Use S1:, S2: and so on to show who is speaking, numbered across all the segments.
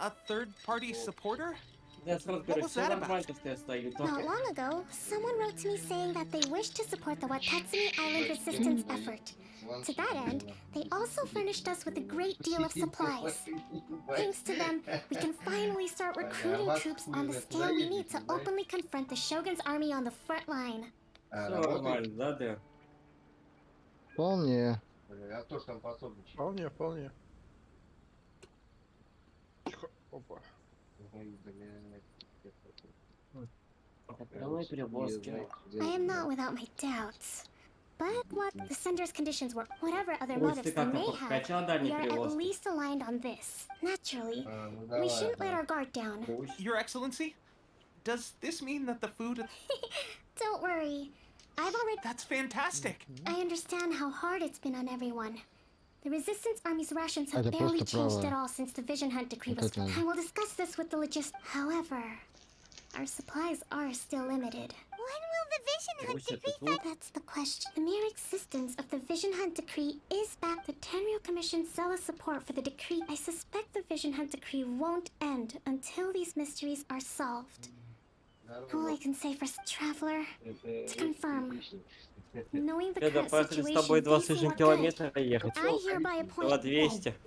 S1: A third-party supporter?
S2: Not
S3: long ago, someone wrote to me saying that they wish to support the Watatsumi Island resistance effort. To that end, they also furnished us with a great deal of supplies. Thanks to them, we can finally start recruiting troops on the scale we need to openly confront the Shogun's army on the front line.
S4: Вполне.
S5: Вполне, вполне. Тихо. Опа.
S3: I am not without my doubts. But what the sender's conditions were, whatever other motives they may have, we are at least aligned on this. Naturally, we shouldn't let our guard down.
S1: Your Excellency? Does this mean that the food...
S3: Don't worry. I've already...
S1: That's fantastic!
S3: I understand how hard it's been on everyone. The Resistance Army's rations have barely changed at all since the Vision Hunt decree was... I will discuss this with the However, our supplies are still limited.
S6: When will the Vision Hunt decree...
S3: That's the question. The mere existence of the Vision Hunt decree is back. The Tenryu Commission's zealous support for the decree. I suspect the Vision Hunt decree won't end until these mysteries are solved. All I can say for Traveler, to confirm, knowing the current situation, things look good. I hereby appoint...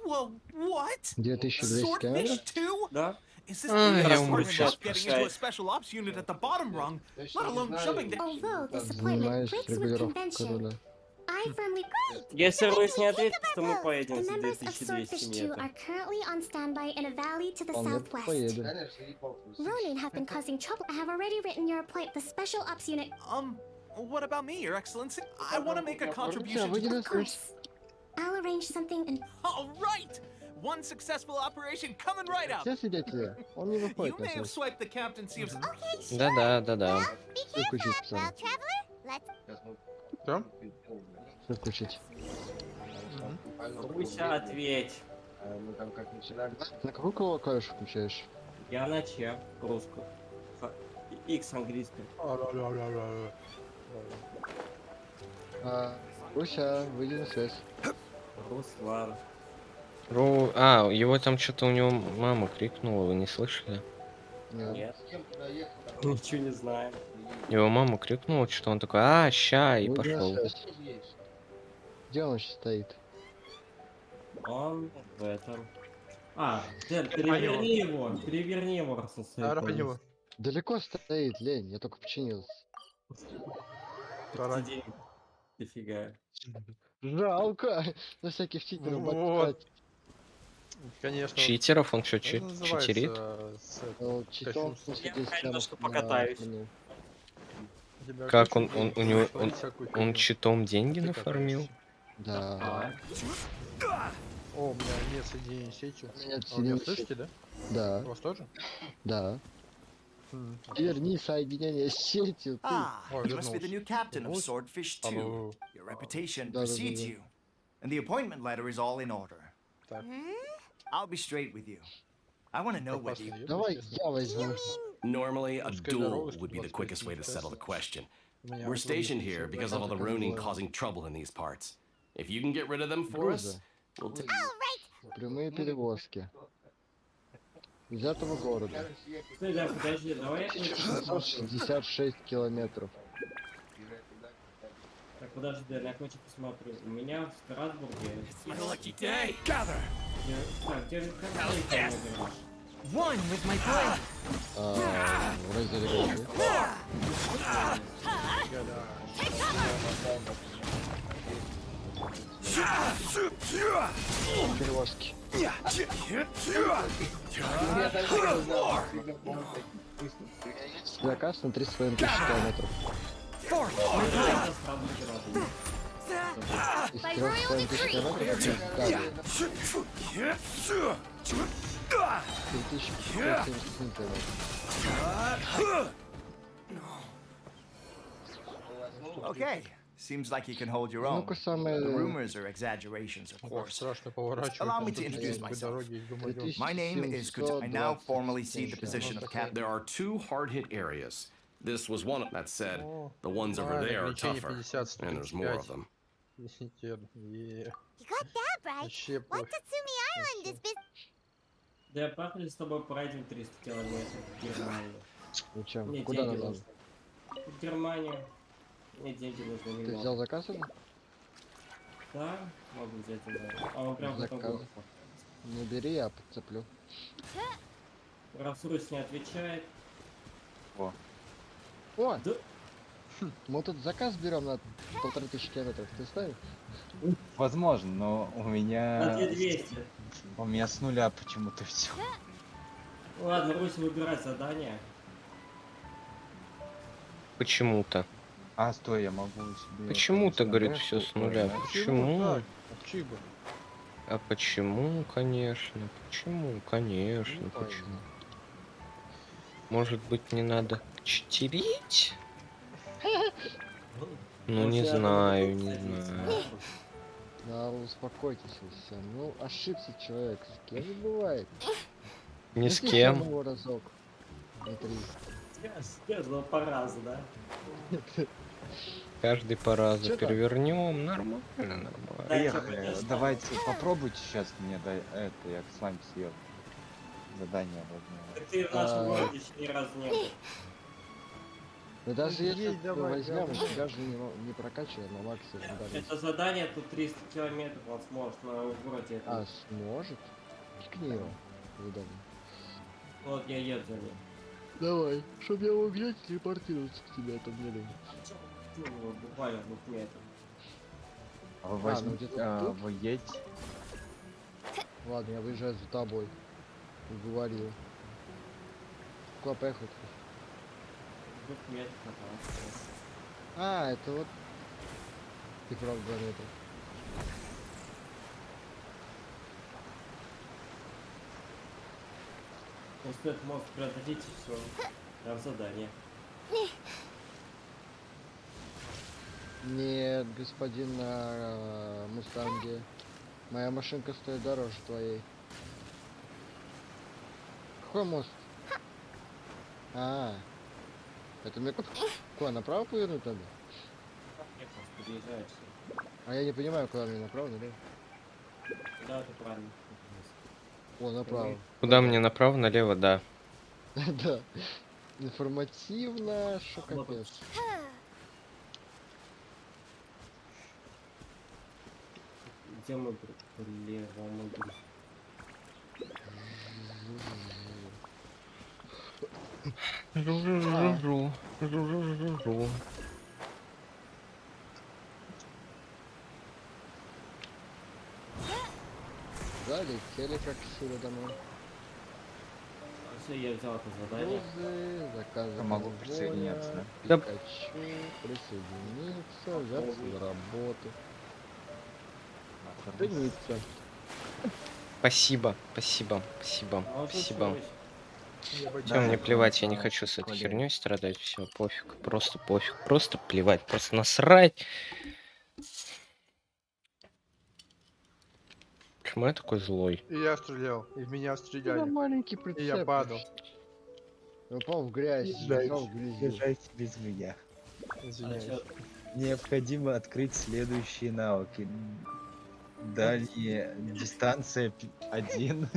S1: Whoa, what?
S4: 2200
S1: Swordfish too?
S2: Да.
S1: Is this
S2: я
S1: even
S2: умру
S1: smart
S2: сейчас
S1: enough getting into a special ops unit at the bottom rung, let alone jumping to...
S3: Although this appointment breaks with convention, I firmly...
S2: Если Русь не ответит, то мы поедем
S3: The
S2: за
S3: members of
S2: 2200
S3: Swordfish 2
S2: метров.
S3: are currently on standby in a valley to the southwest. Ronin have been causing trouble. I have already written your appointment. The special ops unit...
S1: What about me, Your Excellency? I want to make a contribution to...
S3: Of course. I'll arrange something and...
S1: All right! One successful operation coming right up!
S4: Все свидетели, он не
S1: You
S4: выходит на
S1: may have
S4: связь.
S1: swiped the captaincy of...
S6: Okay, sure.
S2: Да.
S6: Be careful, well, Traveler. Let's...
S5: Что?
S4: Все включить.
S2: Руся, ответь.
S4: На какую клавишу включаешь?
S2: Я на Ч, русскую. X английскую.
S4: Руся, выйди на связь.
S2: Руслан.
S7: Его там что-то у него мама крикнула, вы не слышали?
S2: Нет. Ничего не знаем.
S7: Его мама крикнула, что он такой, ща, и
S4: Выйди на
S7: пошел.
S4: связь. Где он сейчас стоит?
S2: Он в этом. Дэн, переверни его, раз он стоит.
S5: Ради него.
S4: Далеко стоит, лень, я только починился.
S2: Ради. Дофига.
S4: Жалко, на всяких читеров
S5: Вот.
S4: ботать.
S5: Конечно.
S7: Читеров, он что,
S5: Это называется,
S7: читерит?
S4: Ну, читом, в смысле,
S2: Я
S4: 10
S2: немножко
S4: лямов
S2: покатаюсь.
S4: на-
S5: Тебя
S7: Как
S5: кучу
S7: он
S5: будет
S7: у него,
S5: творить всякую
S7: он
S5: фигню.
S7: читом деньги
S5: Ты
S7: нафармил?
S4: Да.
S5: О, у меня нет соединения с сетью.
S4: Нет
S5: А вы меня
S4: соединения с
S5: слышите, да?
S4: Да,
S5: У вас тоже?
S4: да. Верни соединение с сетью, ты.
S5: Ой,
S8: You must be the new captain of
S5: Вернулся.
S8: Swordfish 2.
S5: Алло.
S8: Your reputation
S4: Да-да-да-да.
S8: precedes you, and the appointment letter is all in order.
S5: Так.
S8: I'll be straight with you. I want to know whether you...
S5: Опасный
S4: Давай
S5: ехать,
S4: я возьму.
S9: Normally, a
S5: Пускай
S9: duel
S5: дорога
S9: would be the
S5: 125
S9: quickest way to settle the question.
S5: У меня
S9: We're
S5: вот
S9: stationed
S5: вроде
S9: here
S5: всё
S9: because of all the
S4: понятно,
S9: Ronin
S4: как бы.
S9: causing trouble in these parts. If you can get rid of them for us, we'll take...
S4: Прямые перевозки. Из этого города.
S2: Подожди, давай я...
S4: 666 километров.
S2: Так, подожди, я хочу посмотрю. У меня в Страсбурге...
S1: My lucky day! Gather!
S2: Так, где же как
S1: One with my blade!
S4: Разделили. Перевозки. Заказ на 3,5 тысяч километров. Из 3,5 тысяч километров? Да. 3577 километров.
S8: Okay. Seems like you can hold your own.
S4: Ну-ка,
S8: The
S4: самое...
S8: rumors are exaggerations, of
S5: Ох,
S8: course.
S5: страшно поворачивать.
S8: Allow me
S5: там
S8: to
S5: тут
S8: introduce
S5: по
S8: myself.
S5: дороге из Гумадёва.
S8: My name is Kuta. I now formally see the position of captain.
S9: There are two hard-hit areas. This was one of... That said,
S5: О,
S9: the ones over
S5: нормально,
S9: there are
S5: ограничение
S9: tougher,
S5: 50,
S9: and there's more of
S5: 135.
S9: them.
S5: Десятин.
S6: You got that right.
S5: Вообще
S6: What
S5: пофиг.
S6: Tatsumi Island is
S2: Да, пахли с тобой пройдем 300 километров в Германию.
S4: Зачем?
S2: Мне
S4: Куда
S2: деньги
S4: надо?
S2: нужны. В Германию. Мне деньги нужны
S4: Ты
S2: немного.
S4: взял заказ уже?
S2: Да, могу взять его. А он прям потом
S4: Заказ.
S2: будет.
S4: Не бери, я подцеплю.
S2: Раз Русь не отвечает.
S4: О,
S2: Да,
S4: мы тут заказ берем на 1500 километров. Ты ставишь?
S10: Возможно, но у
S2: на
S10: меня
S2: 2200.
S10: с нуля почему-то все.
S2: Ладно, Русь, выбирай задание.
S7: Почему-то.
S10: А, стой, я могу себе...
S7: Почему-то,
S10: конечно,
S7: говорит,
S10: Бэху,
S7: все с нуля.
S10: ой,
S7: Почему?
S5: так? Отчиба.
S7: А почему, конечно? Почему, конечно,
S4: Не пойму.
S7: почему? Может быть, не надо читерить? Ну, не знаю, не знаю.
S4: Да, успокойтесь вы все. Ну, ошибся человек. С кем не бывает.
S7: Ни с
S4: Запишем
S7: кем.
S4: его разок. Не три.
S2: Каждого по разу, да?
S7: Каждый по разу
S4: Чё там?
S7: перевернем. Нормально, нормально.
S2: Да, я
S10: Поехали.
S2: конечно.
S10: Давайте попробуйте сейчас мне это, я с вами съеду. Задание возьму.
S2: Так ты в нашем городе еще ни разу не был.
S4: Да даже
S5: Ей,
S4: если
S5: давай,
S4: возьмем,
S5: давай.
S4: тебя же не прокачиваем на максимум. Даже
S2: Это задание тут 300 километров, он сможет на городе.
S4: А, сможет? Пикни его. Удобно.
S2: Вот я еду за ним.
S4: Давай, чтоб я его взять, телепортироваться к тебе, а то мне лень.
S2: Ну, вот буквально в 2 метрах.
S10: А вы
S4: ну
S10: возьмите,
S4: где-то тут?
S10: вы едете.
S4: Ладно, я выезжаю за тобой. Уговорил. Куда поехать?
S2: В 2 метрах осталось.
S4: А, это вот... Ты правда 2 метра.
S2: Он стоит мост преодолеть и все. Прям задание.
S4: Нет, господин на Мустанге. Моя машинка стоит дороже твоей. Какой мост? А, это мне куда, направо повернуть надо?
S2: Я просто подъезжаешь.
S4: А я не понимаю, куда мне направо, налево.
S2: Да, ты правильно.
S4: О, направо.
S7: Куда мне направо, налево, да.
S4: Да. Информативно, шо капец.
S2: Где мой друг? Блин, мой друг.
S7: Жу-жу-жу-жу. Жу-жу-жу-жу.
S4: Залетели как сюда домой.
S2: Все, я взял это задание.
S4: Грузы, заказы.
S10: Я могу
S4: конвоя,
S10: присоединяться,
S7: да?
S4: Пикачу, присоединиться, взяться за работу. Жениться.
S7: Спасибо, спасибо, спасибо,
S2: А вот тут
S7: спасибо.
S2: Русь.
S7: Все, мне плевать, я не хочу с этой херней страдать. Все, пофиг, просто пофиг, просто плевать, просто насрать. Почему я такой злой?
S5: И я стрелял, и в меня
S4: Да,
S5: стреляли.
S4: маленький
S5: И
S4: прицеп.
S5: я падал.
S4: Я упал в грязь, лежал в грязи.
S10: Езжайте без меня.
S2: А
S5: Извиняюсь.
S2: чё?
S10: Необходимо открыть следующие навыки. Далее дистанция 1.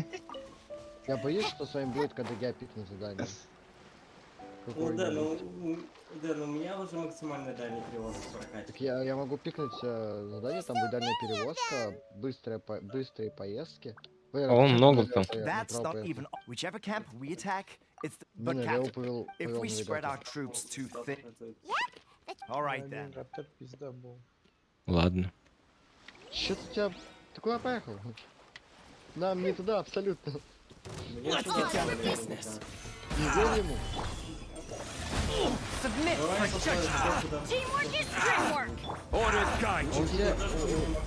S4: Я боюсь, что с вами будет, когда я пикну задание.
S2: Ну да,
S4: Какой-нибудь.
S2: у меня уже максимальная дальний перевоз прокатит.
S4: Так я могу пикнуть задание, там будет дальняя перевозка, быстрые поездки.
S7: О, много там.
S8: That's not even. Whichever camp we attack, it's.
S4: Не,
S8: But
S4: налево
S8: Captain,
S4: повел
S8: if we spread
S4: навигатор.
S8: our troops too thin. All right then.
S5: Это пизда был.
S7: Ладно.
S4: Чё-то у тебя... Ты куда поехал? Нам не туда, абсолютно.
S2: Мне сюда стреляли, да.
S4: Нигде ему.
S8: Submit
S2: Давай
S8: for
S2: посмотрим,
S8: judgment.
S2: кто куда.
S6: Teamwork is teamwork.
S8: Orders guide you.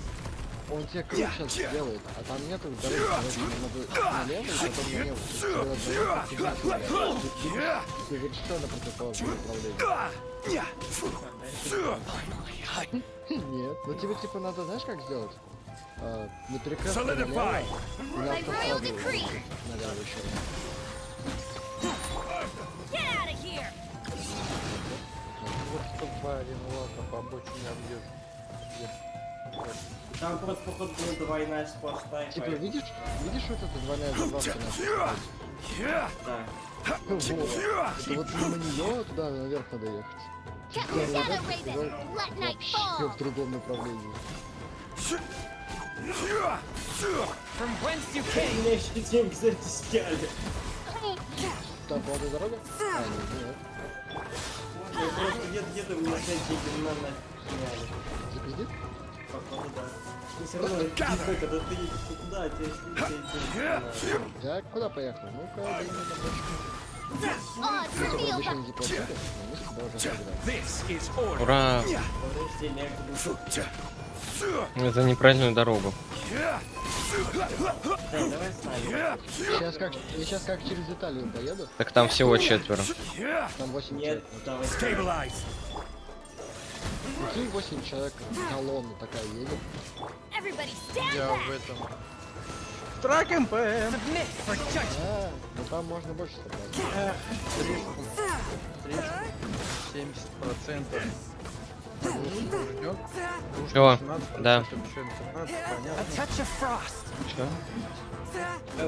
S4: Он тебе круг сейчас сделает, а там нету дороги, надо налево и потом налево. Ты совершенно противоположное направление. Нет, ну тебе типа надо, знаешь, как сделать? На перекрестке налево, и на
S6: Like royal
S4: автостраду
S6: decree.
S4: налево еще.
S6: Get out of here.
S5: Вот 102 Ренуата по обочине объезда.
S2: Там просто походу будет двойная сплошная.
S4: Типа, видишь вот эта двойная забавка наша?
S2: Да.
S4: Вот. Это вот мимо нее туда наверх надо ехать.
S6: Get
S4: Туда
S6: me
S4: назад,
S6: Shadow Raven.
S4: туда
S6: Let night
S4: вообще
S6: fall.
S4: в другом направлении.
S1: From whence you came?
S2: Меня еще деньги за это сняли.
S4: Там полная дорога? А, нет.
S2: Я просто где-то мне снять деньги на нафиг сняли.
S4: За кредит?
S2: Походу, да. Но все равно, когда ты едешь туда, тебе деньги.
S4: Я куда поехал? Ну-ка, деньги на бочку.
S6: Odds
S4: Хотя бы
S6: reveal
S4: обещали заплатили, но мы с тобой уже сыграли.
S1: This is order.
S7: Ура!
S2: Повреждения
S7: За неправильную дорогу.
S2: давай с нами.
S4: Я сейчас как через Италию поеду,
S7: Так там всего 4.
S4: там 8
S2: Нет,
S4: человек.
S2: давай.
S1: Stabilize.
S4: Прикинь, 8 человек, колонна такая едет.
S6: Everybody stand
S5: Я
S6: back.
S5: в этом... Трак МП!
S1: Submit for judgment.
S4: А, ну там можно больше собрать.
S5: 70%.
S7: Всё, да.
S1: A touch of frost.
S7: Чё?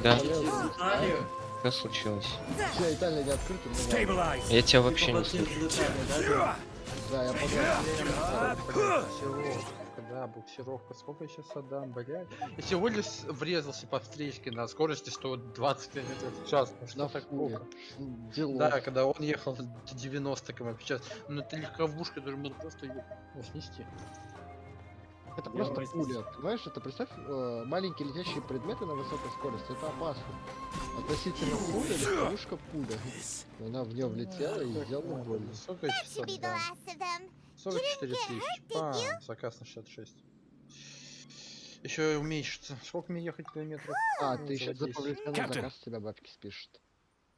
S7: Да.
S2: Италию.
S7: Что случилось?
S4: Все, Италия не открыта, ну ладно.
S1: Stabilize.
S7: Я тебя вообще не
S2: Походу,
S7: слышу.
S2: через Италию, да?
S4: Да, я понял.
S5: Да, буксировка. Сколько я сейчас отдам, блядь? Я всего лишь врезался по встречке на скорости 120 км в час. Ну что
S4: На
S5: такое?
S4: фуре. Дело.
S5: Да, когда он ехал 90 км в час. Ну это легковушка, даже можно просто ее снести.
S4: Это
S2: Я
S4: просто
S2: возьму.
S4: пуля. Понимаешь, это представь, маленькие летящие предметы на высокой скорости. Это опасно. Относительно пуля, легковушка пуля. Она в нее влетела и сделала больно.
S5: Сколько я сейчас отдам? 44 тысячи. Заказ на 66. Еще уменьшится. Сколько мне ехать километров?
S4: А,
S5: Ну,
S4: ты еще за
S5: 10.
S4: поврежденный
S1: Captain.
S4: заказ с тебя бабки спишет.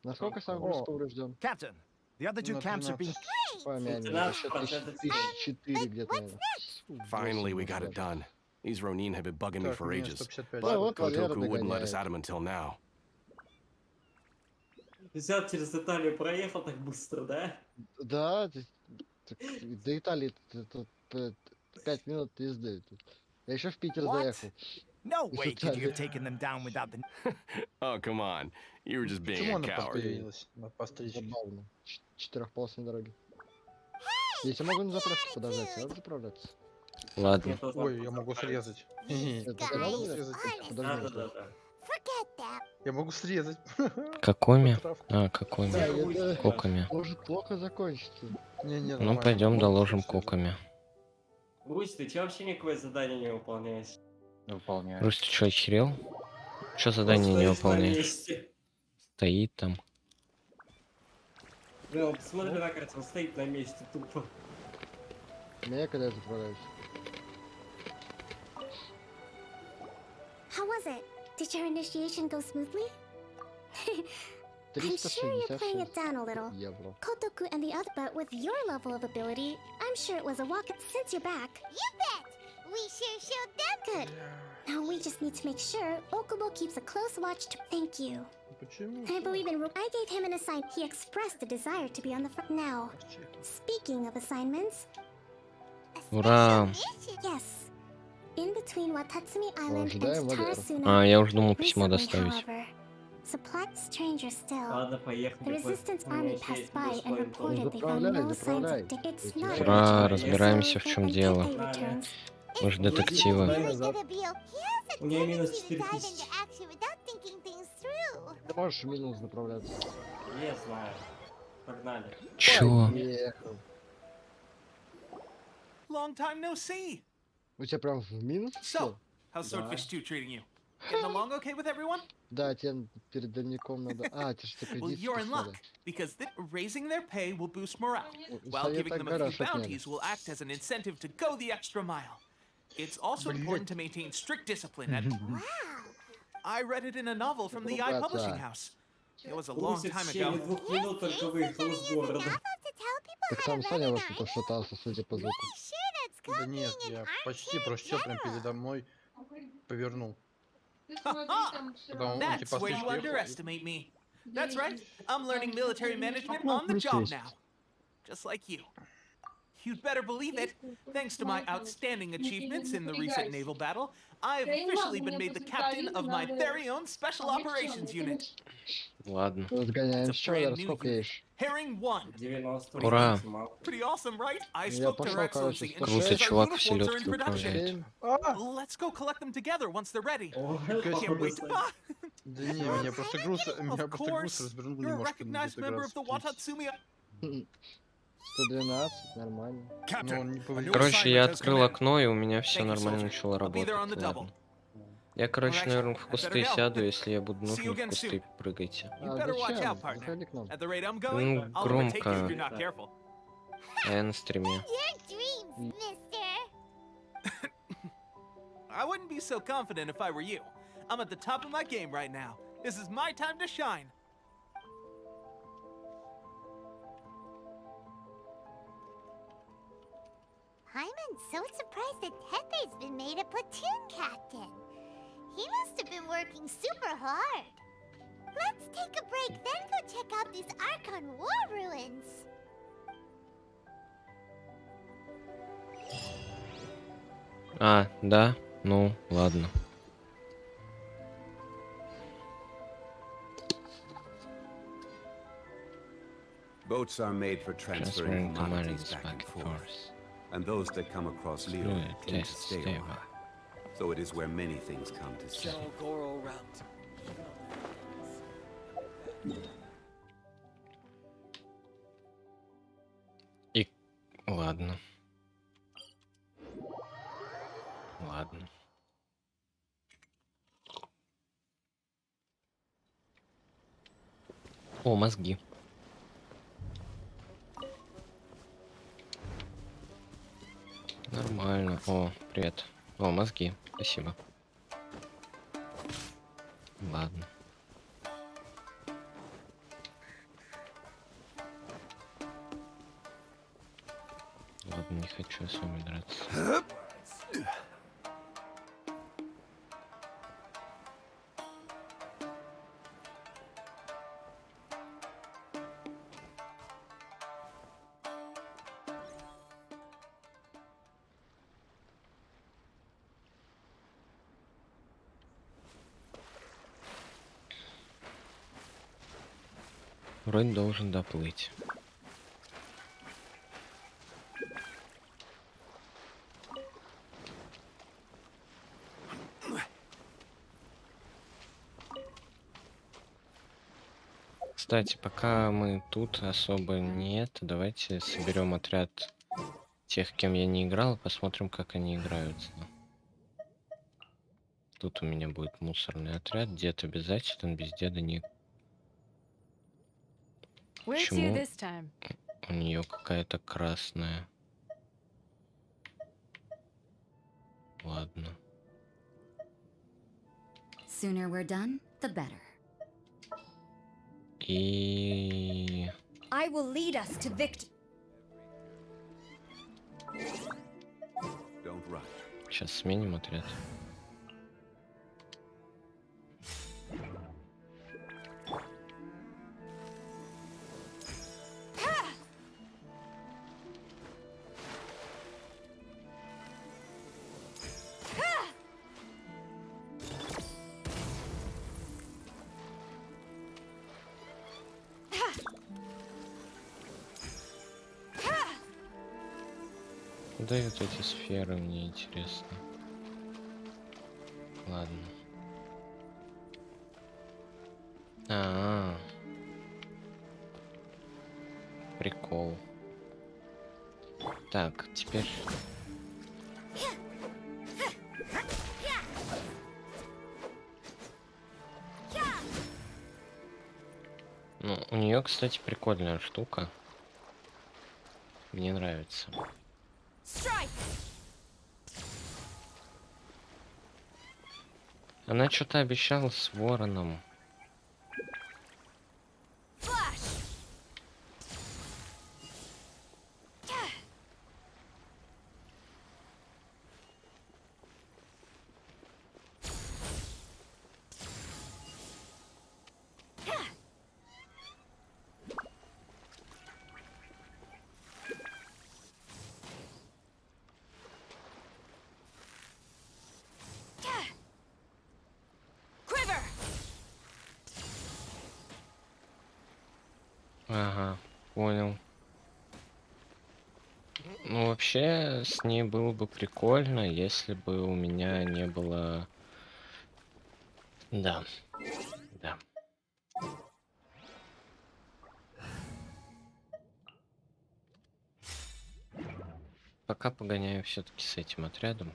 S4: Насколько сам груз
S5: О.
S4: поврежден?
S1: Captain, the other two
S5: На
S1: camps are being
S5: 13.
S4: Помянь,
S2: Лейтенант,
S4: еще
S2: процентов
S4: 1004 где-то, наверное.
S9: Finally, we got it done. These Ronin have been bugging me
S5: Так, у
S9: for
S5: меня
S9: ages.
S5: 155.
S4: Да, вот Валера
S9: Gotoku wouldn't let us
S4: догоняет.
S9: at him until now.
S2: Взял через Италию, проехал так быстро, да?
S4: Да, до Италии 5 минут езды. Я еще в Питер
S1: What?
S4: заехал.
S1: No
S4: Из
S1: way could you have
S4: Италии.
S1: taken them down without the.
S9: Oh, come on. You were just being
S5: Почему
S9: a
S5: она
S9: coward.
S5: появилась по встречке?
S4: Забавно. Четырехполосной дороги. Если могу на заправке подождать, надо заправляться.
S7: Ладно.
S2: Я тоже
S5: Ой,
S2: там
S5: я могу
S2: заправиться.
S5: срезать.
S4: Это надо
S5: могу
S4: будет?
S5: срезать.
S4: Подожди.
S2: Да.
S5: Я могу срезать.
S7: Какоми?
S5: Травку.
S7: А, какоми?
S4: Да, это
S7: Коками.
S4: может плохо закончиться.
S5: Не-не,
S7: Ну
S5: нормально.
S7: пойдем доложим
S5: Срезать.
S7: коками.
S2: Русь, ты че вообще никакое задание не выполняешь?
S10: Выполняю.
S7: Русь, ты что, охерел? Что задание не
S2: Стоишь на
S7: выполняешь?
S2: месте.
S7: Стоит там.
S2: Да, вот посмотри на карте, он стоит на месте тупо.
S4: Меня когда я заправляюсь?
S3: How was it? Did your initiation go smoothly? I'm sure you're playing it
S4: 366
S3: down a little.
S4: евро.
S3: Kotoku and the other, but with your level of ability, I'm sure it was a walk since you're back.
S6: You bet. We sure showed them.
S3: Good. Now we just need to make sure Okubo keeps a close watch to thank you.
S5: Почему?
S3: I believe in I gave him an assignment. He expressed a desire to be on the front now. Speaking of assignments,
S7: Ура!
S3: yes. In between Watatsumi Island
S4: ожидаем
S3: and
S4: Валеру.
S3: Tarasuna.
S7: А, я уже думал письмо
S3: Recently,
S7: доставить.
S3: however, supply stranger still.
S2: Ладно,
S3: The
S2: поехали.
S3: resistance
S2: У меня
S3: army
S2: еще
S3: passed
S2: есть
S3: by and
S2: плюс point.
S3: reported they found no signs
S4: Заправляй.
S3: of it's not
S7: Ура,
S3: urgent,
S7: разбираемся,
S3: so
S7: в чем
S3: when
S7: дело.
S3: Teppei returns,
S7: Мы же детективы.
S2: назад. У меня минус
S6: tendency to dive
S2: 4000.
S6: into action without thinking things through.
S4: Ты можешь в минус заправляться.
S2: Я знаю. Погнали.
S7: Чё?
S4: Поехал.
S1: Long time no see.
S4: У тебя прям в минус?
S1: So,
S4: всё?
S1: how's Swordfish Stew treating you? Getting along okay with everyone?
S4: Да, тебе перед дальником надо... А, тебе что,
S1: Well,
S4: кредит
S1: you're in
S4: надо.
S1: luck, because raising their pay will boost morale,
S4: У
S1: while giving
S4: совета
S1: them a few
S4: гараж отняли.
S1: bounties will act as an incentive to go the extra mile. It's also important to maintain strict discipline at... I read it in a novel from the Eye Publishing House. It was a long
S2: Русь в
S1: time
S2: течение
S1: ago.
S2: 2 минут только выехал из города.
S6: Enough to tell people
S4: Так
S6: how
S4: там
S6: to
S4: Саня
S6: run
S4: во
S6: an
S4: что-то шатался, судя по звуку.
S6: Pretty sure that's
S5: Да нет,
S6: copying
S5: я
S6: an
S5: почти
S6: armchair
S5: прочтел прям
S6: general.
S5: передо мной. Повернул.
S1: Ha-ha!
S5: Когда он
S1: That's
S5: типа
S1: where you
S5: встречку ехал.
S1: underestimate me. That's right. I'm learning military management on the job now. Just like you. you'd better believe it. Thanks to my outstanding achievements in the recent naval battle, I've officially been made the captain of my very own Special Operations Unit.
S7: Ладно.
S4: Разгоняем
S1: It's a
S4: счет,
S1: brand new
S4: сколько
S1: unit.
S4: ешь?
S1: Herring 1.
S2: 90
S7: Ура.
S1: Pretty awesome, right? I
S4: Я
S1: spoke to Her
S4: пошел, короче,
S1: Excellency, and
S4: 106.
S1: she
S7: Круто,
S1: says our
S7: чувак в
S1: uniforms are in
S7: селедке
S1: production.
S7: управляет.
S4: 7.
S1: Let's go collect them together once they're ready.
S2: О,
S1: Can't wait to... Ah,
S5: Да не, меня просто груз
S1: of course,
S5: развернул
S1: you're a
S5: немножко на
S1: recognized
S5: где-то
S1: member of
S5: градусов
S1: the
S5: 30.
S1: Watatsumi...
S4: 112, нормально.
S5: Но он не повредил.
S7: Короче, я открыл окно, и у меня все
S1: Thank you,
S7: нормально
S1: soldier.
S7: начало
S1: I'll be there on the
S7: работать.
S1: double.
S7: Ладно. Я, короче,
S1: Alright,
S7: наверное, в
S1: I better
S7: кусты
S1: go.
S7: сяду, если я буду
S1: See you
S7: нужен, в
S1: again
S7: кусты
S1: soon.
S7: прыгайте.
S1: You
S4: А
S1: better watch
S4: зачем?
S1: out, partner.
S4: Заходи к нам.
S1: At the rate I'm going,
S7: Ну,
S1: I'll overtake you if
S7: громко.
S1: you're not careful.
S7: А я на стриме.
S6: Your dreams, mister.
S1: I wouldn't be so confident if I were you. I'm at the top of my game right now. This is my time to shine.
S6: I'm so surprised that Tepe's been made a platoon captain. He must have been working super hard. Let's take a break, then go check out these Archon war ruins.
S7: А, да? Ну, ладно.
S11: Boats are made for transferring
S7: Transferring
S11: commodities
S7: commodities
S11: back and
S7: back and
S11: forth,
S7: forth.
S11: and those that come across Leo
S7: Fluid
S11: tend to
S7: test
S11: stay a
S7: stable.
S11: while. So it is where many things come to settle.
S7: И... Ладно. Ладно. О, мозги. Нормально. О, привет. О, мозги. Спасибо. Ладно. Ладно, не хочу я с вами драться. Вроде должен доплыть. Кстати, пока мы тут особо нет, давайте соберем отряд тех, кем я не играл, посмотрим, как они играются. Тут у меня будет мусорный отряд, дед обязателен, без деда не... Почему у нее какая-то красная? Ладно.
S12: Sooner we're done, the better.
S7: И...
S12: I will lead us to victory.
S11: Don't rush.
S7: Сейчас сменим отряд. Дают эти сферы, мне интересно. Ладно. Прикол. Так, теперь... Ну, у нее, кстати, прикольная штука. Мне нравится. Она что-то обещала с вороном. Ага, понял. Ну, вообще, с ней было бы прикольно, если бы у меня не было... Да, да. Пока погоняю все-таки с этим отрядом.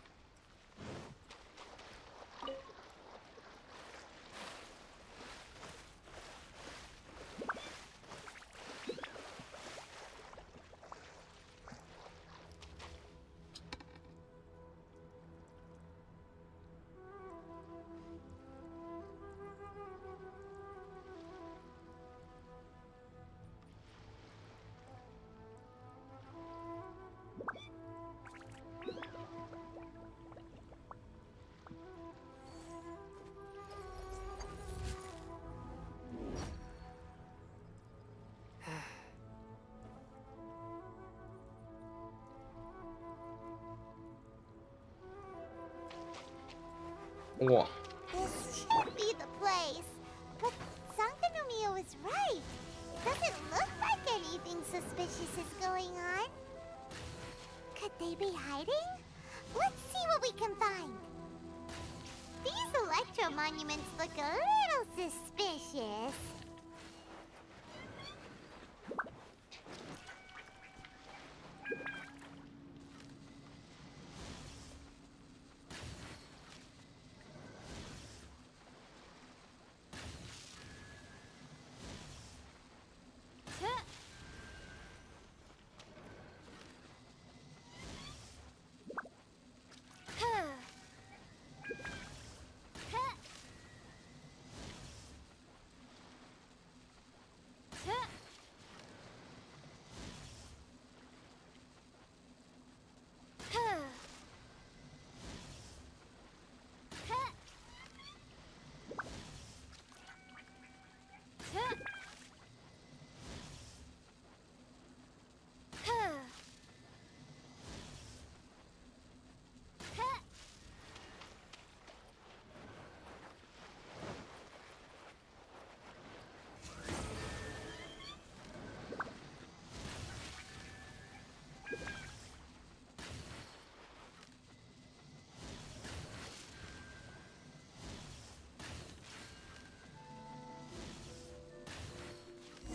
S7: О,
S6: This should be the place. But Sankanomiya was right. It doesn't look like anything suspicious is going on. Could they be hiding? Let's see what we can find. These electro monuments look a little suspicious.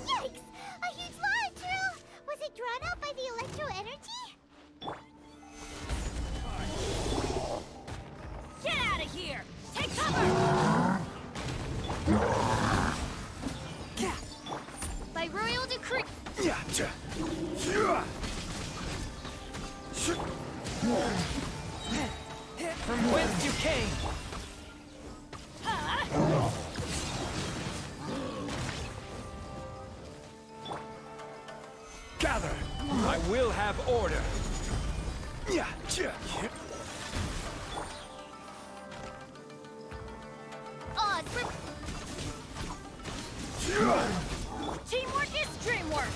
S6: Yikes! A huge large drill! Was it drawn out by the electro energy?
S12: Get out of here! Take cover! By royal decree.
S1: From whence you came? Gather! I will have order!
S12: Odds for... Teamwork is dreamwork!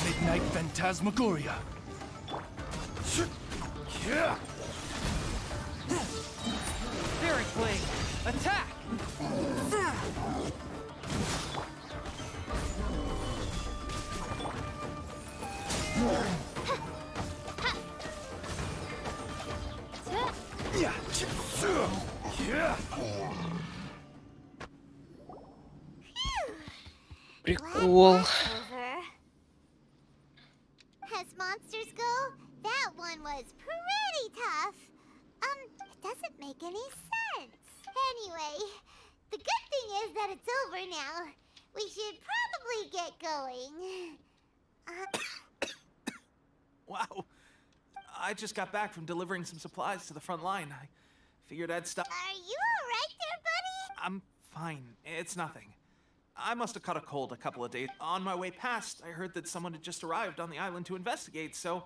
S1: Midnight Phantasmagoria! Spirit Blade! Attack!
S7: прикол.
S6: As monsters go, that one was pretty tough. It doesn't make any sense. Anyway, the good thing is that it's over now. We should probably get going.
S1: Wow. I just got back from delivering some supplies to the front line. I figured I'd stop.
S6: Are you alright there, buddy?
S1: I'm fine. It's nothing. I must have caught a cold a couple of days. On my way past, I heard that someone had just arrived on the island to investigate, so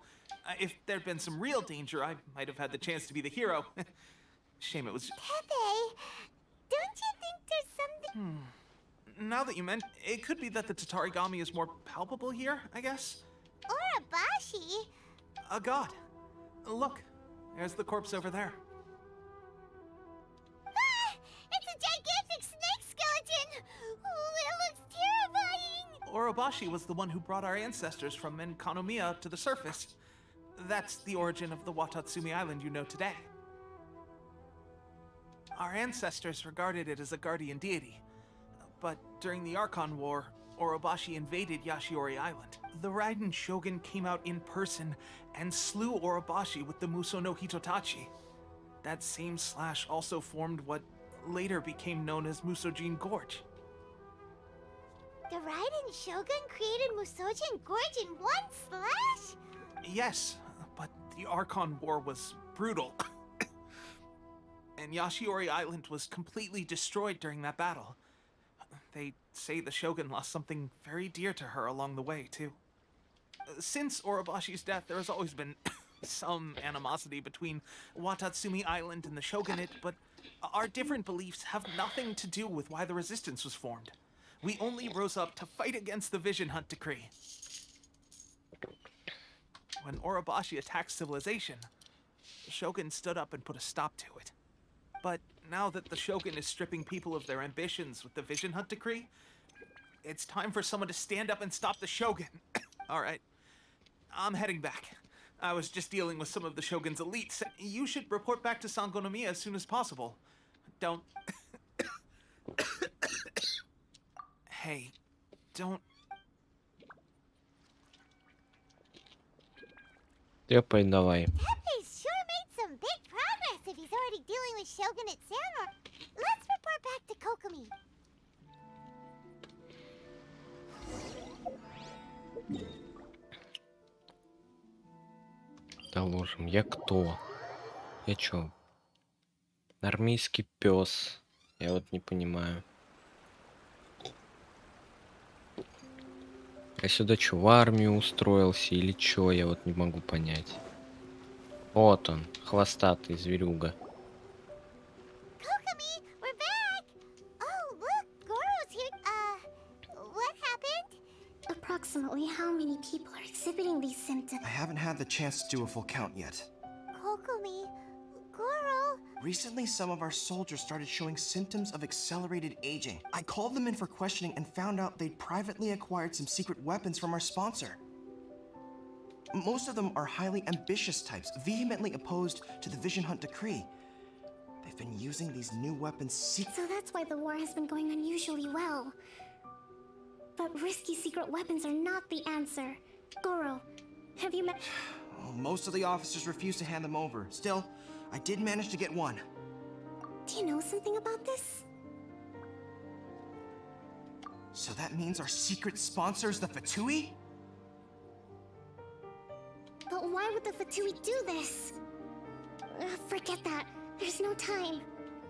S1: if there'd been some real danger, I might have had the chance to be the hero. Shame it was...
S6: Pepe, don't you think there's something...
S1: Now that you mention, it could be that the Tatarigami is more palpable here, I guess?
S6: Or a Bashi?
S1: A god. Look, there's the corpse over there.
S6: Ah! It's a gigantic snake skeleton! Oh, it looks terrifying!
S1: Orobashi was the one who brought our ancestors from Enkanomiya to the surface. That's the origin of the Watatsumi Island you know today. Our ancestors regarded it as a guardian deity. But during the Archon War, Orobashi invaded Yashiori Island. The Raiden Shogun came out in person and slew Orobashi with the Muso no Hitotachi. That same slash also formed what later became known as Musojin Gorge.
S6: The Raiden Shogun created Musojin Gorge in one slash?
S1: Yes, but the Archon War was brutal. And Yashiori Island was completely destroyed during that battle. They say the Shogun lost something very dear to her along the way, too. Since Orobashi's death, there has always been some animosity between Watatsumi Island and the Shogunate, but our different beliefs have nothing to do with why the resistance was formed. We only rose up to fight against the Vision Hunt Decree. When Orobashi attacked civilization, the Shogun stood up and put a stop to it. But now that the Shogun is stripping people of their ambitions with the Vision Hunt Decree, it's time for someone to stand up and stop the Shogun. Alright, I'm heading back. I was just dealing with some of the Shogun's elites. You should report back to Sangonomiya as soon as possible. Don't... Hey, don't...
S7: Тепай давай.
S6: Teppei's sure made some big progress if he's already dealing with Shogunate samurai. Let's report back to Kokomi.
S7: Доложим. Я кто? Я чё? Армейский пес. Я вот не понимаю. Я сюда чё, в армию устроился или чё? Я вот не могу понять. Вот он, хвостатый зверюга.
S6: Kokomi, we're back! Oh, look, Goro's here. What happened?
S3: Approximately how many people are exhibiting these symptoms?
S8: I haven't had the chance to do a full count yet.
S6: Kokomi, Goro...
S8: Recently, some of our soldiers started showing symptoms of accelerated aging. I called them in for questioning and found out they'd privately acquired some secret weapons from our sponsor. Most of them are highly ambitious types, vehemently opposed to the Vision Hunt Decree. They've been using these new weapons
S3: So that's why the war has been going unusually well. But risky secret weapons are not the answer. Goro, have you met...
S8: Oh, most of the officers refuse to hand them over. Still, I did manage to get one.
S3: Do you know something about this?
S8: So that means our secret sponsor is the Fatui?
S3: But why would the Fatui do this? Forget that. There's no time.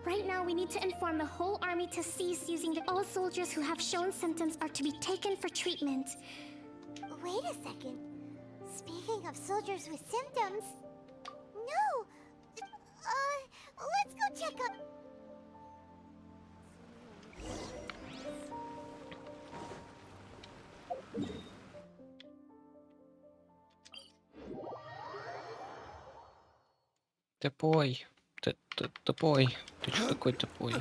S3: Right now, we need to inform the whole army to cease using the... All soldiers who have shown symptoms are to be taken for treatment.
S6: Wait a second. Speaking of soldiers with symptoms... No! Let's go check up...
S7: Тупой. Тупой. Ты что такой тупой?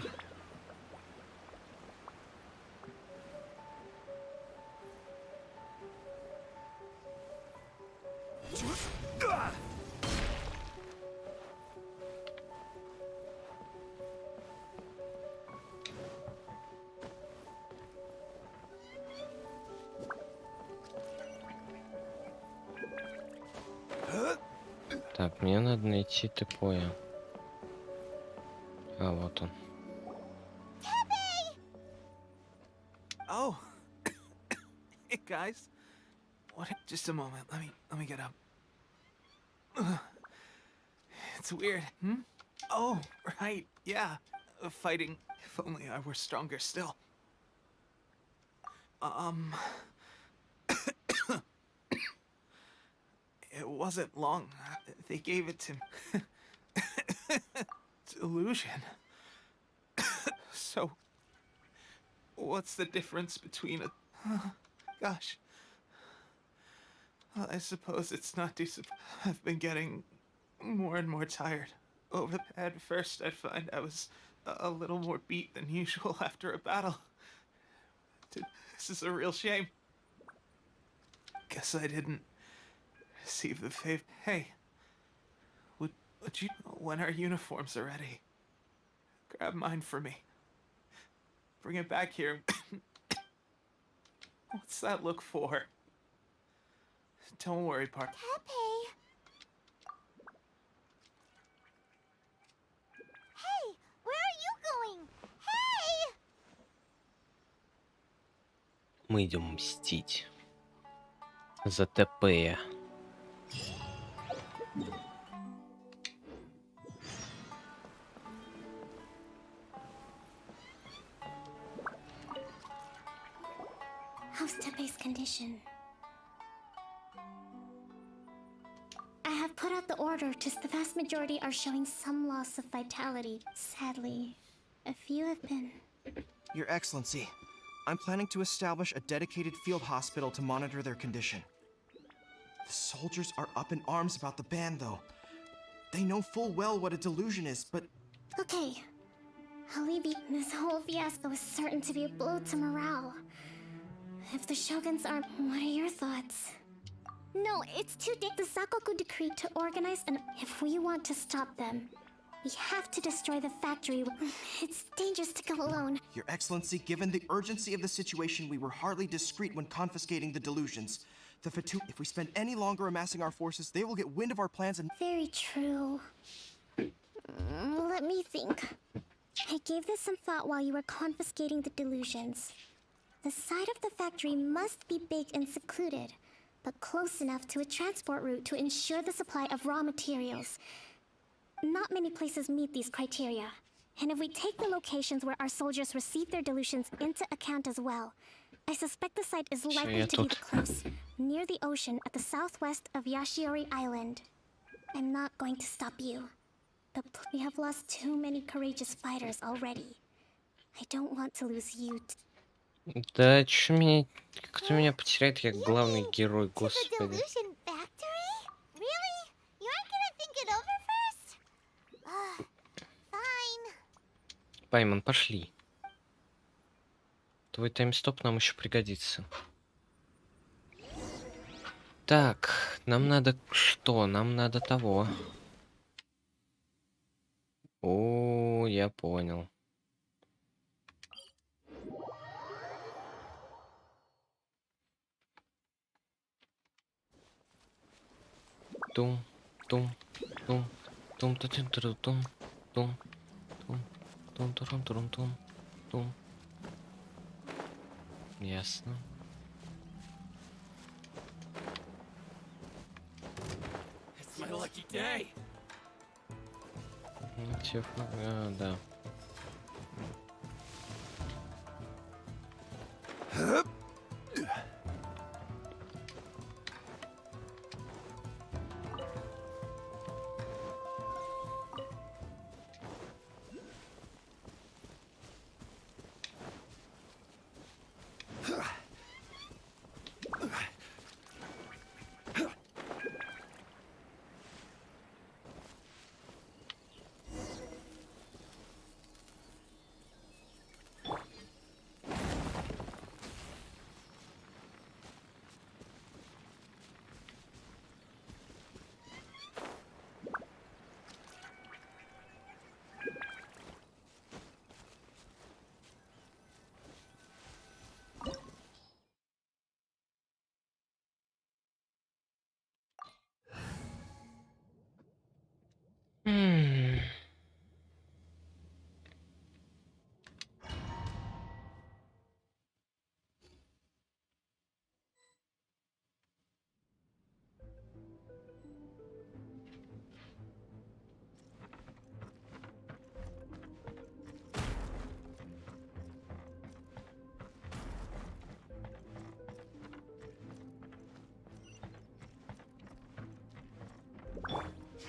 S7: Так, мне надо найти тупое. А, вот он.
S1: Oh. Hey, guys. What? Just a moment. Let me get up. It's weird. Oh, right. Yeah. Fighting. If only I were stronger still. It wasn't long. They gave it to me. Delusion. So, what's the difference between a... Gosh. Well, I suppose it's not too... I've been getting more and more tired. At first, I'd find I was a little more beat than usual after a battle. This is a real shame. guess I didn't receive the favor. Hey, would you, when our uniforms are ready, grab mine for me. Bring it back here. What's that look for? Don't worry, Park.
S6: Pepe. Hey, where are you going? Hey!
S7: Мы идем мстить за ТП.
S3: How's Tepe's condition? I have put out the order, just the vast majority are showing some loss of vitality. Sadly, a few have been...
S8: Your Excellency, I'm planning to establish a dedicated field hospital to monitor their condition. The soldiers are up in arms about the ban, though. They know full well what a delusion is, but...
S3: Okay. I'll leave you. This whole fiasco is certain to be a blow to morale. If the Shoguns are... What are your thoughts? No, it's too The Sakoku decree to organize and... If we want to stop them, we have to destroy the factory. It's dangerous to go alone.
S8: Your Excellency, given the urgency of the situation, we were hardly discreet when confiscating the delusions. The Fatu... If we spend any longer amassing our forces, they will get wind of our plans and...
S3: Very true. Let me think. I gave this some thought while you were confiscating the delusions. The side of the factory must be big and secluded, but close enough to a transport route to ensure the supply of raw materials. Not many places meet these criteria. And if we take the locations where our soldiers receive their delusions into account as well, I suspect the site is likely to be close, near the ocean at the southwest of Yashiori Island. I'm not going to stop you. We have lost too many courageous fighters already. I don't want to lose you.
S7: Да чё меня... Кто меня потеряет, я главный герой, господи. Пайман, пошли. Твой таймстоп нам еще пригодится. Так, нам надо что? Нам надо того. О, я понял. Тум, тум, тум, тум, тум, тум, тум, тум, тум, тум, тум, тум, тум. Ясно.
S9: It's my lucky day.
S7: Да.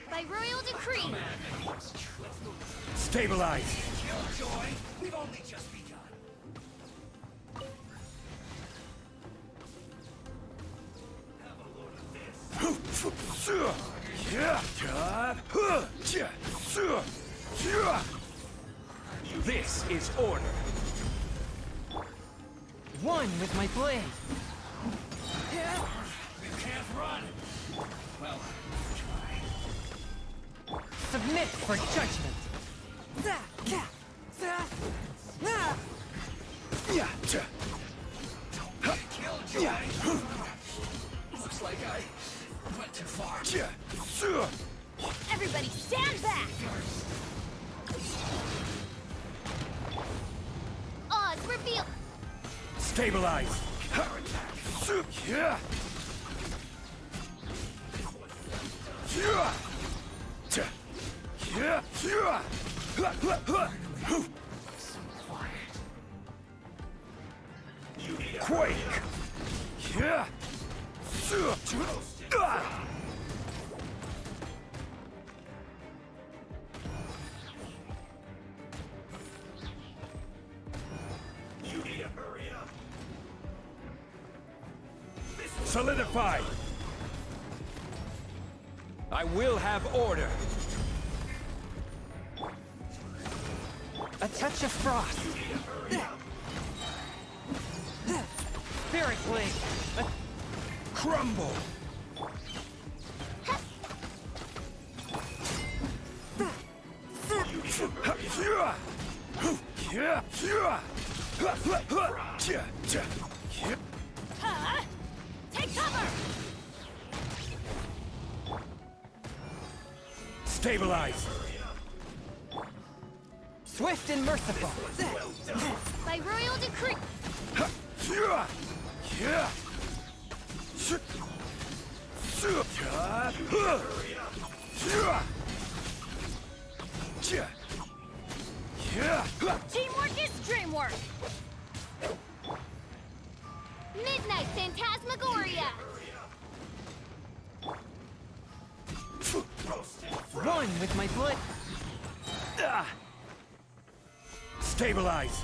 S12: By royal decree.
S9: Stabilize.
S13: We've only just begun. Have a load of this. This is order.
S1: One with my blade.
S13: You can't run. Well, try.
S12: Submit for judgment.
S13: Killjoy. Looks like I went too far.
S12: Everybody stand back!
S6: Oz, reveal.
S13: Stabilize. Quake. You need to hurry up. Solidify. I will have order.
S12: A touch of frost. Spirit blade.
S13: Crumble.
S12: Huh? Take cover!
S13: Stabilize.
S12: Swift and merciful.
S6: By royal decree.
S12: Teamwork is dreamwork.
S6: Midnight Phantasmagoria.
S12: One with my blood.
S13: Stabilize.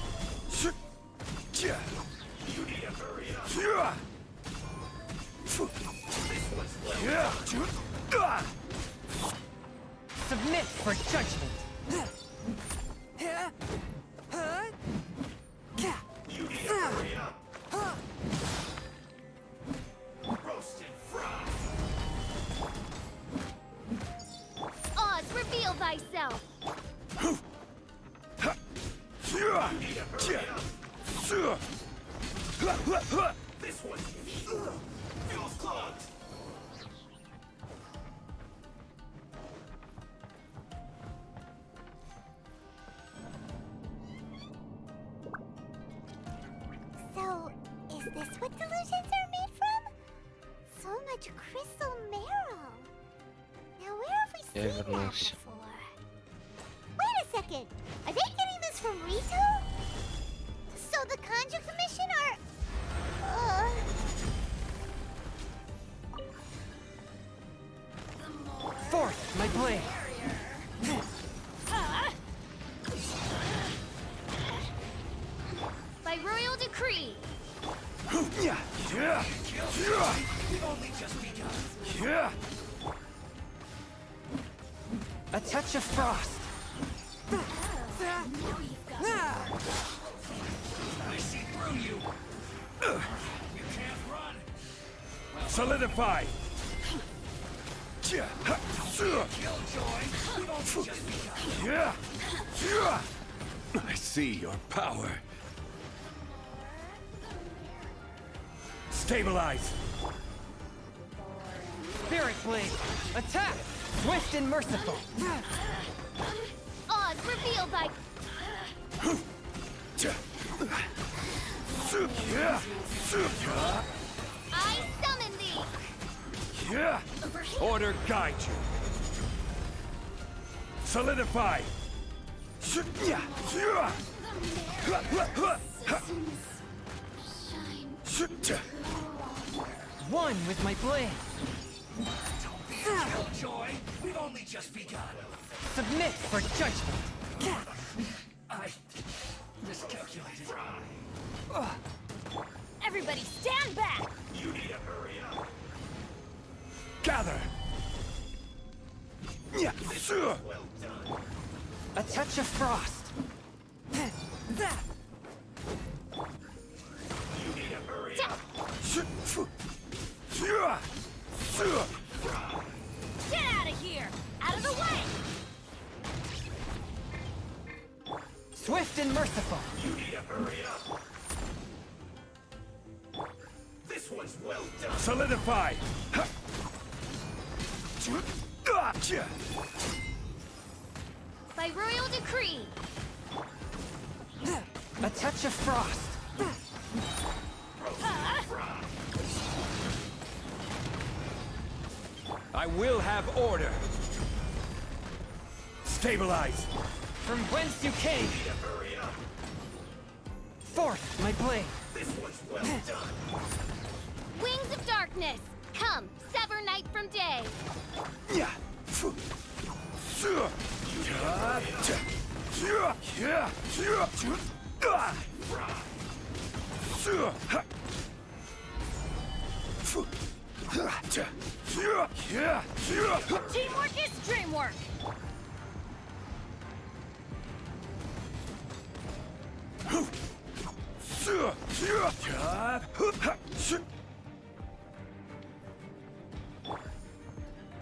S12: Submit for judgment.
S6: Oz, reveal thyself.
S13: This one feels clogged.
S6: So, is this what delusions are made from? So much crystal marrow. Now where have we
S7: Я
S6: seen that
S7: вернулся.
S6: before? Wait a second. Are they getting this from Rito? So the Kanji Commission are...
S12: Forth my blade.
S6: By royal decree.
S13: We've only just begun.
S12: A touch of frost.
S13: I see through you. You can't run. Solidify. Killjoy. We've only just begun. I see your power. Stabilize.
S12: Spirit blade. Attack. Swift and merciful.
S6: Oz, reveal thy... I summon thee.
S13: Order guide you. Solidify.
S12: One with my blade.
S13: Killjoy, we've only just begun.
S12: Submit for judgment.
S13: I miscalculated.
S12: Everybody stand back.
S13: You need to hurry up. Gather. Well done.
S12: A touch of frost.
S13: You need to hurry up.
S8: merciful.
S13: You need to hurry up. This one's well done. Solidify.
S12: By royal decree.
S8: A touch of frost.
S13: I will have order. Stabilize.
S8: From whence you came.
S13: Hurry up.
S8: Forth, my blade.
S13: This one's well done.
S12: Wings of darkness. Come, sever night from day. Teamwork is dreamwork.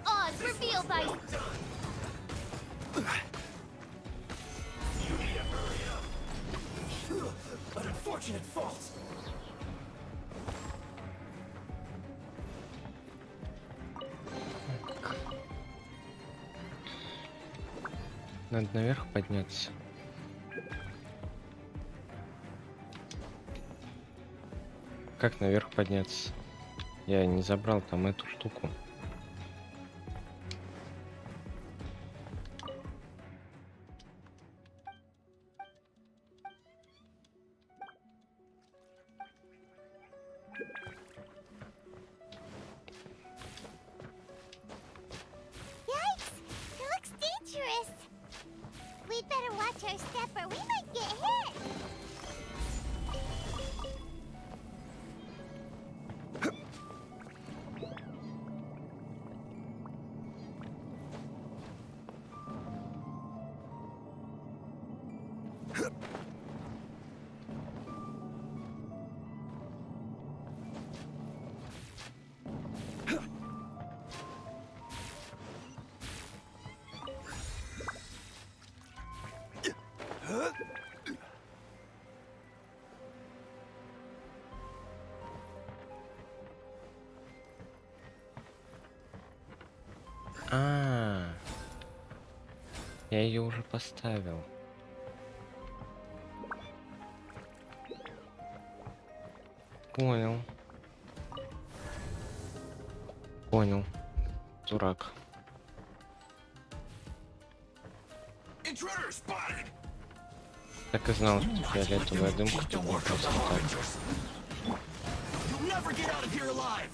S12: Oz revealed by
S13: You need to hurry up. An unfortunate fault.
S7: Надо наверх подняться. Как наверх подняться? Я не забрал там эту штуку.
S6: Yikes! It looks dangerous. We'd better watch our step or we might get hit.
S7: Я ее уже поставил. Понял. Понял. Дурак.
S13: Intruder spotted.
S7: Так и знал, что фиолетовая дымка тут не просто так.
S13: You'll never get out of here alive.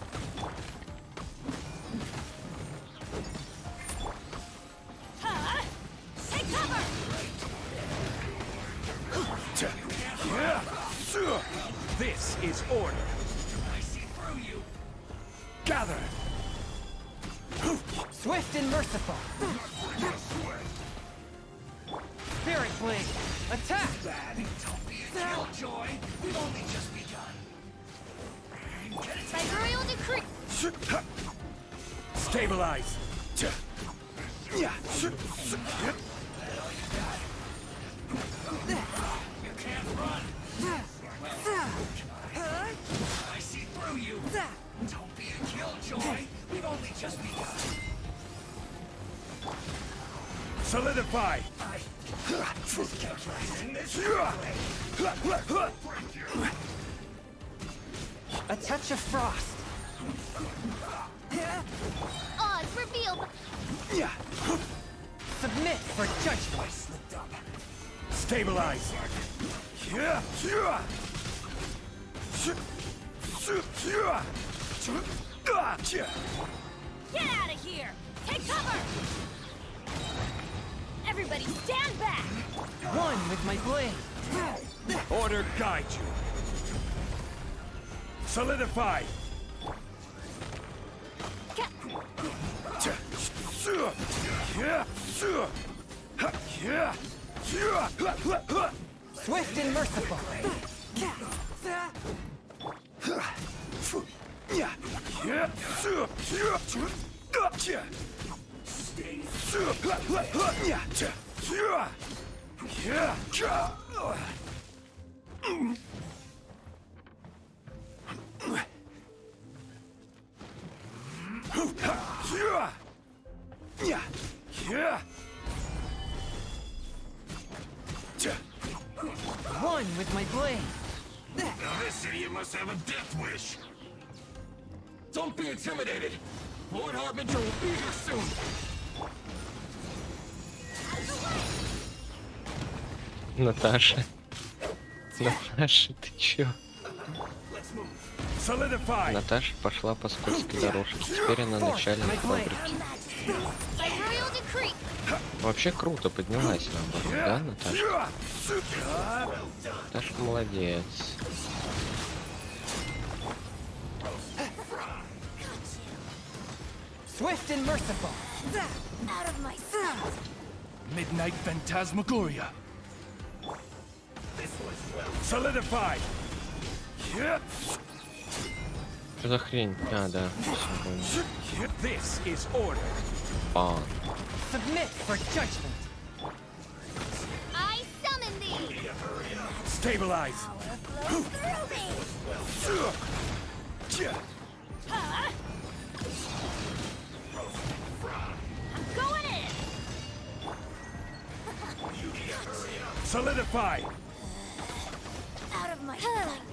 S12: take cover.
S13: This is order. I see through you. Gather.
S8: Swift and merciful. Spirit blade. Attack.
S13: Bad. Don't be a killjoy. We've only just begun.
S12: By royal decree.
S13: Stabilize. You can't run. I see through you. Don't be a killjoy. We've only just begun. Solidify.
S8: A touch of frost.
S12: Oz revealed.
S8: Submit for judgment.
S13: Stabilize.
S12: Get out of here. Take cover. Everybody stand back.
S8: One with my blade.
S13: Order guide you. Solidify.
S8: Swift and merciful.
S13: One with my blade. Now this idiot must have a death wish. Don't be intimidated. Lord Harbinger will be here soon.
S7: Наташа. Наташа, ты чё? Наташа пошла по скользкой дорожке. Теперь она начальник фабрики. Вообще круто поднялась наоборот, да, Наташа? Наташа молодец.
S13: Swift and merciful. Out of my sight. Midnight Phantasmagoria. Solidified.
S7: Что за хрень? А, да.
S13: This is order.
S7: Пан.
S13: Submit for judgment.
S6: I summon thee.
S13: Stabilize.
S12: Going in!
S13: Solidify.
S6: Out of my sight.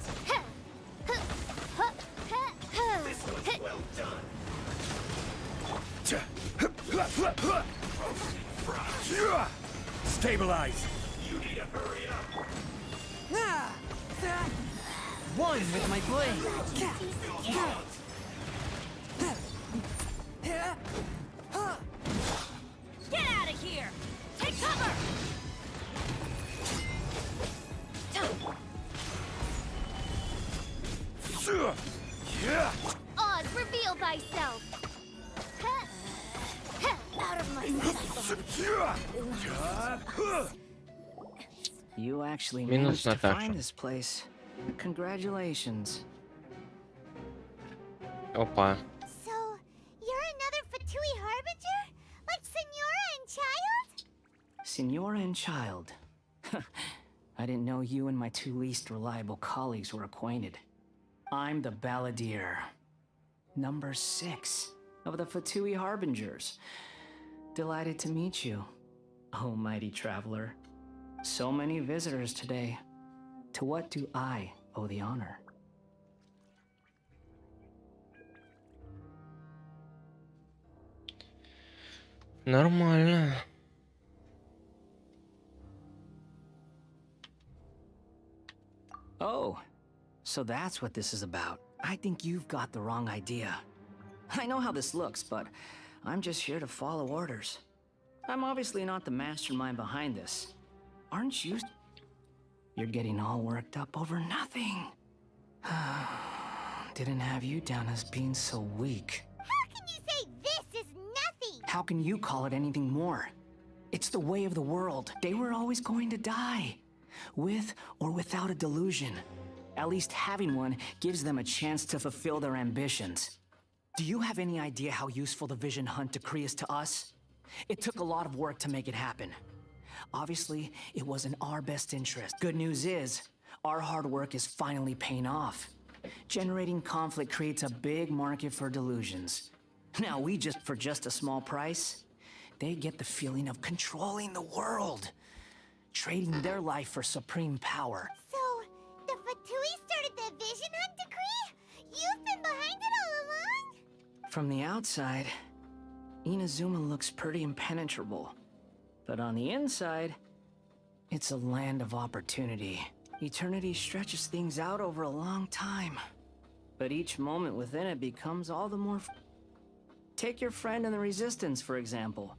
S13: Stabilize. You need to hurry up. One with my blade.
S12: Get out of here! Take cover!
S6: Oz, reveal thyself. Out of my sight.
S13: You actually
S7: Minus
S13: managed to
S7: Natasha.
S13: find this place. Congratulations.
S7: Опа.
S6: So, you're another Fatui Harbinger? Like Senora and Child?
S13: Senora and Child. I didn't know you and my two least reliable colleagues were acquainted. I'm the Balladeer. Number 6 of the Fatui Harbingers. Delighted to meet you, oh mighty traveler. So many visitors today. To what do I owe the honor?
S7: Нормально.
S13: Oh, so that's what this is about. I think you've got the wrong idea. I know how this looks, but I'm just here to follow orders. I'm obviously not the mastermind behind this. Aren't you? You're getting all worked up over nothing. Didn't have you down as being so weak.
S6: How can you say this is nothing?
S13: How can you call it anything more? It's the way of the world. They were always going to die. With or without a delusion. At least having one gives them a chance to fulfill their ambitions. Do you have any idea how useful the Vision Hunt decree is to us? It took a lot of work to make it happen. Obviously, it was in our best interest. Good news is, our hard work is finally paying off. Generating conflict creates a big market for delusions. Now for just a small price, they get the feeling of controlling the world. Trading their life for supreme power.
S6: So, the Fatui started the Vision Hunt decree? You've been behind it all along?
S13: From the outside, Inazuma looks pretty impenetrable. But on the inside, it's a land of opportunity. Eternity stretches things out over a long time. But each moment within it becomes all the more... Take your friend in the Resistance, for example.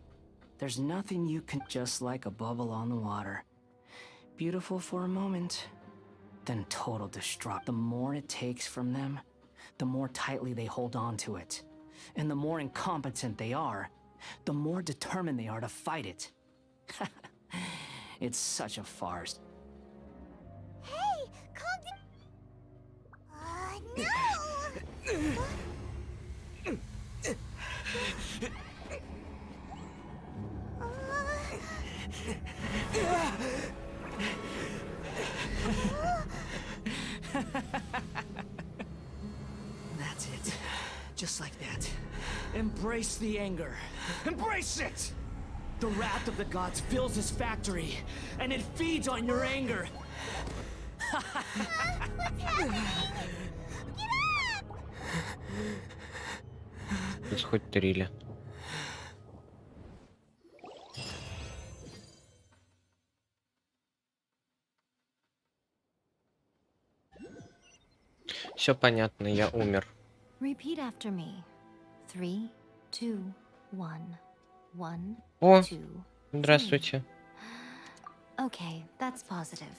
S13: There's nothing you can... Just like a bubble on the water. Beautiful for a moment, then total destruct. The more it takes from them, the more tightly they hold on to it. And the more incompetent they are, the more determined they are to fight it. It's such a farce.
S6: Hey, calm down. No!
S13: That's it. Just like that. Embrace the anger. Embrace it! The wrath of the gods fills this factory, and it feeds on your anger.
S6: What's happening? Get up!
S7: Тут хоть трили. Все понятно, я умер.
S12: Repeat after me. 3, 2, 1. 1,
S7: О,
S12: 2, 3.
S7: здравствуйте.
S12: Okay, that's positive.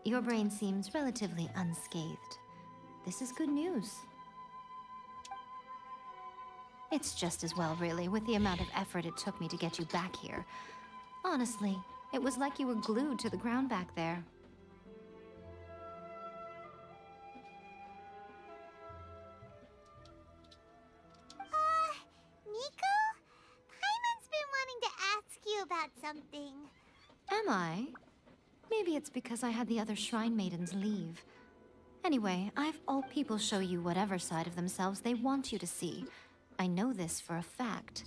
S12: Your brain seems relatively unscathed. This is good news. It's just as well, really, with the amount of effort it took me to get you back here. Honestly, it was like you were glued to the ground back there.
S6: Nico? Paimon's been wanting to ask you about something.
S12: Am I? Maybe it's because I had the other Shrine Maidens leave. Anyway, I've all people show you whatever side of themselves they want you to see. I know this for a fact.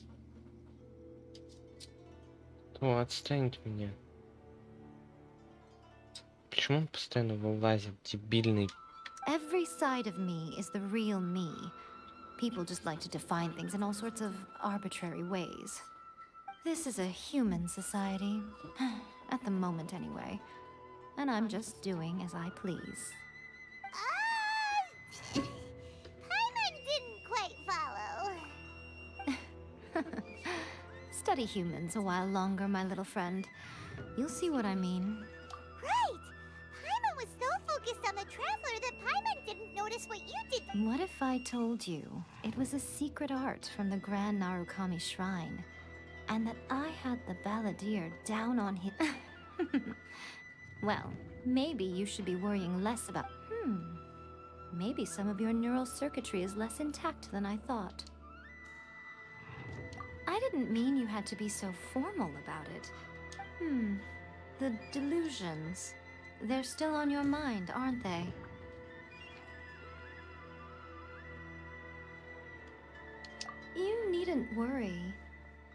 S7: О, отстань от меня. Почему он постоянно вылазит, дебильный?
S12: Every side of me is the real me. People just like to define things in all sorts of arbitrary ways. This is a human society. At the moment, anyway. And I'm just doing as I please.
S6: Paimon didn't quite follow.
S12: Study humans a while longer, my little friend. You'll see what I mean.
S6: Right! Paimon was so focused on the Traveler that Paimon didn't notice what you did.
S12: What if I told you it was a secret art from the Grand Narukami Shrine, and that I had the balladeer down on his... Well, maybe you should be worrying less about... Maybe some of your neural circuitry is less intact than I thought. I didn't mean you had to be so formal about it. The delusions. They're still on your mind, aren't they? You needn't worry.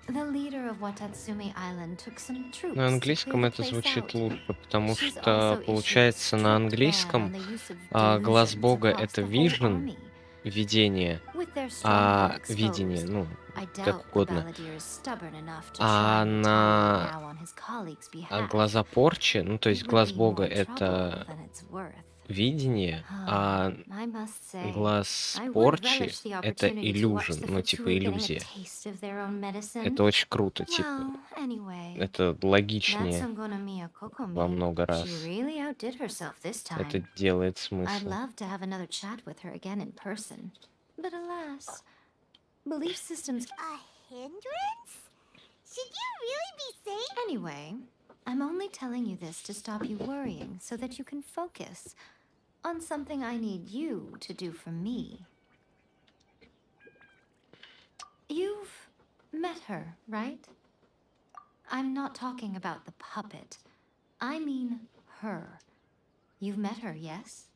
S12: The leader of Watatsumi Island took some troops
S7: На английском это звучит лучше, потому что получается на английском глаз Бога это vision, видение, а видение, ну, как угодно. А на глаза порчи, ну, то есть глаз Бога это видение, а глаз порчи это illusion, ну, типа иллюзия. Это очень круто, типа. Это логичнее во много раз. Это делает смысл.
S12: Belief systems.
S6: A hindrance? Should you really be saying?
S12: Anyway, I'm only telling you this to stop you worrying so that you can focus on something I need you to do for me. You've met her, right? I'm not talking about the puppet. I mean her. You've met her, yes?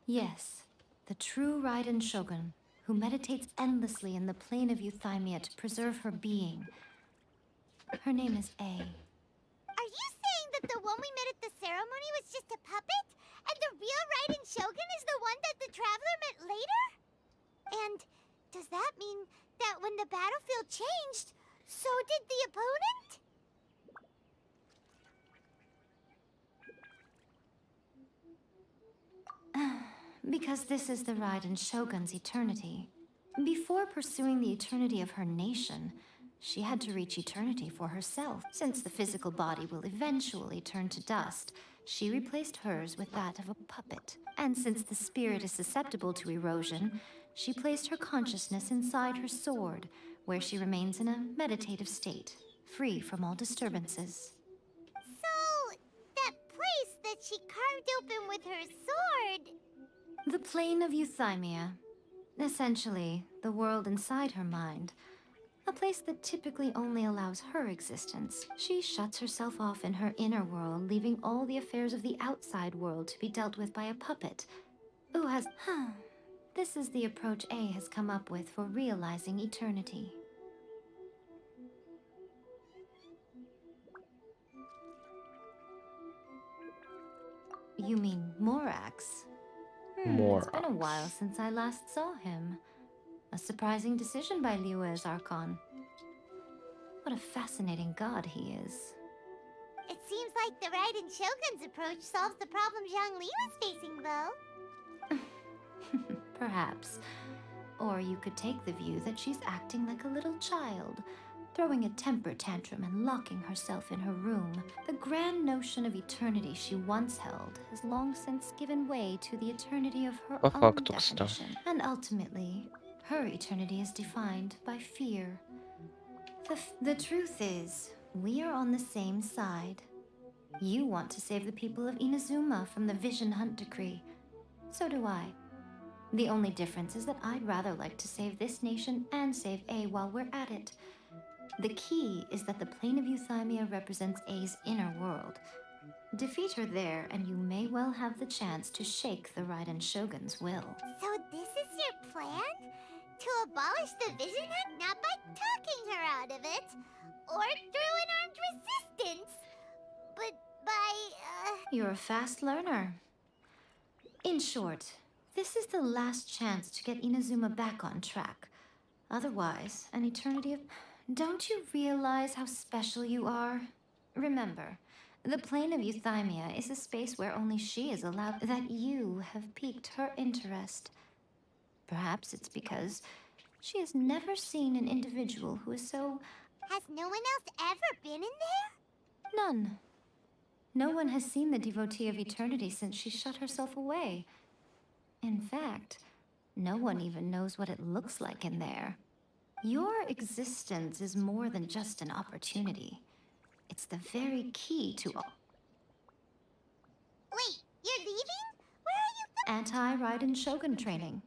S12: Yes. The true Raiden Shogun, who meditates endlessly in the plane of Euthymia to preserve her being. Her name is A.
S6: Are you saying that the one we met at the ceremony was just a puppet? And the real Raiden Shogun is the one that the Traveler met later? And does that mean that when the battlefield changed, so did the opponent?
S12: Because this is the Raiden Shogun's eternity. Before pursuing the eternity of her nation, she had to reach eternity for herself. Since the physical body will eventually turn to dust, she replaced hers with that of a puppet. And since the spirit is susceptible to erosion, she placed her consciousness inside her sword, where she remains in a meditative state, free from all disturbances.
S6: So, that place that she carved open with her sword...
S12: The plane of Euthymia. Essentially, the world inside her mind. A place that typically only allows her existence. She shuts herself off in her inner world, leaving all the affairs of the outside world to be dealt with by a puppet. who has... This is the approach A has come up with for realizing eternity. You mean Morax? It's been a while since I last saw him. A surprising decision by Liyue's Archon. What a fascinating god he is.
S6: It seems like the Raiden Shogun's approach solves the problem Zhongli was facing, though.
S12: Perhaps. Or you could take the view that she's acting like a little child, throwing a temper tantrum and locking herself in her room. The grand notion of eternity she once held has long since given way to the eternity of her own definition. And ultimately, her eternity is defined by fear. The truth is, we are on the same side. You want to save the people of Inazuma from the Vision Hunt decree. So do I. The only difference is that I'd rather like to save this nation and save A while we're at it. The key is that the plane of Euthymia represents A's inner world. Defeat her there, and you may well have the chance to shake the Raiden Shogun's will.
S6: So this is your plan? To abolish the Vision Hunt not by talking her out of it, or through an armed resistance, but by,
S12: You're a fast learner. In short, this is the last chance to get Inazuma back on track. Otherwise, an eternity of... Don't you realize how special you are? Remember, the plane of Euthymia is a space where only she is allowed... That you have piqued her interest. Perhaps it's because she has never seen an individual who is so...
S6: Has no one else ever been in there?
S12: None. No one has seen the devotee of eternity since she shut herself away. In fact, no one even knows what it looks like in there. Your existence is more than just an opportunity. It's the very key to all.
S6: Wait, you're leaving? Where are you
S12: Anti-Raiden Shogun training.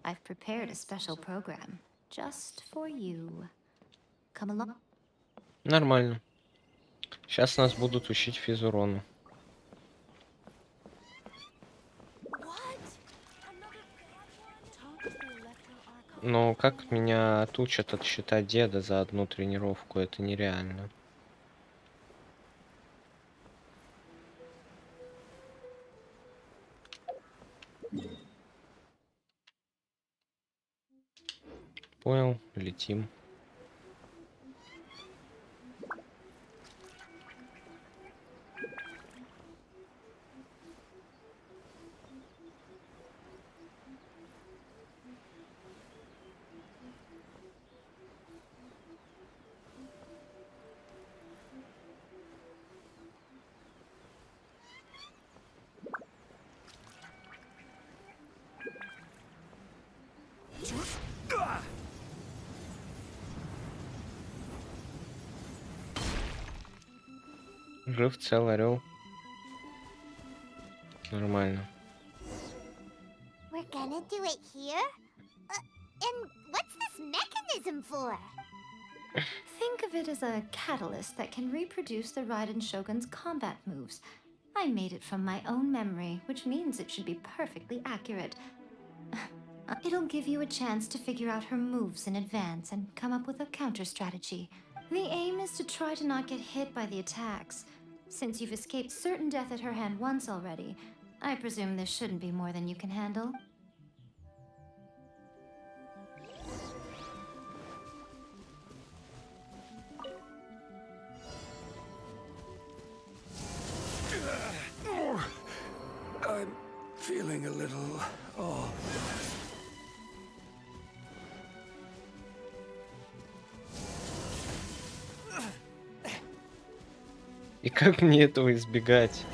S12: I've prepared a special program just for you. Come along.
S7: Нормально. Сейчас нас будут учить физурону. Но как меня отучат отсчитать деда за одну тренировку, это нереально. Понял, летим. Жив цел орел. Нормально.
S6: We're gonna do it here? And what's this mechanism for?
S12: Think of it as a catalyst that can reproduce the Raiden Shogun's combat moves. I made it from my own memory, which means it should be perfectly accurate. It'll give you a chance to figure out her moves in advance and come up with a counter strategy. The aim is to try to not get hit by the attacks. Since you've escaped certain death at her hand once already, I presume this shouldn't be more than you can handle.
S14: I'm feeling a little off.
S7: И как мне этого избегать?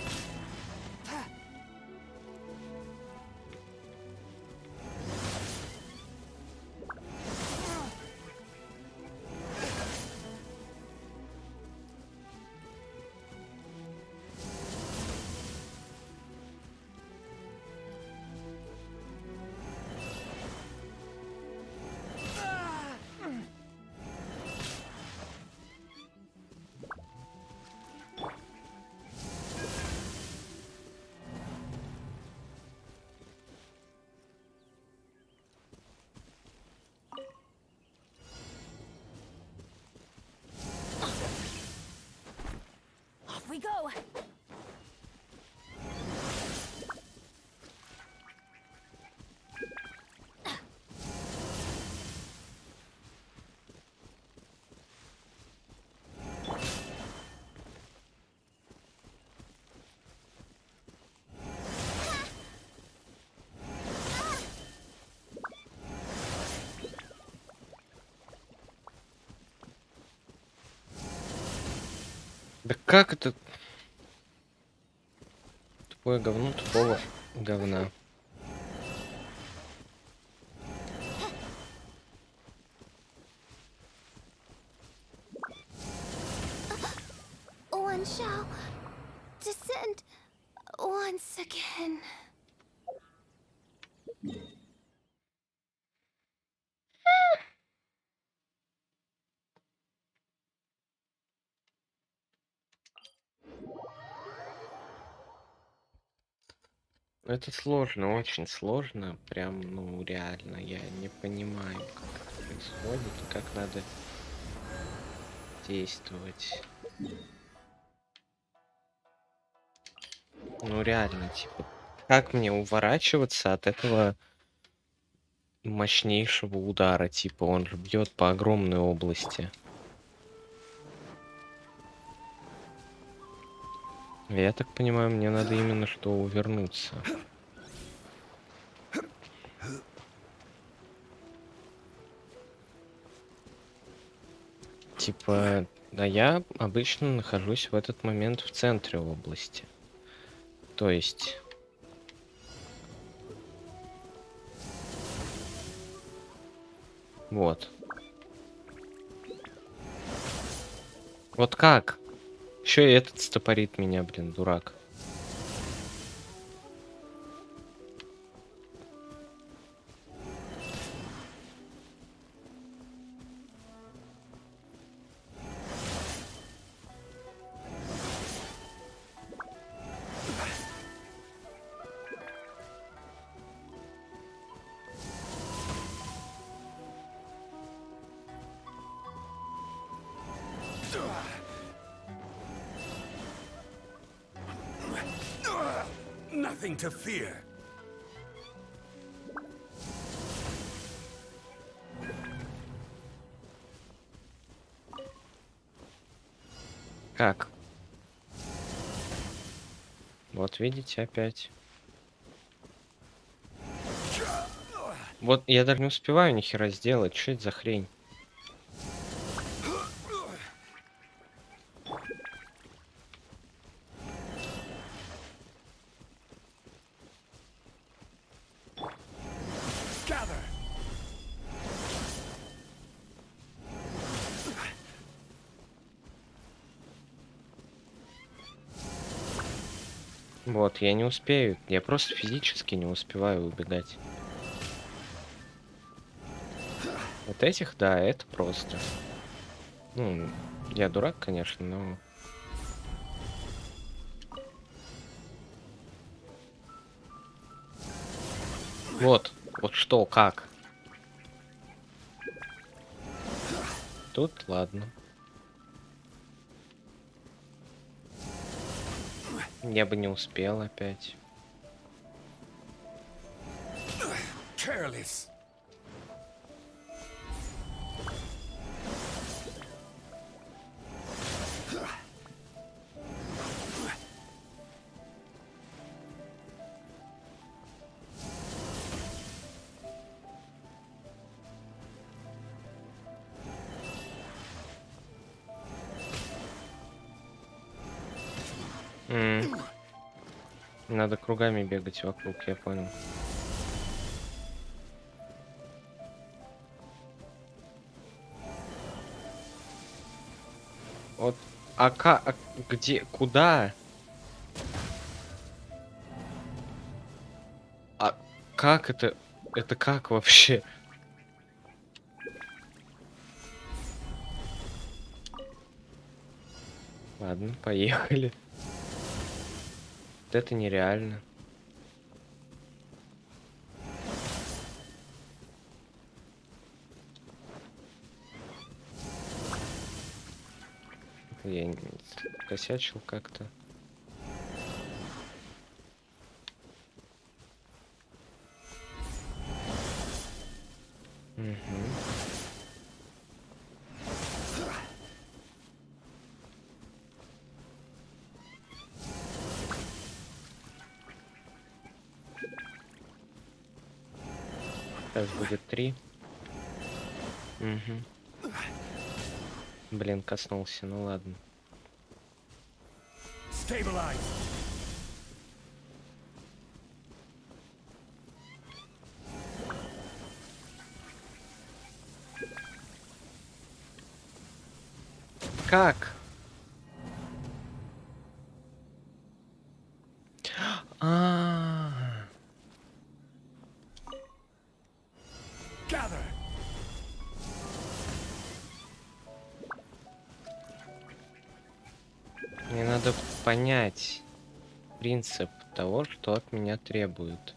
S15: we go.
S7: Да как это? Тупое говно тупого говна.
S3: One shall descend once again.
S7: Это сложно, очень сложно. Прям, ну, реально, я не понимаю, как это происходит и как надо действовать. Ну, реально, типа, как мне уворачиваться от этого мощнейшего удара? Типа, он же бьет по огромной области. Я так понимаю, мне надо именно что увернуться. Типа, да, я обычно нахожусь в этот момент в центре области. То есть... Вот. Вот как? Еще и этот стопорит меня, блин, дурак.
S14: Nothing to fear.
S7: Как? Вот видите, опять. Вот я даже не успеваю ни хера сделать. Что это за хрень? Вот, я не успею. Я просто физически не успеваю убегать. Вот этих, да, это просто. Ну, я дурак, конечно, но... Вот, вот что, как? Тут ладно. Я бы не успел опять.
S14: Careless.
S7: Надо кругами бегать вокруг, я понял. Вот, где, куда? А как это? Это как вообще? Ладно, поехали. Вот это нереально. Я косячил как-то. Сейчас будет 3. Угу. Блин, коснулся, ну ладно.
S14: Stabilize.
S7: Как? А-а-а.
S14: Gather.
S7: Мне надо понять принцип того, что от меня требуют.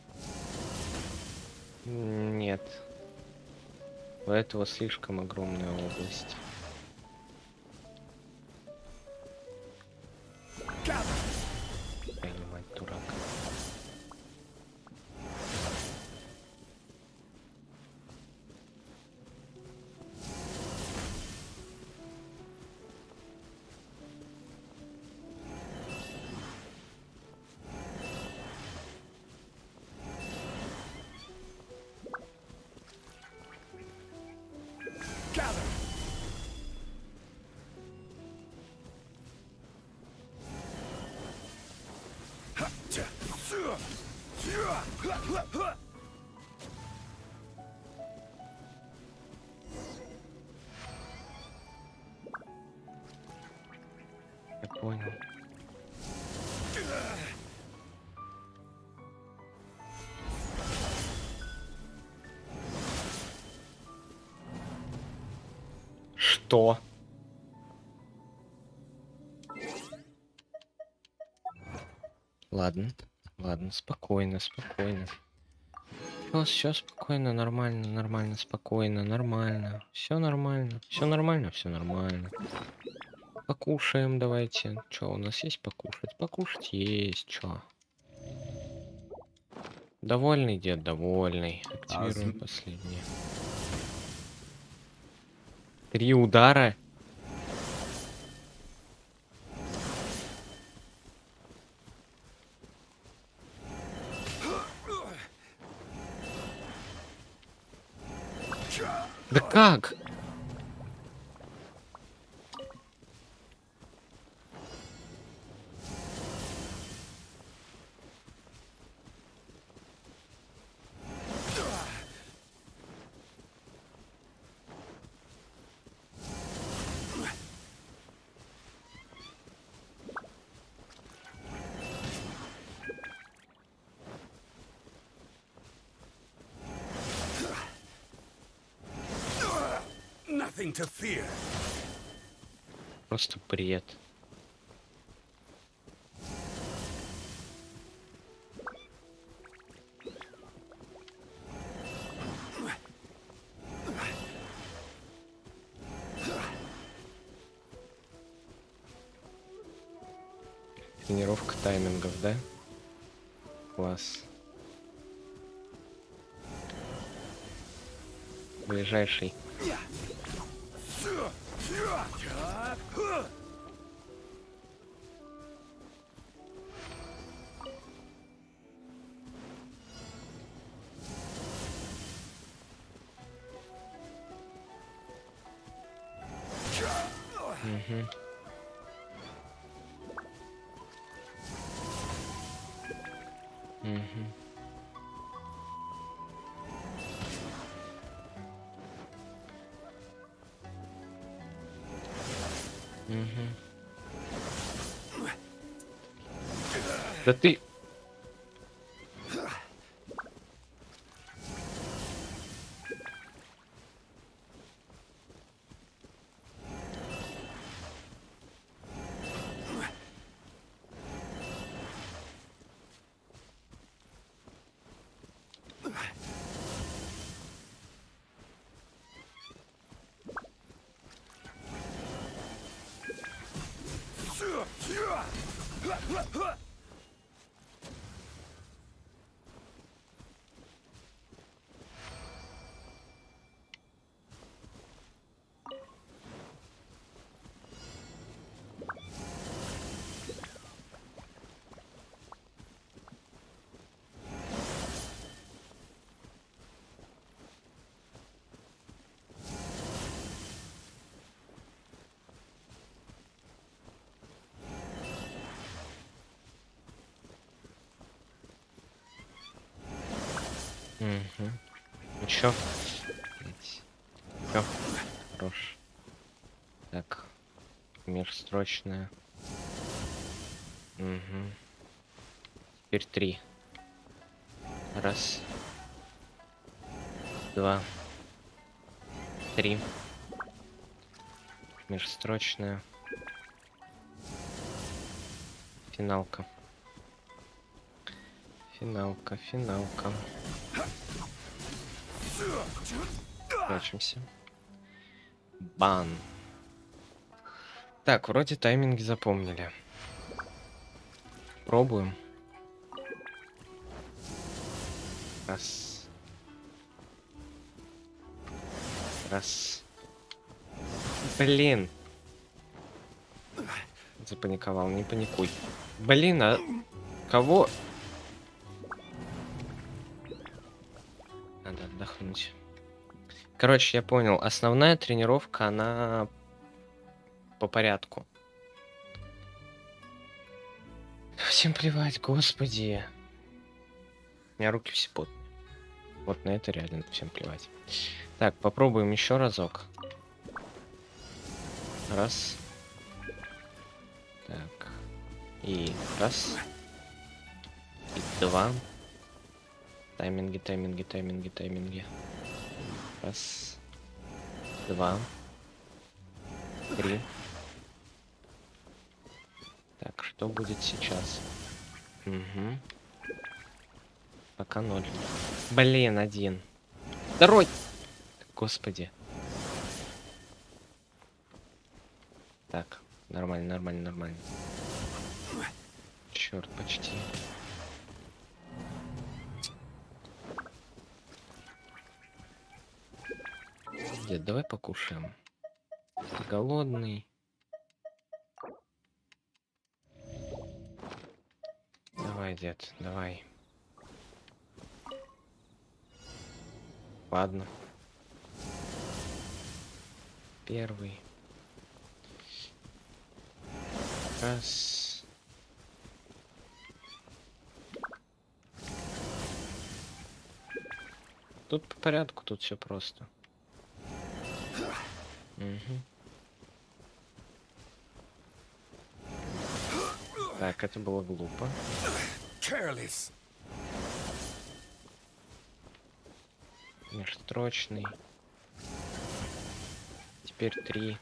S7: Нет. У этого слишком огромная область. Твою мать, дурак.
S14: Gather.
S7: Я понял. Что? Ладно, ладно, спокойно, спокойно. Все спокойно, нормально, нормально, спокойно, нормально. Все нормально, все нормально, все нормально. Покушаем давайте. Что, у нас есть покушать? Покушать есть, что? Довольный дед, довольный. Активируем последнее. 3 удара. Да как?
S14: Nothing to fear.
S7: Просто бред. Тренировка таймингов, да? Класс. Ближайший. Угу. Угу. Угу. Да ты... Угу. Ну чё? Чё? Хорош. Так. Мир срочная. Угу. Теперь 3. Раз. 2. 3. Межстрочная. Финалка. Финалка, финалка. Прячемся. Бан. Так, вроде тайминги запомнили. Пробуем. Раз. Раз. Блин. Запаниковал, не паникуй. Блин, а кого? Надо отдохнуть. Короче, я понял. Основная тренировка, она по порядку. Всем плевать, господи. У меня руки все потные. Вот на это реально всем плевать. Так, попробуем еще разок. Раз. Так. И раз. И 2. Тайминги, тайминги, тайминги, тайминги. Раз. 2. 3. Так, что будет сейчас? Угу. Пока 0. Блин, 1. 2. Господи. Так, нормально, нормально, нормально. Черт, почти. Дед, давай покушаем. Ты голодный. Давай, дед, давай. Ладно. Первый. Раз. Тут по порядку, тут все просто. Угу. Так, это было глупо.
S14: Careless.
S7: Межстрочный. Теперь 3.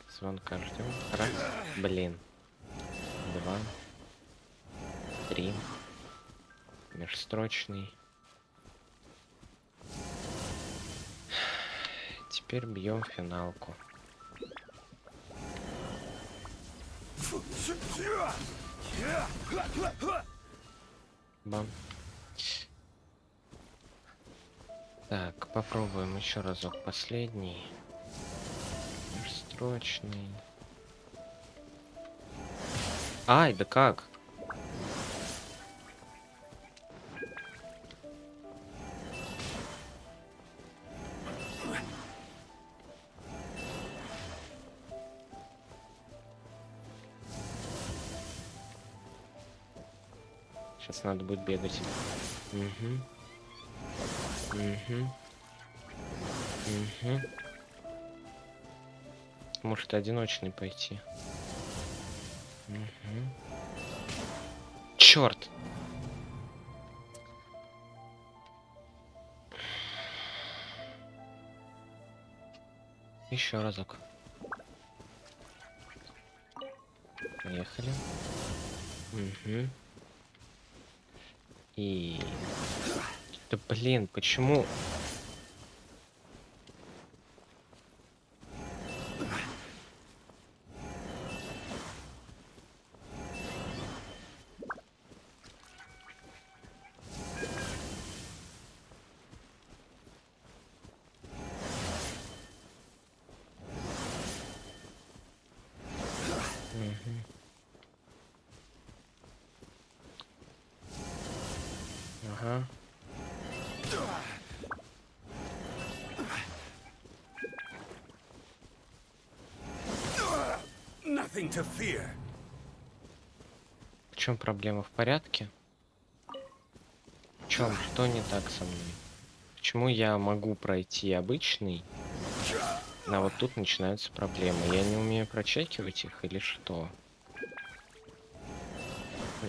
S7: Звонка ждем. Раз. Блин. 2. 3. Межстрочный. Теперь бьем финалку. Бам. Так, попробуем еще разок последний. Межстрочный. Ай, да как? Сейчас надо будет бегать. Угу. Угу. Угу. Может, одиночный пойти. Угу. Черт! Еще разок. Поехали. Угу. И... Да блин, почему? Ага.
S14: Nothing to fear.
S7: В чем проблема? В порядке? В чем? Что не так со мной? Почему я могу пройти обычный, а вот тут начинаются проблемы? Я не умею прочекивать их или что?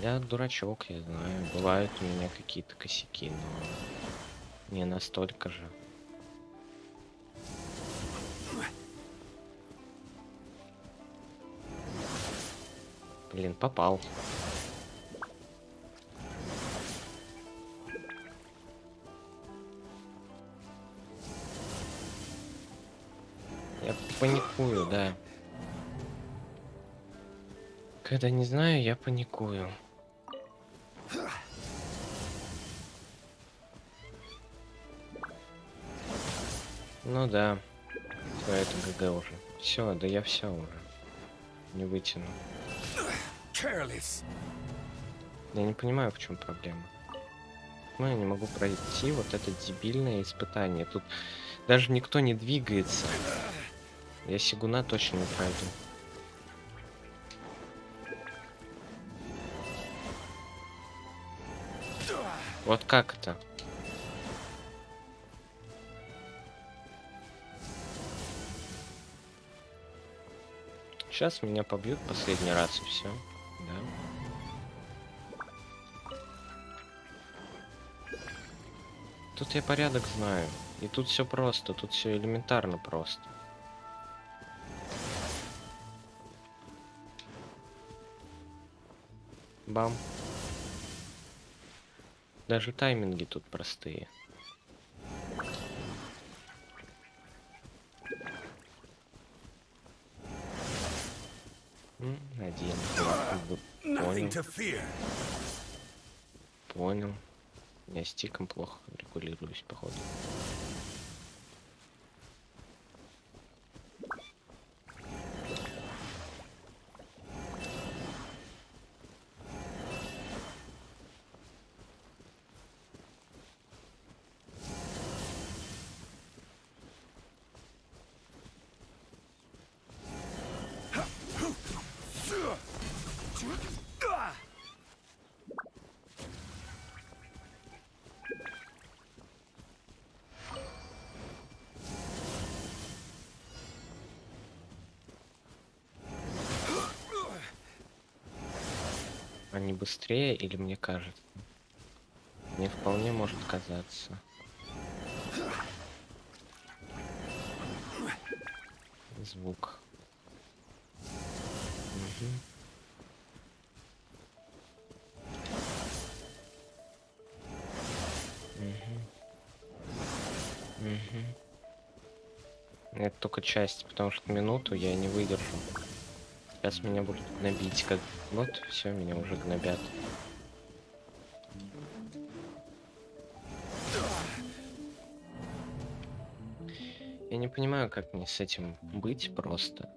S7: Я дурачок, я знаю. Бывают у меня какие-то косяки, но не настолько же. Блин, попал. Я паникую, да. Когда не знаю, я паникую. Ну да. Все, это ГГ уже. Все, да я все уже. Не вытяну.
S14: Careless.
S7: Я не понимаю, в чем проблема. Ну, я не могу пройти вот это дебильное испытание. Тут даже никто не двигается. Я Сигуна точно не пройду. Вот как это? Сейчас меня побьют последний раз и все. Да. Тут я порядок знаю. И тут все просто, тут все элементарно просто. Бам. Даже тайминги тут простые. Один. Понял. Понял. Я стиком плохо регулируюсь, походу. Они быстрее или мне кажется? Мне вполне может казаться. Звук. Угу. Это только часть, потому что минуту я не выдержу. Сейчас меня будут гнобить, как... Вот, все, меня уже гнобят. Я не понимаю, как мне с этим быть просто.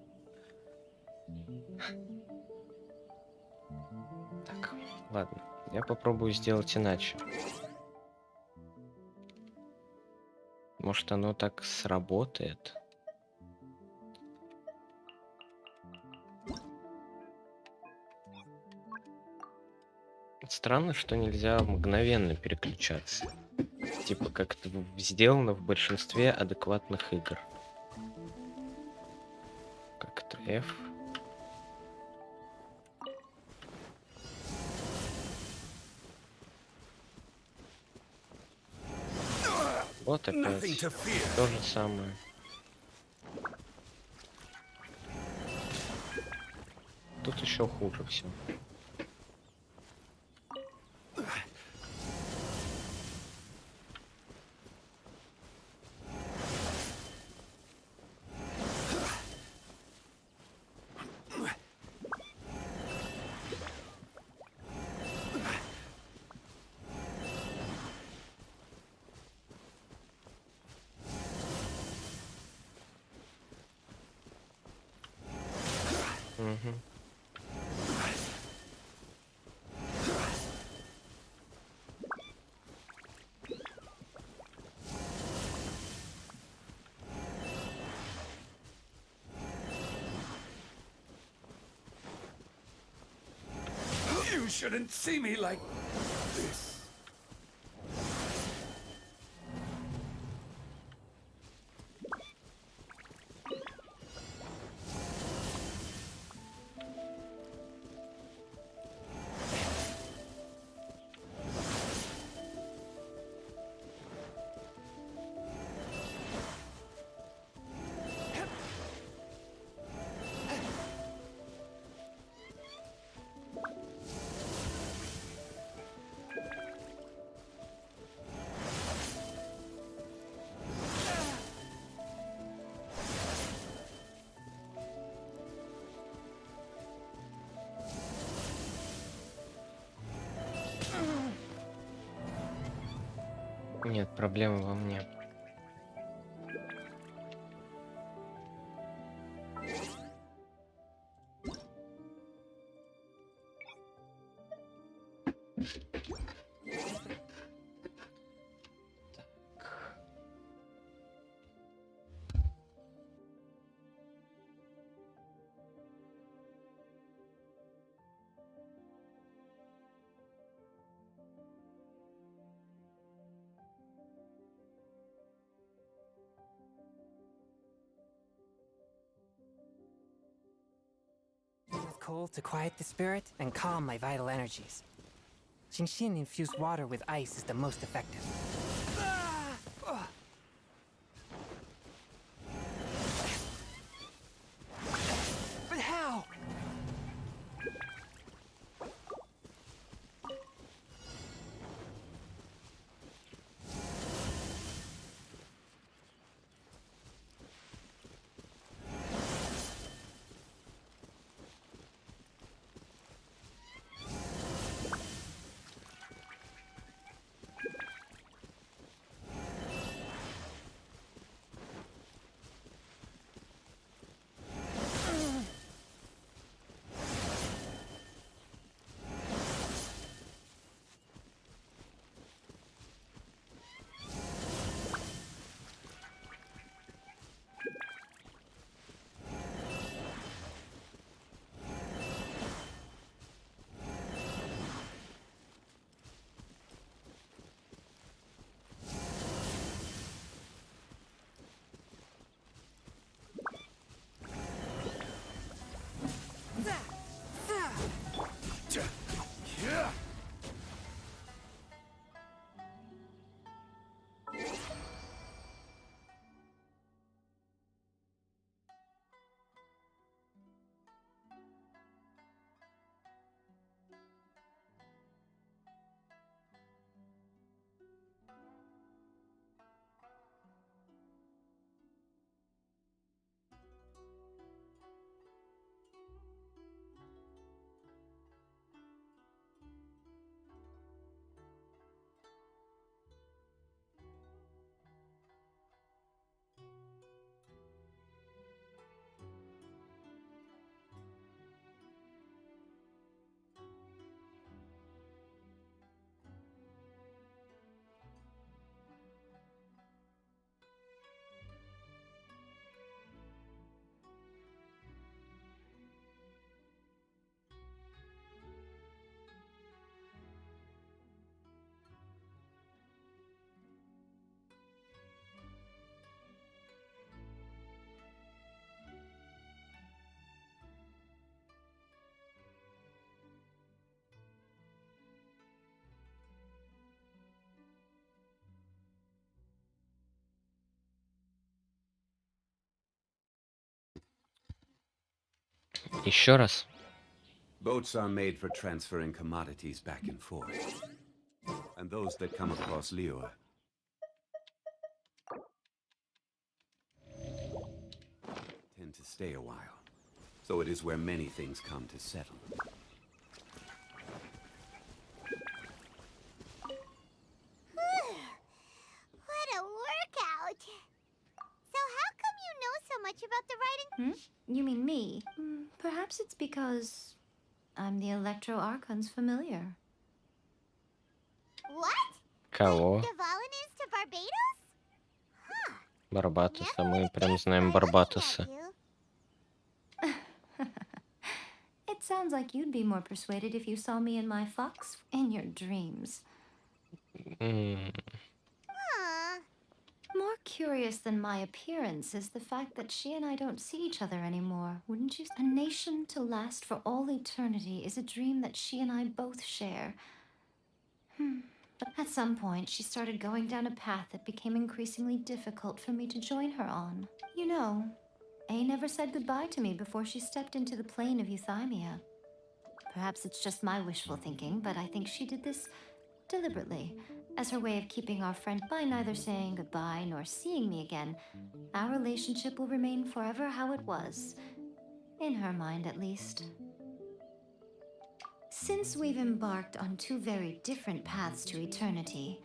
S7: Так, ладно. Я попробую сделать иначе. Может, оно так сработает? Странно, что нельзя мгновенно переключаться. Типа, как это сделано в большинстве адекватных игр. Как это F? Вот опять. То же самое. Тут еще хуже все. Угу.
S14: You shouldn't see me like this.
S7: Нет, проблема во мне.
S15: With coal to quiet the spirit and calm my vital energies. Genshin infused water with ice is the most effective. But how?
S7: Еще раз.
S11: Boats are made for transferring commodities back and forth. And those that come across Liyue tend to stay a while. So it is where many things come to settle.
S6: What a workout! So how come you know so much about the writing?
S12: You mean me? Perhaps it's because I'm the Electro Archon's familiar.
S6: What?
S7: Кого?
S6: Dvalin is to Barbados?
S7: Барбатоса. Мы прям знаем Барбатоса.
S12: It sounds like you'd be more persuaded if you saw me in my fox in your dreams. More curious than my appearance is the fact that she and I don't see each other anymore, wouldn't you? A nation to last for all eternity is a dream that she and I both share. But at some point, she started going down a path that became increasingly difficult for me to join her on. You know, A never said goodbye to me before she stepped into the plane of euthymia. Perhaps it's just my wishful thinking, but I think she did this deliberately, as her way of keeping our friend by neither saying goodbye nor seeing me again. Our relationship will remain forever how it was, in her mind at least. Since we've embarked on two very different paths to eternity,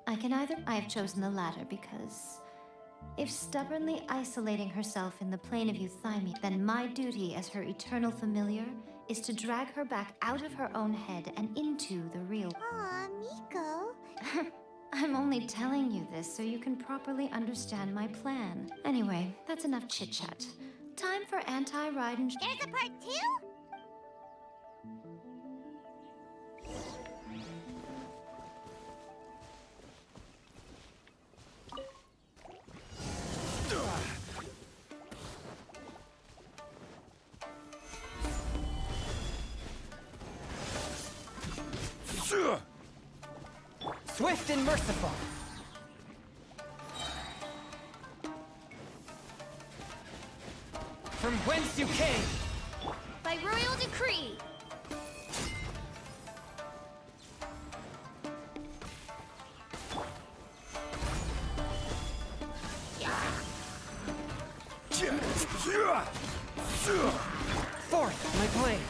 S12: I have chosen the latter because if stubbornly isolating herself in the plane of Euthymia, then my duty as her eternal familiar is to drag her back out of her own head and into the real.
S6: Aw, Miko.
S12: I'm only telling you this so you can properly understand my plan. Anyway, that's enough chit-chat. Time for anti-ride and...
S6: There's a part 2?
S15: Swift and merciful. From whence you came.
S6: By royal decree.
S15: Forth, my blade.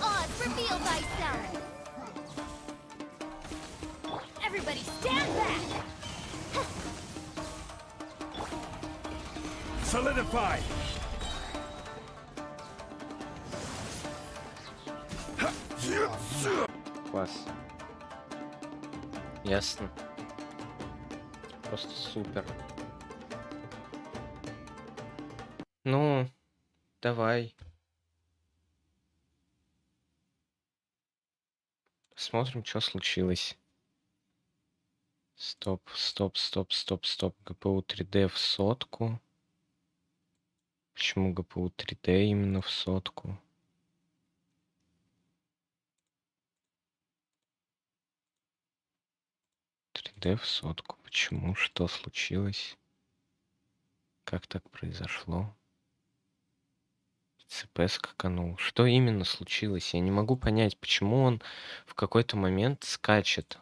S6: Oz, reveal thyself. Everybody stand back.
S14: Solidify!
S7: Класс. Ясно. Просто супер. Ну, давай. Посмотрим, что случилось. Стоп. ГПУ 3D в сотку. Почему ГПУ 3D именно в сотку? В сотку. Почему? Что случилось? Как так произошло? ЦП скаканул. Что именно случилось? Я не могу понять, почему он в какой-то момент скачет.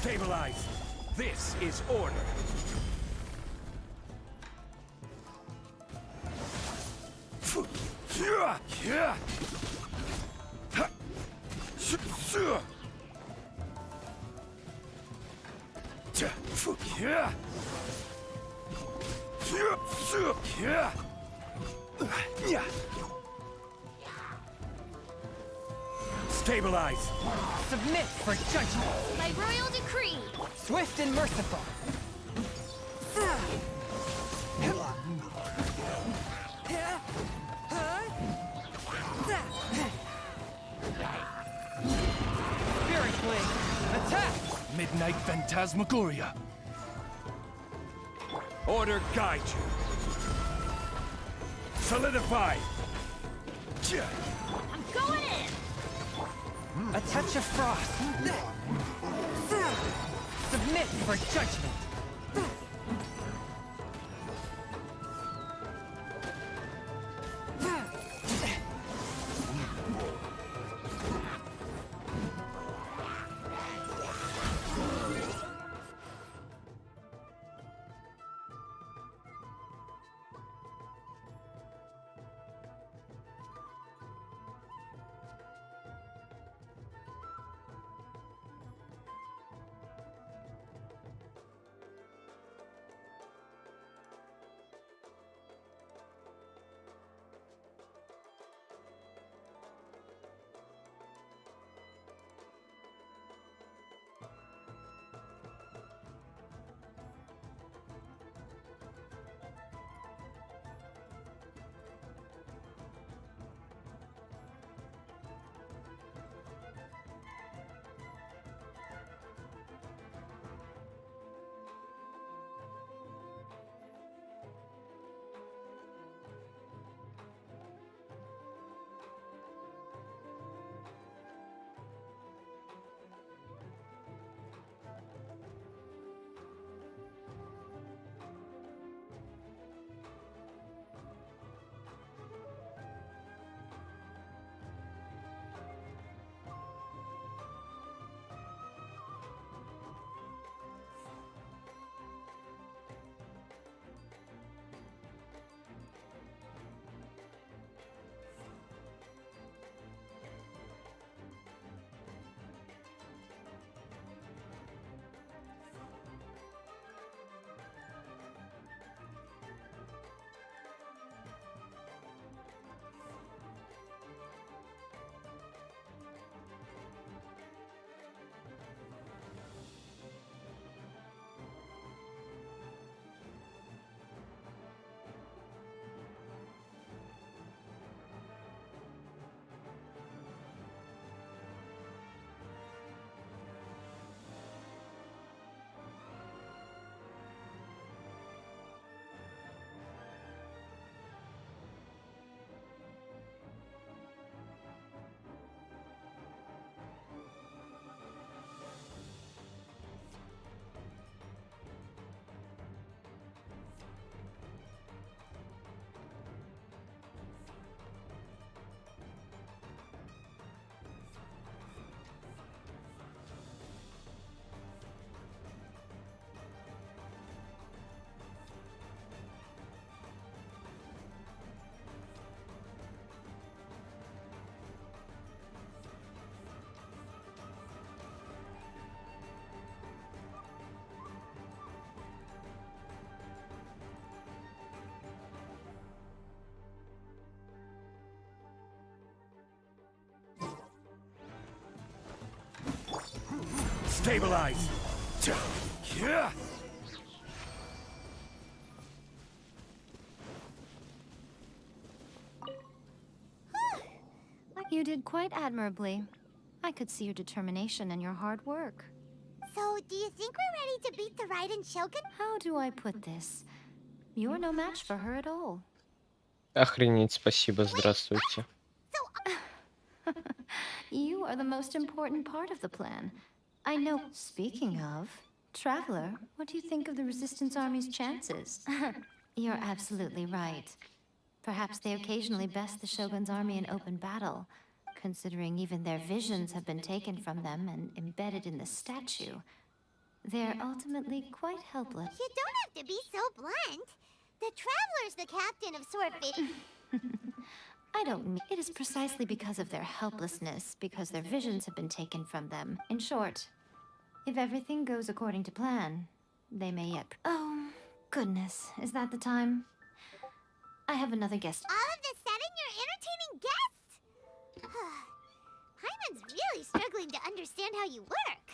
S14: Stabilize. This is order. Stabilize.
S15: Submit for judgment.
S6: By royal decree.
S15: Swift and merciful.
S14: Ignite Phantasmagoria. Order guide you. Solidify.
S6: I'm going in!
S15: A touch of frost. Submit for judgment.
S14: Stabilize. Yeah.
S12: You did quite admirably. I could see your determination and your hard work.
S6: So, do you think we're ready to beat the Raiden Shogun?
S12: How do I put this? You're no match for her at all.
S7: Охренеть, спасибо, здравствуйте.
S12: You are the most important part of the plan. I know. Speaking of, Traveler, what do you think of the Resistance Army's chances? You're absolutely right. Perhaps they occasionally best the Shogun's army in open battle, considering even their visions have been taken from them and embedded in the statue. They're ultimately quite helpless.
S6: You don't have to be so blunt. The Traveler's the captain of Swordfish.
S12: I don't mean... It is precisely because of their helplessness, because their visions have been taken from them. In short, if everything goes according to plan, they may yet... Oh, goodness. Is that the time? I have another guest.
S6: All of the sudden, you're entertaining guests? Hyman's really struggling to understand how you work.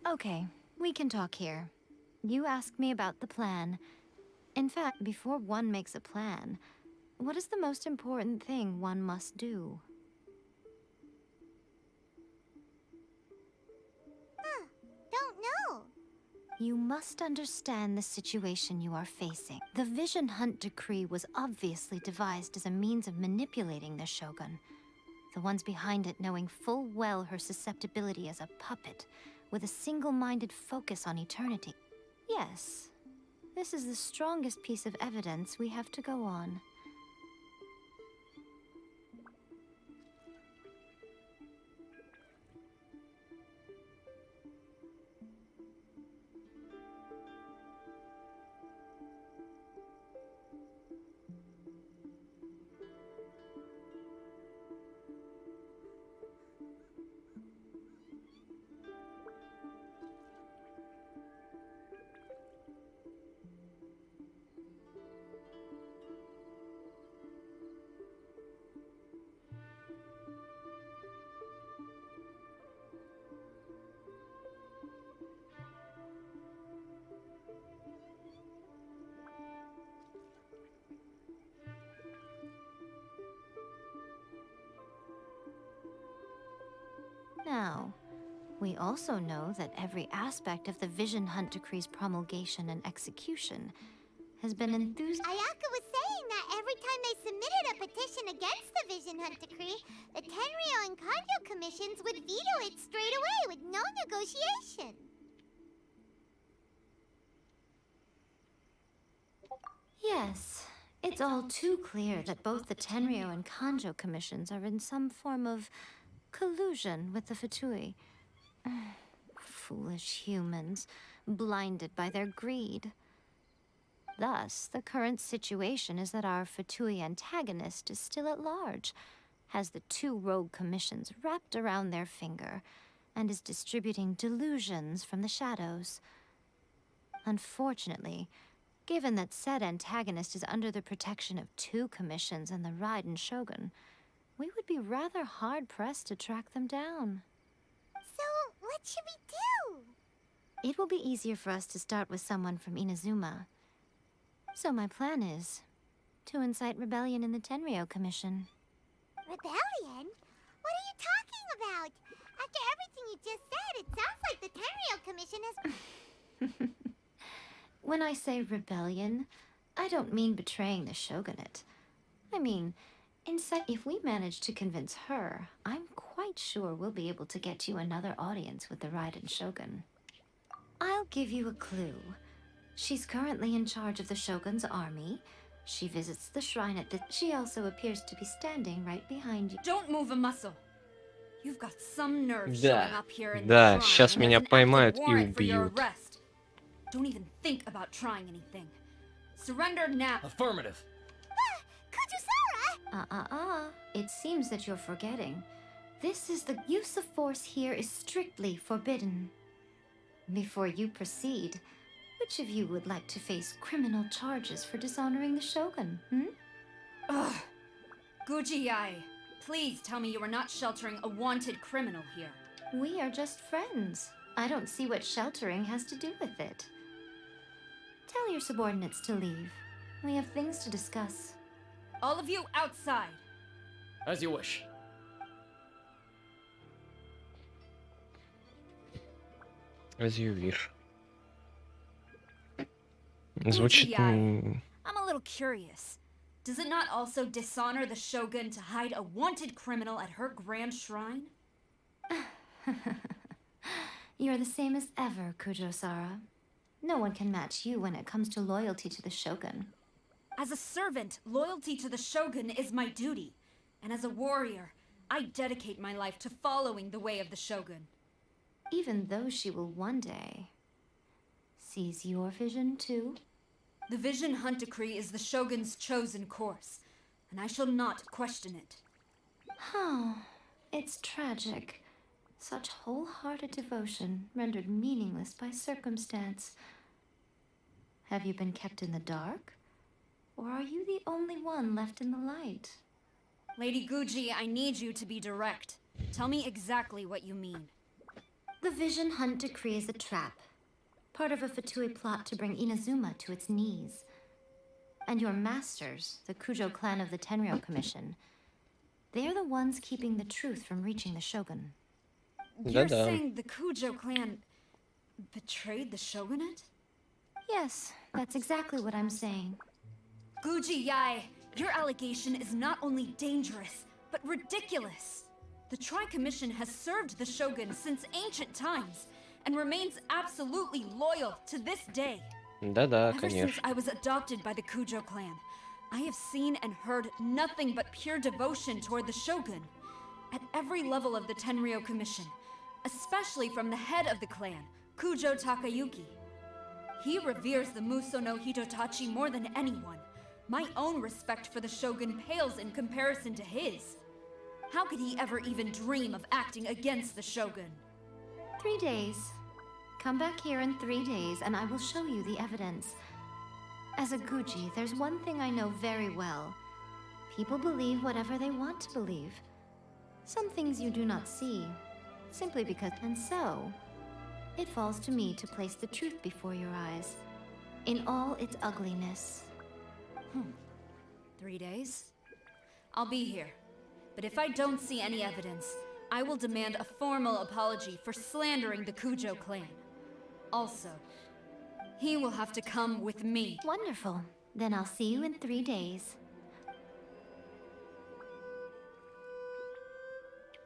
S12: Okay, we can talk here. You asked me about the plan. In fact, before one makes a plan, what is the most important thing one must do?
S6: Don't know.
S12: You must understand the situation you are facing. The Vision Hunt Decree was obviously devised as a means of manipulating the Shogun. The ones behind it knowing full well her susceptibility as a puppet, with a single-minded focus on eternity. Yes, this is the strongest piece of evidence we have to go on. Now, we also know that every aspect of the Vision Hunt Decree's promulgation and execution has been
S6: Ayaka was saying that every time they submitted a petition against the Vision Hunt Decree, the Tenryo and Kanjo commissions would veto it straight away with no negotiation.
S12: Yes, it's all too clear that both the Tenryo and Kanjo commissions are in some form of collusion with the Fatui. Foolish humans, blinded by their greed. Thus, the current situation is that our Fatui antagonist is still at large, has the two rogue commissions wrapped around their finger, and is distributing delusions from the shadows. Unfortunately, given that said antagonist is under the protection of two commissions and the Raiden Shogun, we would be rather hard-pressed to track them down.
S6: So, what should we do?
S12: It will be easier for us to start with someone from Inazuma. So my plan is to incite rebellion in the Tenryo Commission.
S6: Rebellion? What are you talking about? After everything you just said, it sounds like the Tenryo Commission has...
S12: When I say rebellion, I don't mean betraying the Shogunate. I mean, if we manage to convince her, I'm quite sure we'll be able to get you another audience with the Raiden Shogun. I'll give you a clue. She's currently in charge of the Shogun's army. She visits the shrine at the... She also appears to be standing right behind you.
S16: Don't move a muscle. You've got some nerve
S7: Да,
S16: showing up here in
S7: да,
S16: the shrine
S7: сейчас
S16: when
S7: меня
S16: there's an
S7: поймают
S16: active
S7: и
S16: warrant for your
S7: убьют.
S16: arrest. Don't even think about trying anything. Surrender now.
S14: Affirmative.
S12: It seems that you're forgetting. This is the use of force here is strictly forbidden. Before you proceed, which of you would like to face criminal charges for dishonoring the Shogun,
S16: Ugh. Guji-ai, please tell me you are not sheltering a wanted criminal here.
S12: We are just friends. I don't see what sheltering has to do with it. Tell your subordinates to leave. We have things to discuss.
S16: All of you outside.
S14: As you wish.
S7: As you wish. Звучит...
S16: Guji-ai, I'm a little curious. Does it not also dishonor the Shogun to hide a wanted criminal at her grand shrine?
S12: You're the same as ever, Kujo-Sara. No one can match you when it comes to loyalty to the Shogun.
S16: As a servant, loyalty to the Shogun is my duty. And as a warrior, I dedicate my life to following the way of the Shogun.
S12: Even though she will one day seize your vision too?
S16: The Vision Hunt Decree is the Shogun's chosen course, and I shall not question it.
S12: Oh, it's tragic. Such wholehearted devotion rendered meaningless by circumstance. Have you been kept in the dark? Or are you the only one left in the light?
S16: Lady Guji, I need you to be direct. Tell me exactly what you mean.
S12: The Vision Hunt Decree is a trap. Part of a Fatui plot to bring Inazuma to its knees. And your masters, the Kujo clan of the Tenryou Commission, they're the ones keeping the truth from reaching the Shogun.
S16: You're saying the Kujo clan betrayed the shogunate?
S12: Yes, that's exactly what I'm saying.
S16: Guji Yai, your allegation is not only dangerous, but ridiculous. The Tri-Commission has served the Shogun since ancient times, and remains absolutely loyal to this day.
S7: Да-да,
S16: Ever since
S7: конечно.
S16: I was adopted by the Kujo clan, I have seen and heard nothing but pure devotion toward the Shogun. At every level of the Tenryou Commission, especially from the head of the clan, Kujo Takayuki. He reveres the Muso no Hitotachi more than anyone. My own respect for the Shogun pales in comparison to his. How could he ever even dream of acting against the Shogun?
S12: 3 days. Come back here in 3 days and I will show you the evidence. As a Guji, there's one thing I know very well. People believe whatever they want to believe. Some things you do not see, simply because... And so, it falls to me to place the truth before your eyes, in all its ugliness.
S16: 3 days? I'll be here. But if I don't see any evidence, I will demand a formal apology for slandering the Kujo clan. Also, he will have to come with me.
S12: Wonderful. Then I'll see you in 3 days.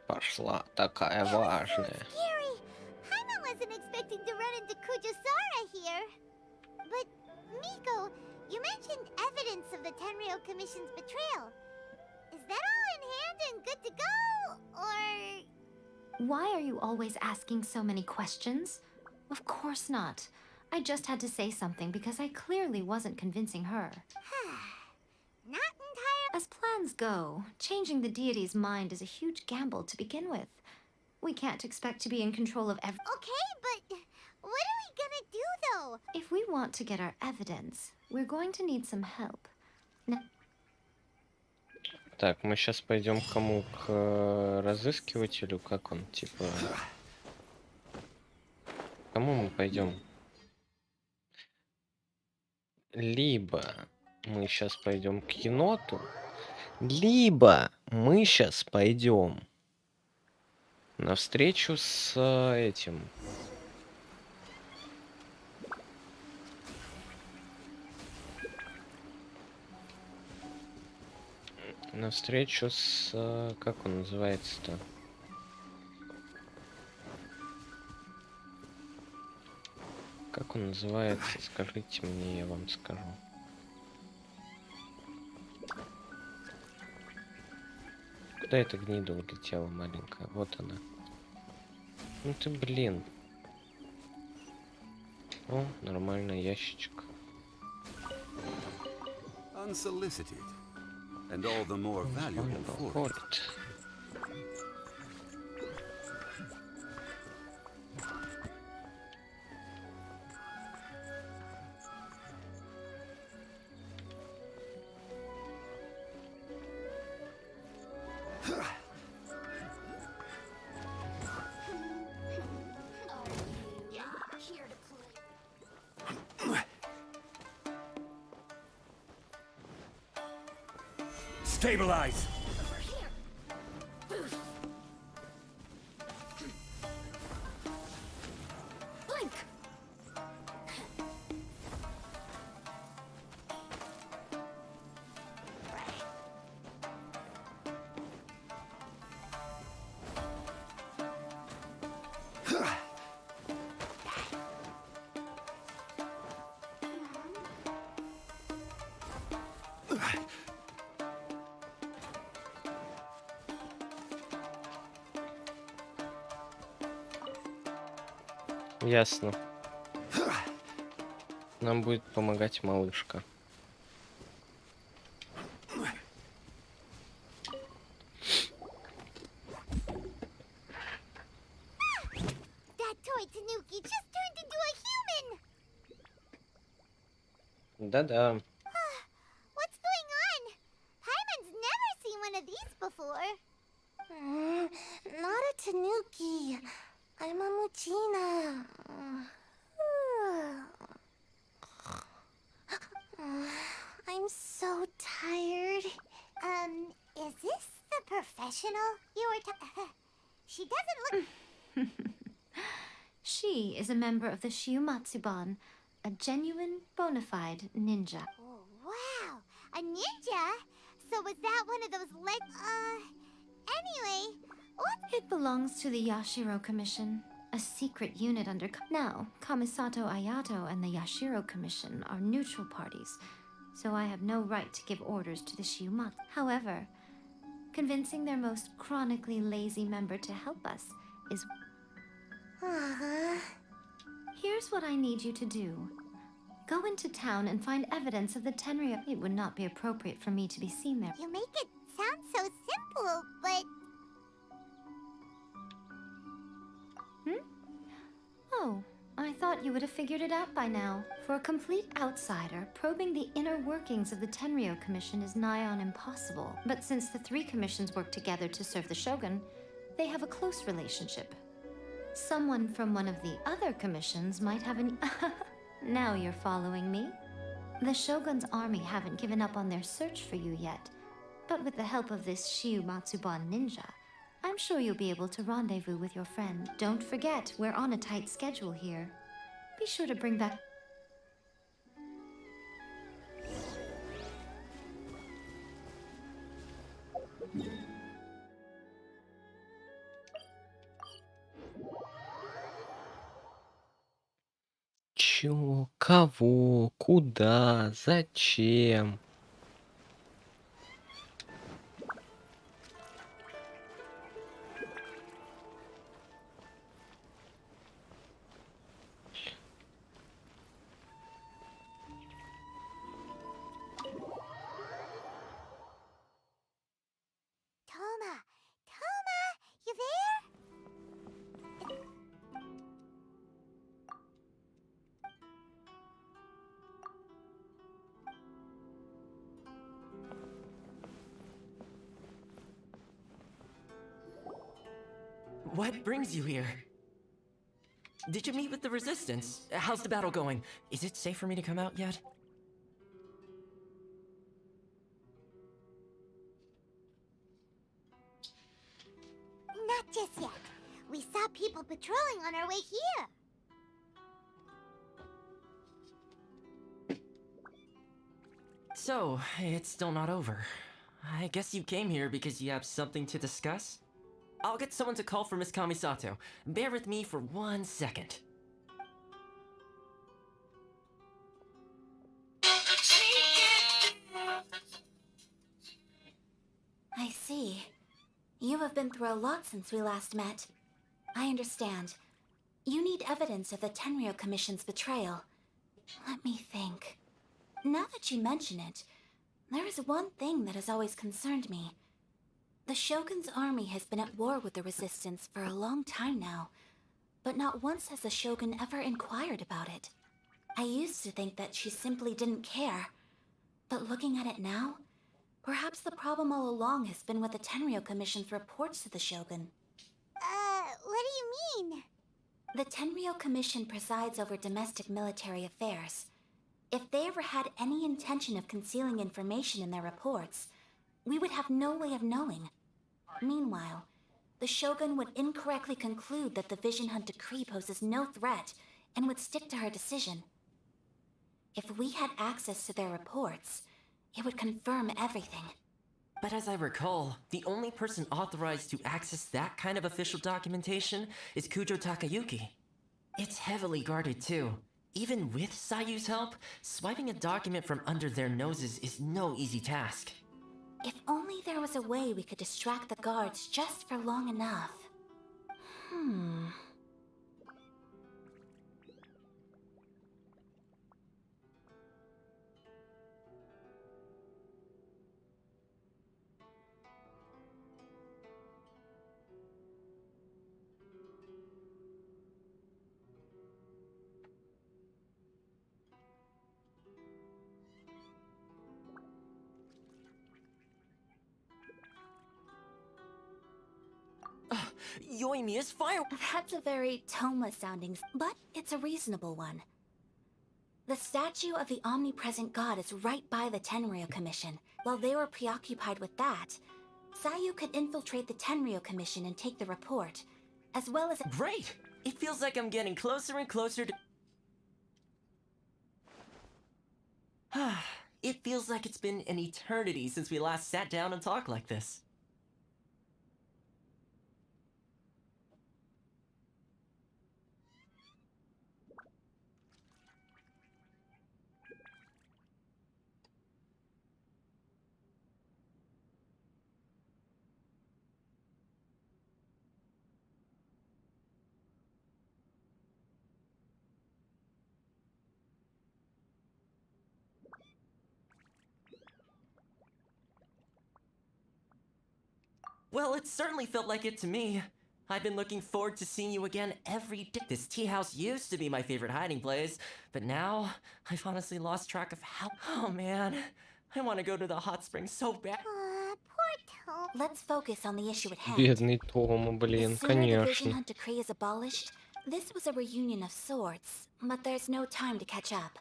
S7: Пошла такая важная.
S6: Scary! Paimon wasn't expecting to run into Kujisara here. But, Miko, you mentioned evidence of the Tenryou Commission's betrayal. Is that all in hand and good to go, or...?
S12: Why are you always asking so many questions? Of course not. I just had to say something because I clearly wasn't convincing her.
S6: Not entirely.
S12: As plans go, changing the deity's mind is a huge gamble to begin with. We can't expect to be in control of every...
S6: Okay, but what are we gonna do, though?
S12: If we want to get our evidence, we're going to need some help.
S7: Так, мы сейчас пойдем к кому? К разыскивателю? Как он, типа... К кому мы пойдем? Либо мы сейчас пойдем к еноту, либо мы сейчас пойдем на встречу с этим. На встречу с... Как он называется-то? Как он называется? Скажите мне, я вам скажу. Куда эта гнида улетела маленькая? Вот она. Ну ты, блин. О, нормальный ящичек.
S11: Unsolicited. And all the more valuable for it. Stabilize!
S6: Blink!
S7: Ясно. Нам будет помогать малышка.
S6: That toy Tanuki just turned into a human!
S7: Да-да.
S6: What's going on? Paimon's never seen one of these before. Not a Tanuki. I'm a Muchina. I'm so tired. Is this the professional you were She doesn't look...
S12: She is a member of the Shiumatsuban, a genuine, bona fide ninja.
S6: Oh, wow! A ninja? So was that one of those anyway, what?
S12: It belongs to the Yashiro Commission, a secret unit under... Now, Kamisato Ayato and the Yashiro Commission are neutral parties, so I have no right to give orders to the Shiumatsu. However, convincing their most chronically lazy member to help us is... Here's what I need you to do. Go into town and find evidence of the Tenryou. It would not be appropriate for me to be seen there.
S6: You make it sound so simple, but...
S12: Oh, I thought you would have figured it out by now. For a complete outsider, probing the inner workings of the Tenryou Commission is nigh on impossible. But since the three commissions work together to serve the Shogun, they have a close relationship. Someone from one of the other commissions might have an... Now you're following me. The Shogun's army haven't given up on their search for you yet, but with the help of this Shiumatsuban ninja, I'm sure you'll be able to rendezvous with your friend. Don't forget, we're on a tight schedule here. Be sure to bring back...
S7: Чё? Кого? Куда? Зачем?
S6: Toma! Toma! You there?
S14: What brings you here? Did you meet with the Resistance? How's the battle going? Is it safe for me to come out yet?
S6: Not just yet. We saw people patrolling on our way here.
S14: So, it's still not over. I guess you came here because you have something to discuss? I'll get someone to call for Miss Kamisato. Bear with me for 1 second.
S12: I see. You have been through a lot since we last met. I understand. You need evidence of the Tenryou Commission's betrayal. Let me think. Now that you mention it, there is one thing that has always concerned me. The Shogun's army has been at war with the Resistance for a long time now, but not once has the Shogun ever inquired about it. I used to think that she simply didn't care, but looking at it now, perhaps the problem all along has been with the Tenryou Commission's reports to the Shogun.
S6: What do you mean?
S12: The Tenryou Commission presides over domestic military affairs. If they ever had any intention of concealing information in their reports, we would have no way of knowing. Meanwhile, the Shogun would incorrectly conclude that the Vision Hunt decree poses no threat and would stick to her decision. If we had access to their reports, it would confirm everything.
S14: But as I recall, the only person authorized to access that kind of official documentation is Kujo Takayuki. It's heavily guarded too. Even with Sayu's help, swiping a document from under their noses is no easy task.
S12: If only there was a way we could distract the guards just for long enough.
S14: Yoimiya's fire.
S12: That's a very Toma-sounding, but it's a reasonable one. The statue of the omnipresent god is right by the Tenryo Commission. While they were preoccupied with that, Sayu could infiltrate the Tenryo Commission and take the report, as well as—
S14: Great! It feels like I'm getting closer and closer to... It feels like it's been an eternity since we last sat down and talked like this. Well, it certainly felt like it to me. I've been looking forward to seeing you again every day. This tea house used to be my favorite hiding place, but now I've honestly lost track of how— Oh man, I want to go to the hot springs so bad.
S6: Poor Tom.
S12: Let's focus on the issue at hand.
S7: Бедный Тома, блин,
S12: The sooner the Vision
S7: конечно.
S12: Hunt Decree is abolished, this was a reunion of sorts, but there's no time to catch up.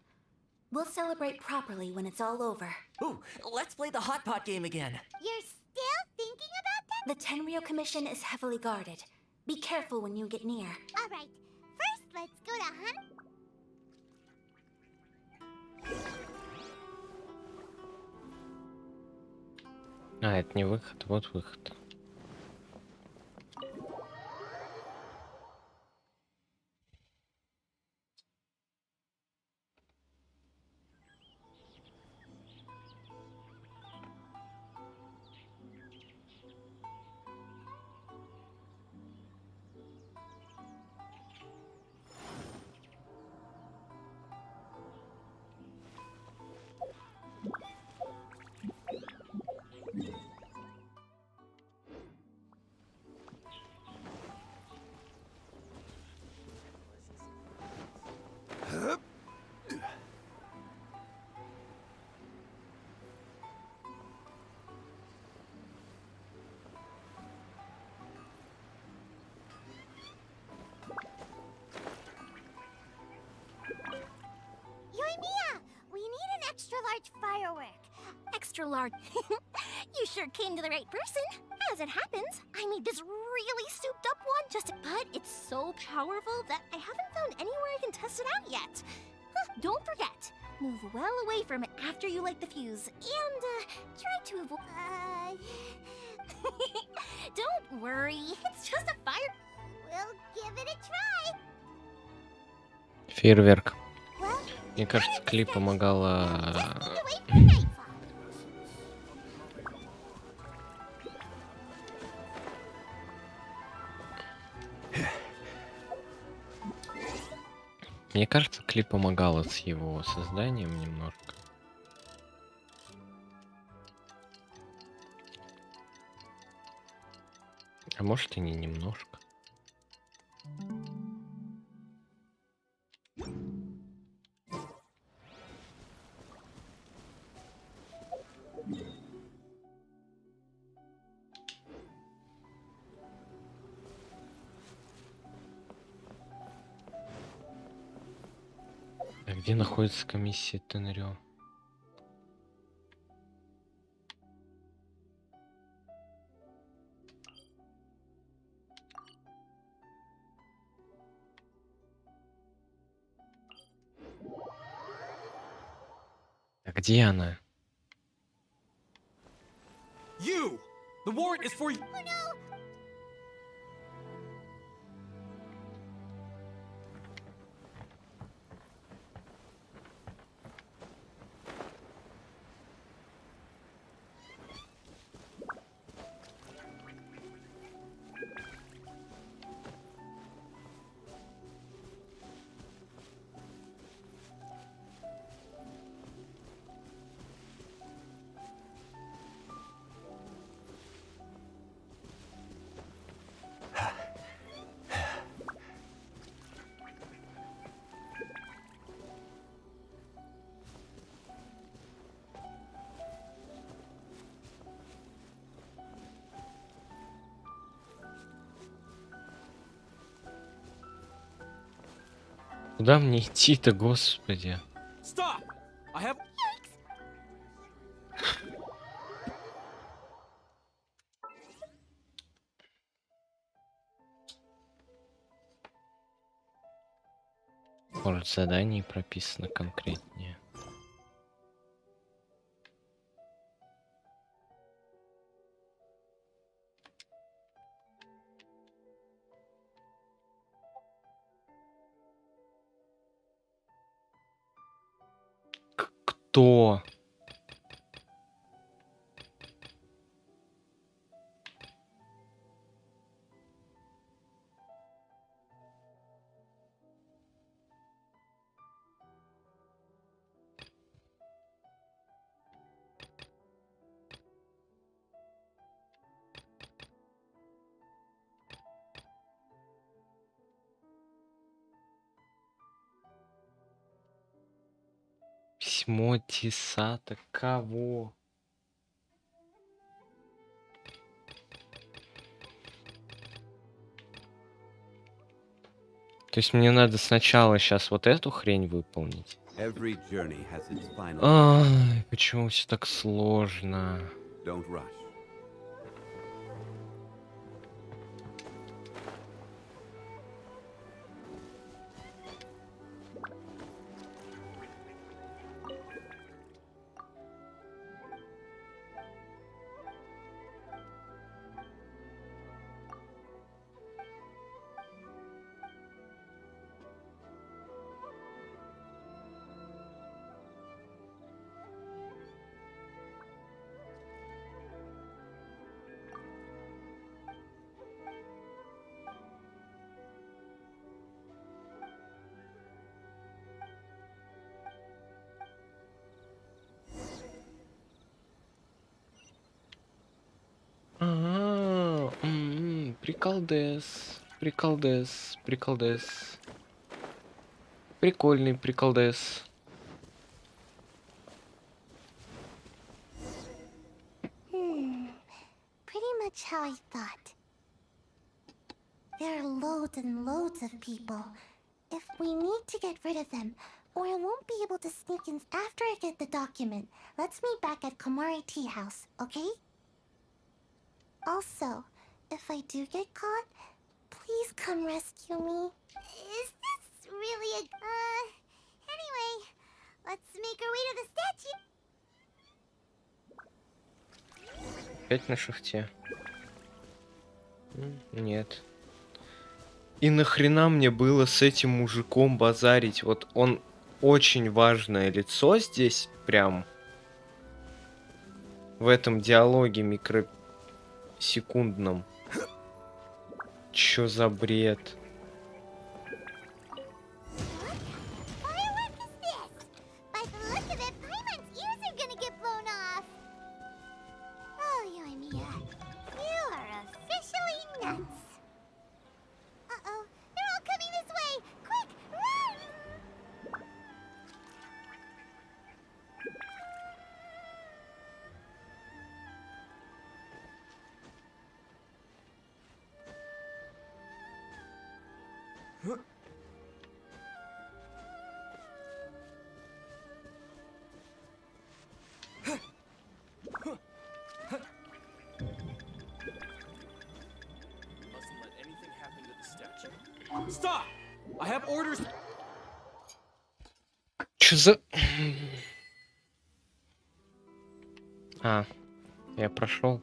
S12: We'll celebrate properly when it's all over.
S14: Ooh, let's play the hot pot game again.
S6: You're still thinking about that?
S12: The Tenryo Commission is heavily guarded. Be careful when you get near.
S6: All right. First, let's go to hunt.
S7: А, это не выход, вот выход.
S6: Yoimiya, we need an extra large firework.
S3: Extra large. You sure came to the right person. As it happens, I made this really souped up one but it's so powerful that I haven't found anywhere I can test it out yet. Don't forget, move well away from it after you light the fuse and try to avoid. Don't worry, it's just a fire.
S6: We'll give it a try.
S7: Фейерверк. Мне кажется, Кли помогала... Мне кажется, Кли помогала с его созданием немножко. А может и не немножко. А где находится комиссия Тенрё? А где она?
S9: You! The warrant is for you.
S6: Oh no!
S7: Куда мне идти-то, господи?
S1: Stop! I have.
S7: Может, задание прописано конкретнее. Кто? Письмо Тисата. Кого? То есть мне надо сначала сейчас вот эту хрень выполнить?
S11: Every journey has its final.
S7: Ай, почему все так сложно?
S11: Don't rush.
S7: Приколдес, приколдес, приколдес. Прикольный приколдес.
S6: Pretty much how I thought. There are loads and loads of people. If we need to get rid of them, or I won't be able to sneak in after I get the document, let's meet back at Komari Tea House, okay? Also, if I do get caught, please come rescue me. Is this really a... Anyway, let's make our way to the statue.
S7: Опять на шахте? Нет. И нахрена мне было с этим мужиком базарить? Вот он очень важное лицо здесь, прям в этом диалоге микросекундном. Чё за бред?
S1: Stop! I have orders.
S7: Чё за... А, я прошел.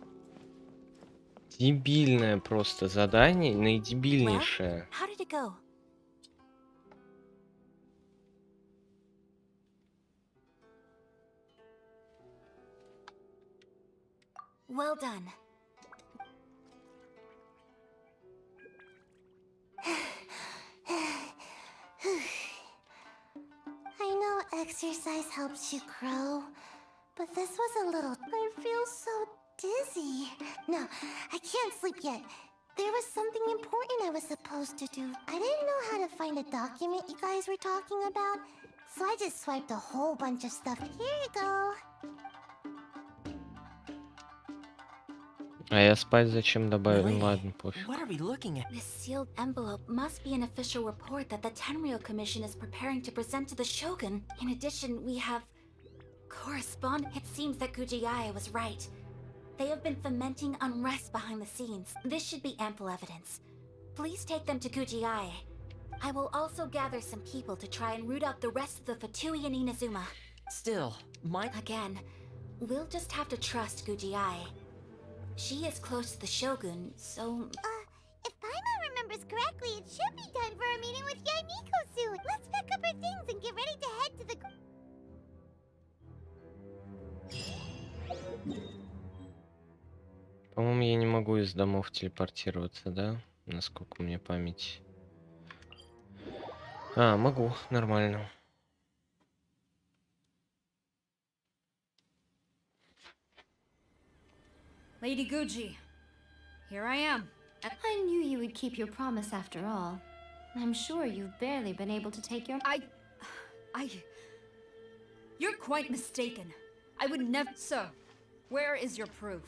S7: Дебильное просто задание, наидебильнейшее.
S6: How did it go? Well done. I know exercise helps you grow, but this was a little... I feel so dizzy. No, I can't sleep yet. There was something important I was supposed to do. I didn't know how to find a document you guys were talking about, so I just swiped a whole bunch of stuff. Here you go.
S7: А я спать зачем добавил?
S14: Really?
S7: Ладно, пофиг.
S14: What are we looking at?
S3: This sealed envelope must be an official report that the Tenryou Commission is preparing to present to the Shogun. In addition, we have It seems that Kujiyae was right. They have been fomenting unrest behind the scenes. This should be ample evidence. Please take them to Kujiyae. I will also gather some people to try and root out the rest of the Fatui and Inazuma.
S14: Still,
S3: Again, we'll just have to trust Kujiyae. She is close to the Shogun, so...
S6: If Paimon remembers correctly, it should be time for a meeting with Yaimiko soon. Let's pack up our things and get ready to head to the...
S7: По-моему, я не могу из домов телепортироваться, да? Насколько мне память. А, могу, нормально.
S16: Lady Guji, here I am.
S12: I knew you would keep your promise after all. I'm sure you've barely been able to take your...
S16: You're quite mistaken. I would never... So, where is your proof?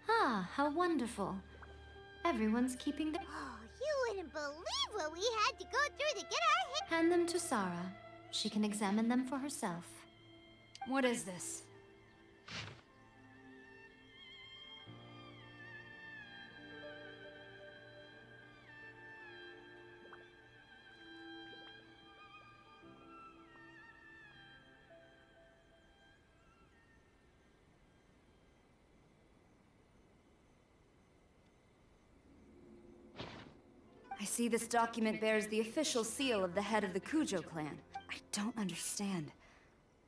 S12: Ah, how wonderful. Everyone's keeping the...
S6: Oh, you wouldn't believe what we had to go through to get our...
S12: Hand them to Sarah. She can examine them for herself.
S16: What is this? I see this document bears the official seal of the head of the Kujo clan. I don't understand.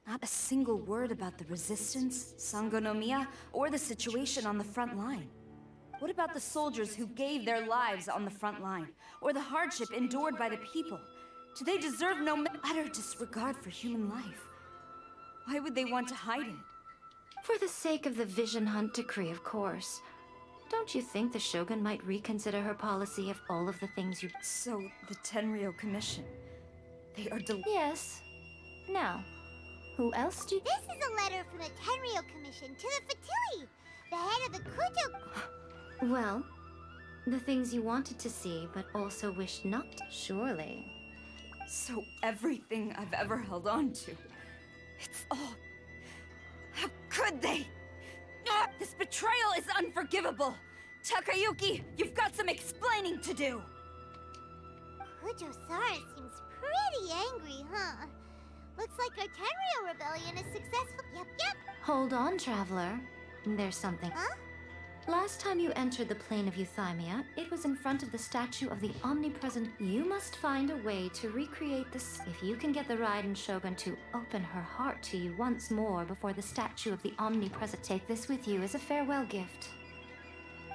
S16: Not a single word about the resistance, Sangonomiya, or the situation on the front line. What about the soldiers who gave their lives on the front line, or the hardship endured by the people? Do they deserve no utter disregard for human life? Why would they want to hide it?
S12: For the sake of the Vision Hunt decree, of course. Don't you think the Shogun might reconsider her policy of all of the things you...
S16: So, the Tenryou Commission... They are
S12: Yes. Now, who else do you...
S6: This is a letter from the Tenryou Commission to the Fatui, the head of the Kujo...
S12: Well, the things you wanted to see, but also wished not, surely.
S16: So everything I've ever held on to... It's all... How could they? This betrayal is unforgivable! Takayuki, you've got some explaining to do!
S6: Kujo-Sara seems pretty angry, huh? Looks like our Tenryou rebellion is successful. Yep.
S12: Hold on, traveler. There's something.
S6: Huh?
S12: Last time you entered the plane of Euthymia, it was in front of the statue of the omnipresent. You must find a way to recreate this. If you can get the Raiden Shogun to open her heart to you once more before the statue of the omnipresent, take this with you as a farewell gift.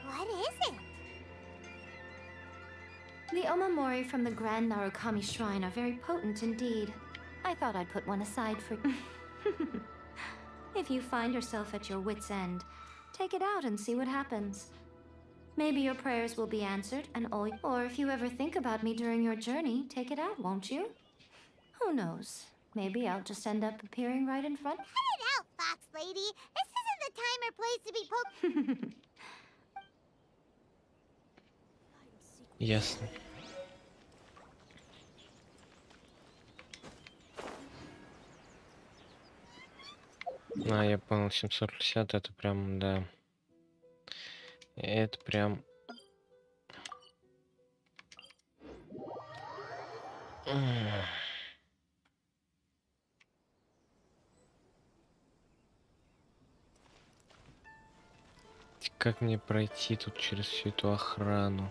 S6: What is it?
S12: The omamori from the Grand Narukami Shrine are very potent indeed. I thought I'd put one aside for... If you find yourself at your wit's end, take it out and see what happens. Maybe your prayers will be answered and all... Or if you ever think about me during your journey, take it out, won't you? Who knows? Maybe I'll just end up appearing right in front.
S6: Cut it out, Fox Lady! This isn't the time or place to be poke...
S7: Ясно. А, я понял, 760 это прям, да. Это прям... Как мне пройти тут через всю эту охрану?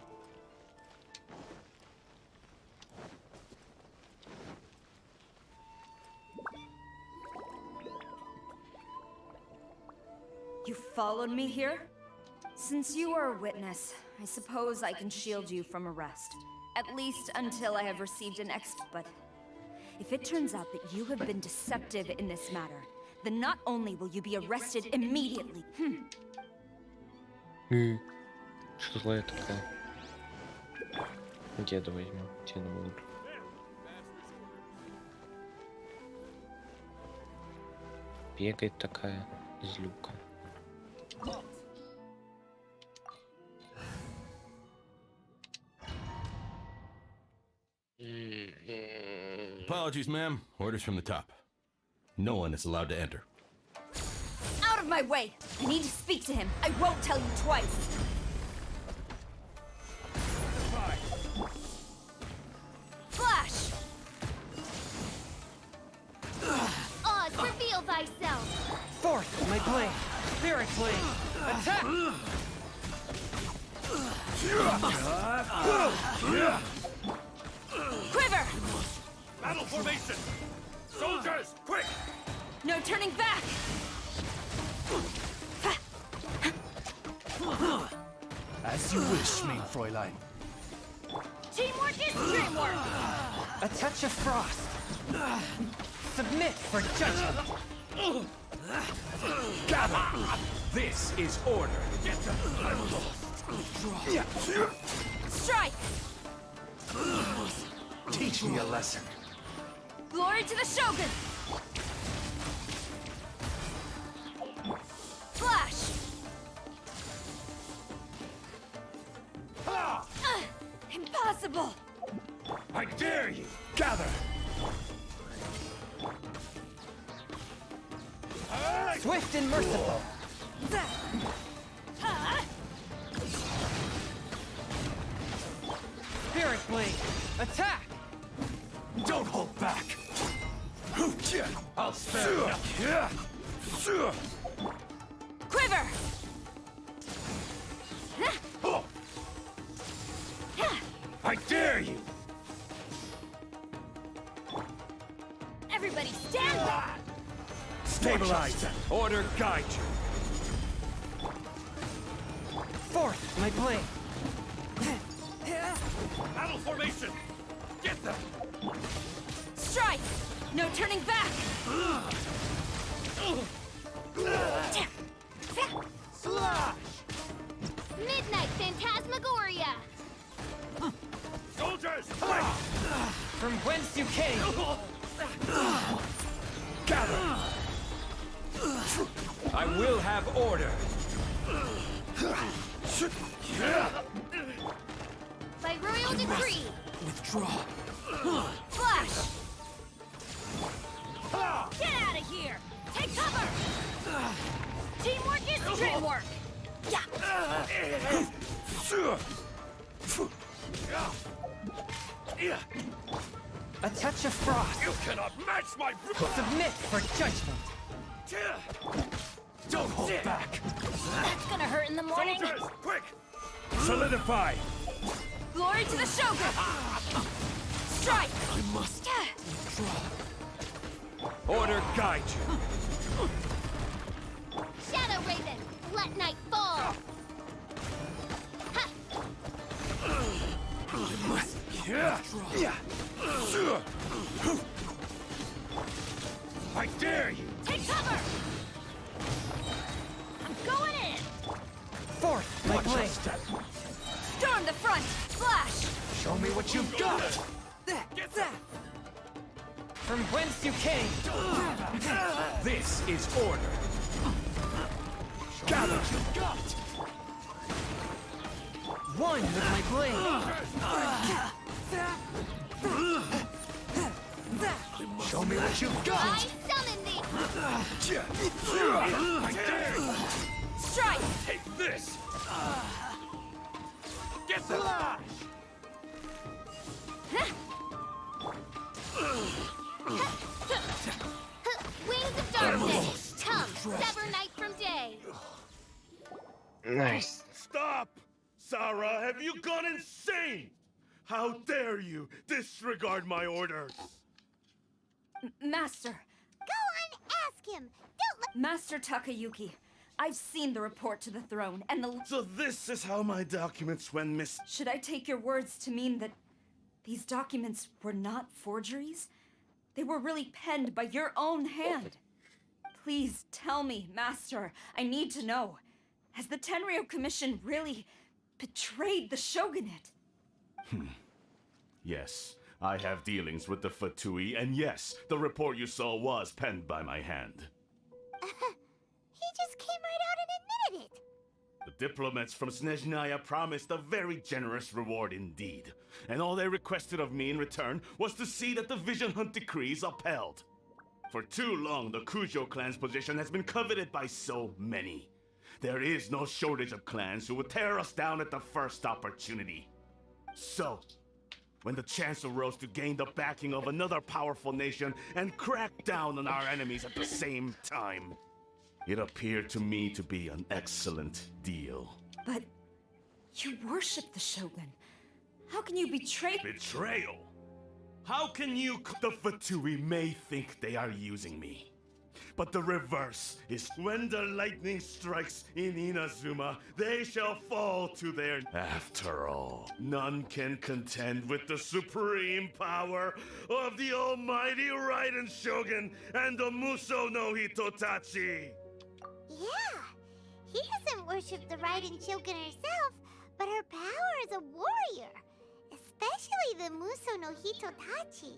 S16: You followed me here? Since you are a witness, I suppose I can shield you from arrest. At least until I have received an But if it turns out that you have been deceptive in this matter, then not only will you be arrested immediately...
S7: Что злая такая? Деда возьму, деда буду. Бегает такая, злюка.
S9: Apologies, ma'am. Orders from the top. No one is allowed to enter.
S16: Out of my way! I need to speak to him. I won't tell you twice. Flash!
S6: Oz, reveal thyself!
S15: Forth, my blade! Spirit blade! Attack!
S16: Quiver!
S17: Battle formation! Soldiers, quick!
S16: No turning back!
S17: As you wish, main Fräulein.
S16: Teamwork is dreamwork!
S15: A touch of frost! Submit for judgment!
S17: Gather! This is order! Get them!
S16: Strike!
S17: Teach me a lesson.
S16: Glory to the Shogun! Flash! Impossible!
S17: I dare you! Gather!
S15: Swift and merciful! Spirit blade! Attack!
S17: Don't hold back! I'll spare you!
S16: Quiver!
S17: I dare you!
S16: Everybody stand back!
S17: Stabilize! Order guide you!
S15: Forth, my blade!
S17: Battle formation! Get them!
S16: Strike! No turning back!
S17: Slash!
S6: Midnight Phantasmagoria!
S17: Soldiers!
S15: From whence you came!
S17: Gather! I will have order!
S6: By royal decree!
S17: Withdraw!
S16: Flash! Get out of here! Take cover! Teamwork is dreamwork!
S15: A touch of frost!
S17: You cannot match my...
S15: Submit for judgment!
S17: Don't hold back!
S16: That's gonna hurt in the morning!
S17: Soldiers, quick! Solidify!
S16: Glory to the Shogun! Strike!
S17: I must withdraw. Order guide you!
S6: Shadow Raven! Let night fall! Ha!
S17: I must withdraw. I dare you!
S16: Take cover! I'm going in!
S15: Forth, my
S17: Watch your
S15: blade!
S17: step!
S16: Storm the front! Flash!
S17: Show me what you've got!
S15: Get that! From whence you came!
S17: This is order! Gather what you've got!
S15: One with my blade!
S17: Show me what you've got!
S6: I summon thee!
S17: I dare you!
S16: Strike!
S17: Take this! Get the flash!
S6: Wings of darkness! Come, sever night from day!
S7: Nice.
S17: Stop! Sarah, have you gone insane? How dare you disregard my orders?
S16: Master!
S6: Go on, ask him! Don't look—
S16: Master Takayuki, I've seen the report to the throne, and the—
S17: So this is how my documents went miss—
S16: Should I take your words to mean that these documents were not forgeries? They were really penned by your own hand. Please tell me, Master. I need to know. Has the Tenryou Commission really betrayed the shogunate?
S17: Yes, I have dealings with the Fatui, and yes, the report you saw was penned by my hand.
S6: He just came right out and admitted it!
S17: The The diplomats from Snezhnaya promised a very generous reward indeed, and all they requested of me in return was to see that the Vision Hunt decree is upheld. For too long, the Kujo clan's position has been coveted by so many. There is no shortage of clans who would tear us down at the first opportunity. So, when the chance arose to gain the backing of another powerful nation and crack down on our enemies at the same time, it appeared to me to be an excellent deal.
S16: But you worship the Shogun. How can you betray—
S17: Betrayal? How can you— The Fatui may think they are using me. But the reverse is when the lightning strikes in Inazuma, they shall fall to their— After all, none can contend with the supreme power of the almighty Raiden Shogun and the Muso no Hitotachi!
S6: Yeah, he doesn't worship the Raiden Shogun herself, but her power as a warrior. Especially the Muso no Hitotachi.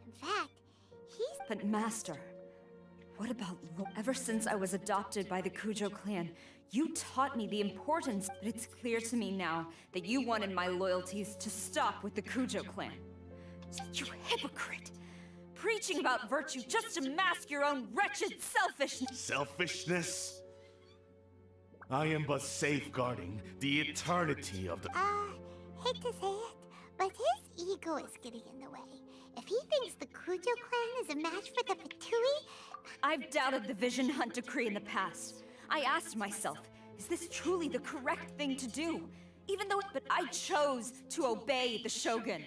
S6: In fact, he's—
S16: But Master, what about— Ever since I was adopted by the Kujo clan, you taught me the importance, but it's clear to me now that you wanted my loyalties to stop with the Kujo clan. You hypocrite! Preaching about virtue just to mask your own wretched selfishness!
S17: Selfishness? I am but safeguarding the eternity of the—
S6: hate to say it, but his ego is getting in the way. If he thinks the Kujo clan is a match for the Fatui—
S16: I've doubted the Vision Hunt decree in the past. I asked myself, is this truly the correct thing to do? Even though— But I chose to obey the Shogun.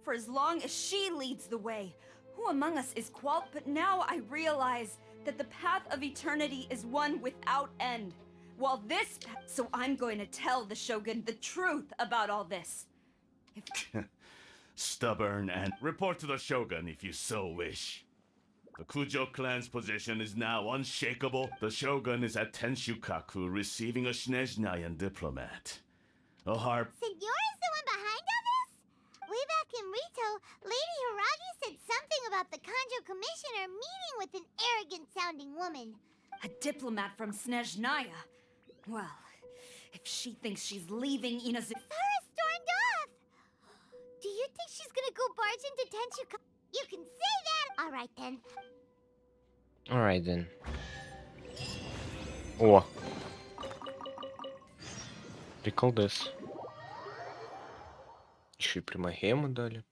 S16: For as long as she leads the way, who among us is But now I realize that the path of eternity is one without end. While this— So I'm going to tell the Shogun the truth about all this.
S17: Stubborn and— Report to the Shogun if you so wish. The Kujo clan's position is now unshakable. The Shogun is at Tenshukaku receiving a Snezhnayan diplomat. A harp—
S6: Senora is the one behind all this? Way back in Rito, Lady Hiragi said something about the Kanjo Commissioner meeting with an arrogant-sounding woman.
S16: A diplomat from Snezhnaya. Well, if she thinks she's leaving Inazuma—
S6: Sarah stormed off! Do you think she's gonna go barge into Tenshukaku? You can say that! Alright then.
S7: Alright then. О! Приколдес. Еще и примагему дали.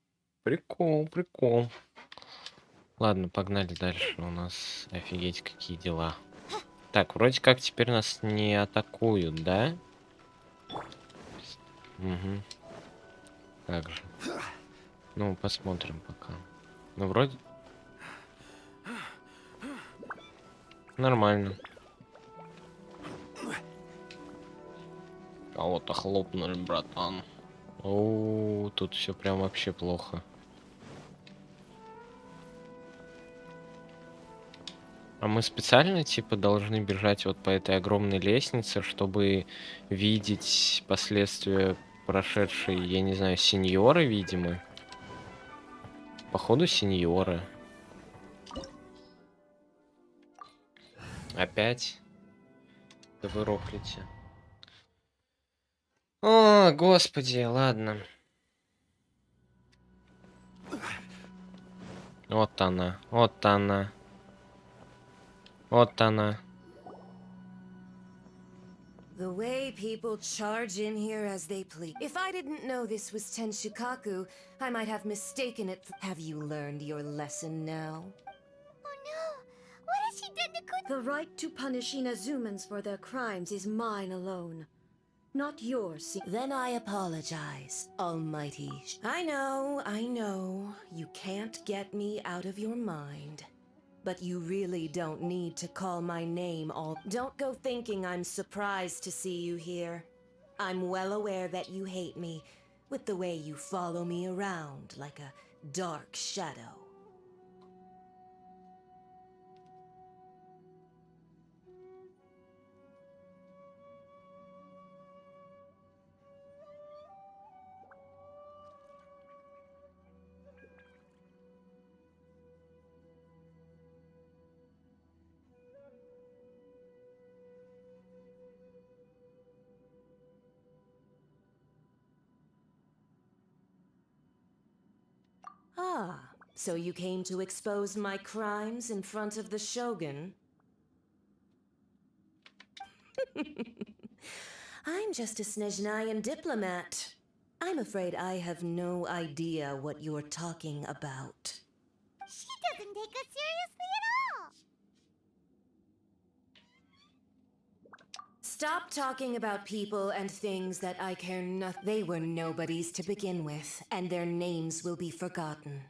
S7: Прикол, прикол. Ладно, погнали дальше. У нас офигеть какие дела. Так, вроде как теперь нас не атакуют, да? Угу. Как же. Ну, посмотрим пока. Ну, вроде... Нормально. Кого-то хлопнули, братан. О, тут все прям вообще плохо. А мы специально, типа, должны бежать вот по этой огромной лестнице, чтобы видеть последствия прошедшей, я не знаю, сеньоры, видимо. Походу, сеньоры. Опять? Да вы рофлите. О, господи, ладно. Вот она, вот она. Вот она.
S18: The way people charge in here as they please. If I didn't know this was Tenshukaku, I might have mistaken it. Have you learned your lesson now?
S6: Oh no! What has she done to Kujo?
S18: The right to punish Inazumans for their crimes is mine alone. Not yours. Then I apologize, Almighty. I know. You can't get me out of your mind. But you really don't need to call my name all— Don't go thinking I'm surprised to see you here. I'm well aware that you hate me, with the way you follow me around like a dark shadow. Ah, so you came to expose my crimes in front of the Shogun? I'm just a Snezhnayan diplomat. I'm afraid I have no idea what you're talking about.
S6: She doesn't take us seriously at all.
S18: Stop talking about people and things that I care nothing. They were nobodies to begin with, and their names will be forgotten.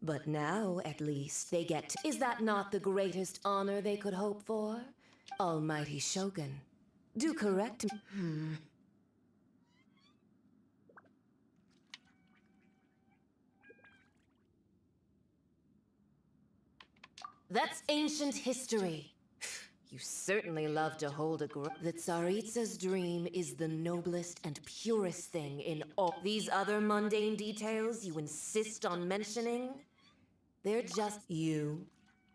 S18: But now, at least, they get to... Is that not the greatest honor they could hope for? Almighty Shogun. Do correct me. That's ancient history. You certainly love to hold a The Tsaritsa's dream is the noblest and purest thing in all. These other mundane details you insist on mentioning, they're just you.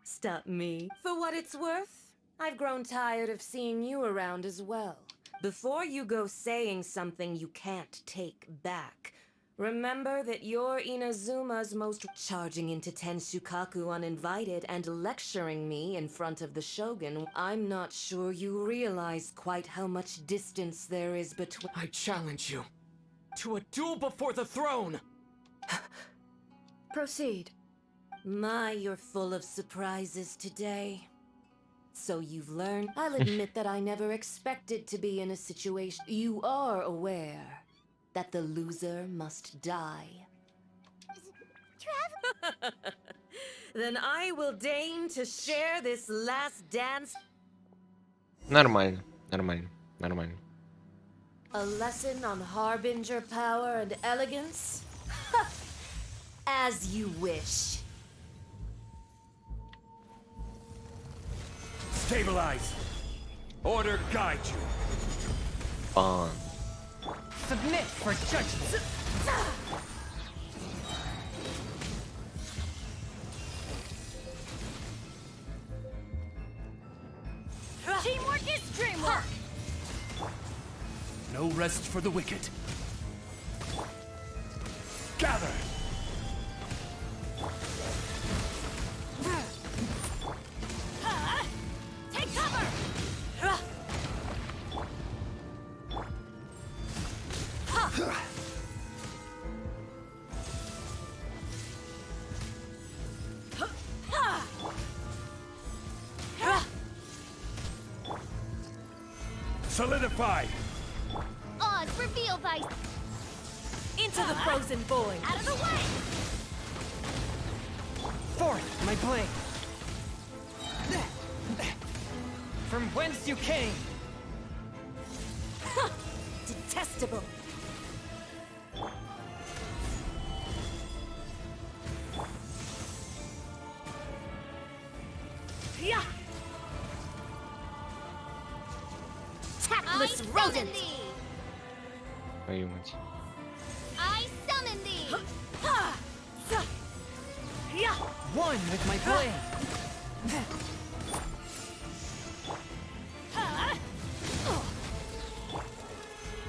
S18: Stop me. For what it's worth, I've grown tired of seeing you around as well. Before you go saying something you can't take back, remember that you're Inazuma's most... Charging into Tenshukaku uninvited and lecturing me in front of the Shogun, I'm not sure you realize quite how much distance there is between...
S13: I challenge you to a duel before the throne!
S18: Proceed. My, you're full of surprises today. So you've learned... I'll admit that I never expected to be in a situation... You are aware that the loser must die. Then I will deign to share this last dance.
S7: Нормально, нормально, нормально.
S18: A lesson on harbinger power and elegance? As you wish.
S17: Stabilize. Order guide you.
S7: Fun.
S15: Submit for judgment.
S16: Teamwork is dreamwork.
S17: No rest for the wicked. Gather.
S16: Take cover.
S17: Solidify.
S6: Odds revealed by...
S18: Into the frozen void.
S16: Out of the way.
S15: Forth, my blade. From whence you came.
S18: Detestable.
S16: Yeah.
S6: Tactless rodent!
S7: Твою мать.
S6: I summon thee!
S15: One with my blade.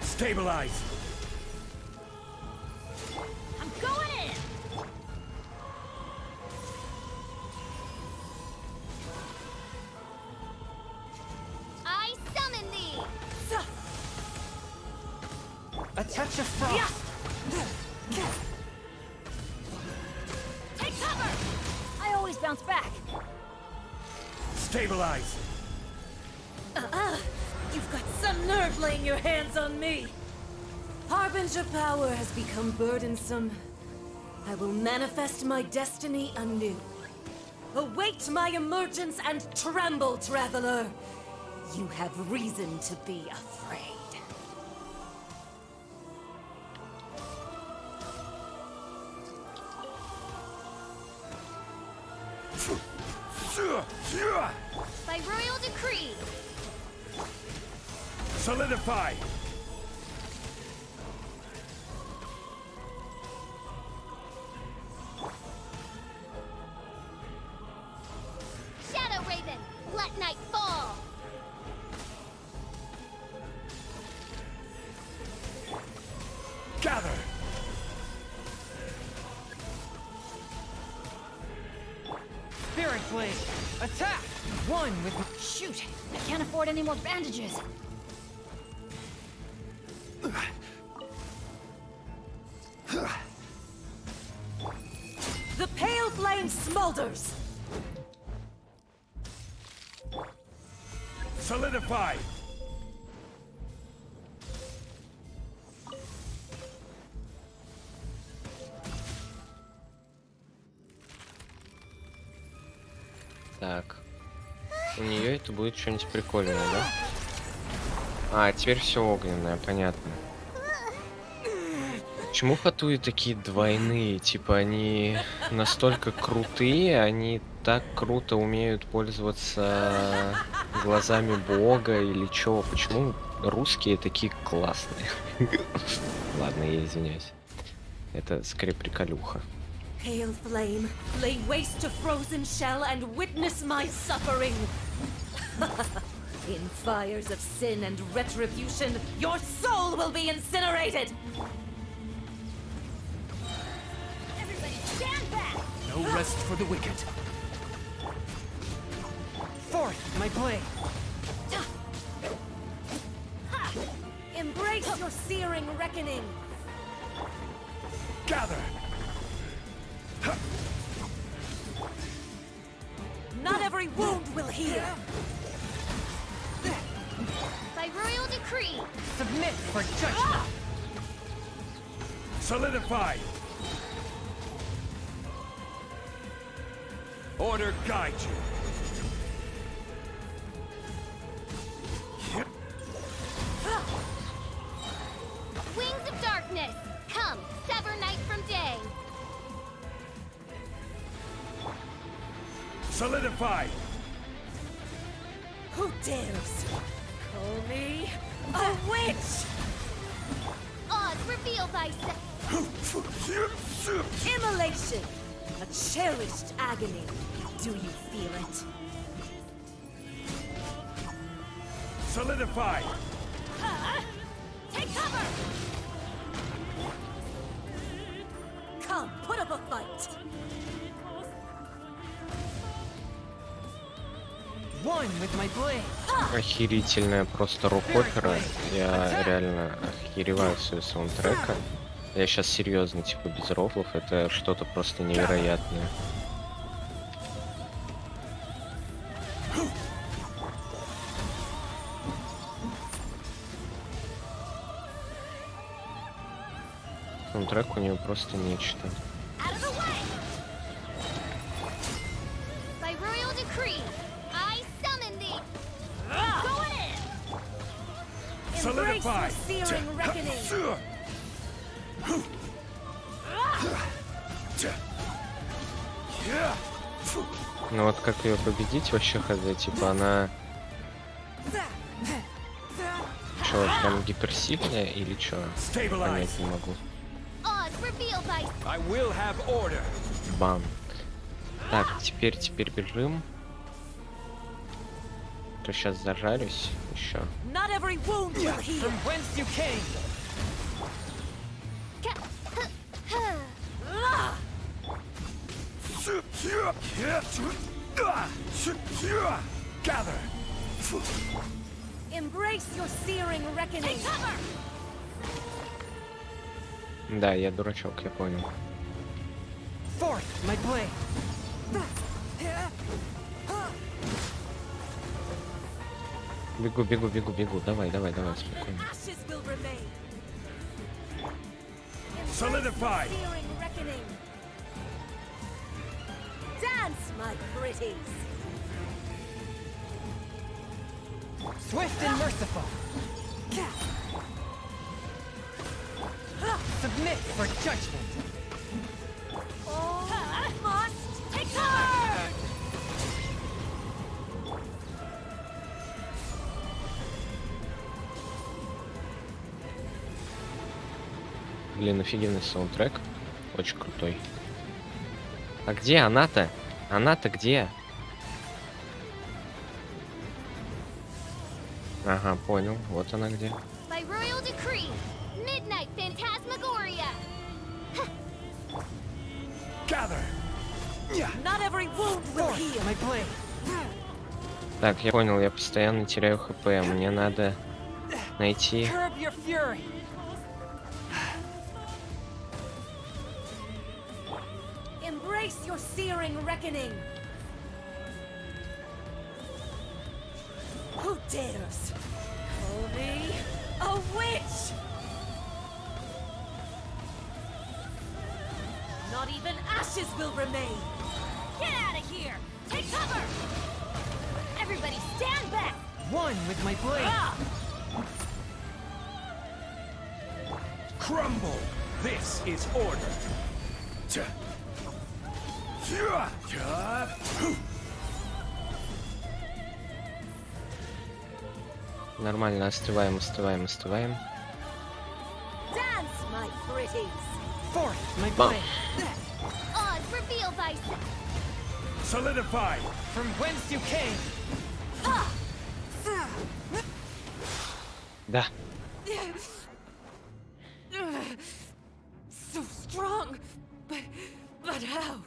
S17: Stabilize.
S16: I'm going in.
S6: I summon thee!
S15: A touch of frost.
S16: Take cover. I always bounce back.
S17: Stabilize.
S18: You've got some nerve laying your hands on me. Harbinger power has become burdensome. I will manifest my destiny anew. Await my emergence and tremble, traveler. You have reason to be afraid.
S6: By royal decree!
S17: Solidify.
S6: Shadow Raven, let night fall!
S17: Gather.
S15: blade. Attack! One with...
S16: Shoot! I can't afford any more bandages.
S18: The pale flame smolders!
S17: Solidify!
S7: Так. У нее это будет что-нибудь прикольное, да? А, теперь все огненное, понятно. Почему хатуи такие двойные? Типа они настолько крутые, они так круто умеют пользоваться глазами бога или чего? Почему русские такие классные? Ладно, я извиняюсь. Это скорее приколюха.
S18: Pale flame, lay waste to frozen shell and witness my suffering. In fires of sin and retribution, your soul will be incinerated.
S6: Everybody stand back!
S15: No rest for the wicked. Forth, my blade.
S18: Embrace your searing reckoning.
S17: Gather!
S18: Not every wound will heal.
S6: By royal decree!
S15: Submit for judgment.
S17: Solidify! Order guide you.
S6: Wings of darkness! Come, sever night from day!
S17: Solidify!
S18: Who dares call me a witch?
S6: Oz, reveal thyself!
S18: Immolation! A cherished agony. Do you feel it?
S17: Solidify!
S6: Take cover!
S18: Come, put up a fight!
S15: One with my blade.
S7: Охерительная просто рок-опера. Я реально охереваю с ее саундтрека. Я сейчас серьезно, типа без рофлов. Это что-то просто невероятное. Саундтрек у нее просто нечто.
S6: Out of the way! By royal decree, I summon thee! Going in!
S17: Solidify!
S18: Embrace your searing reckoning!
S7: Ну вот как ее победить вообще хз, типа она... Чё, прям гиперсильная или чё? Понять не могу.
S6: Oz, reveal thyself!
S17: I will have order.
S7: Бам. Так, теперь бежим. То сейчас зажарюсь еще.
S18: Not every wound will heal.
S15: From whence you came.
S17: Gather!
S18: Embrace your searing reckoning.
S6: Take cover!
S7: Да, я дурачок, я понял.
S15: Forth, my blade.
S7: Бегу. Давай, спокойно.
S18: Ashes will remain.
S17: Solidify!
S18: Searing reckoning. Dance, my pretties.
S15: Swift and merciful. Submit for judgment.
S18: All must take cover.
S7: Блин, офигенный саундтрек. Очень крутой. А где она-то? Она-то где? Ага, понял. Вот она где.
S6: By royal decree, midnight phantasmagoria!
S17: Gather!
S15: Not every wound will heal. My blade.
S7: Так, я понял, я постоянно теряю хп. Мне надо найти...
S15: Curb your fury. Embrace your searing reckoning. Who dares call me a witch? Not even ashes will remain.
S16: Get out of here! Take cover! Everybody stand back!
S15: One with my blade.
S16: Ah!
S19: Crumble! This is order!
S7: Нормально, остываем, остываем, остываем.
S18: Dance, my pretties.
S15: Forth, my
S7: Bam.
S15: blade.
S16: Oz, reveal thyself!
S19: Solidify!
S15: From whence you came.
S7: Да.
S15: So strong, but how?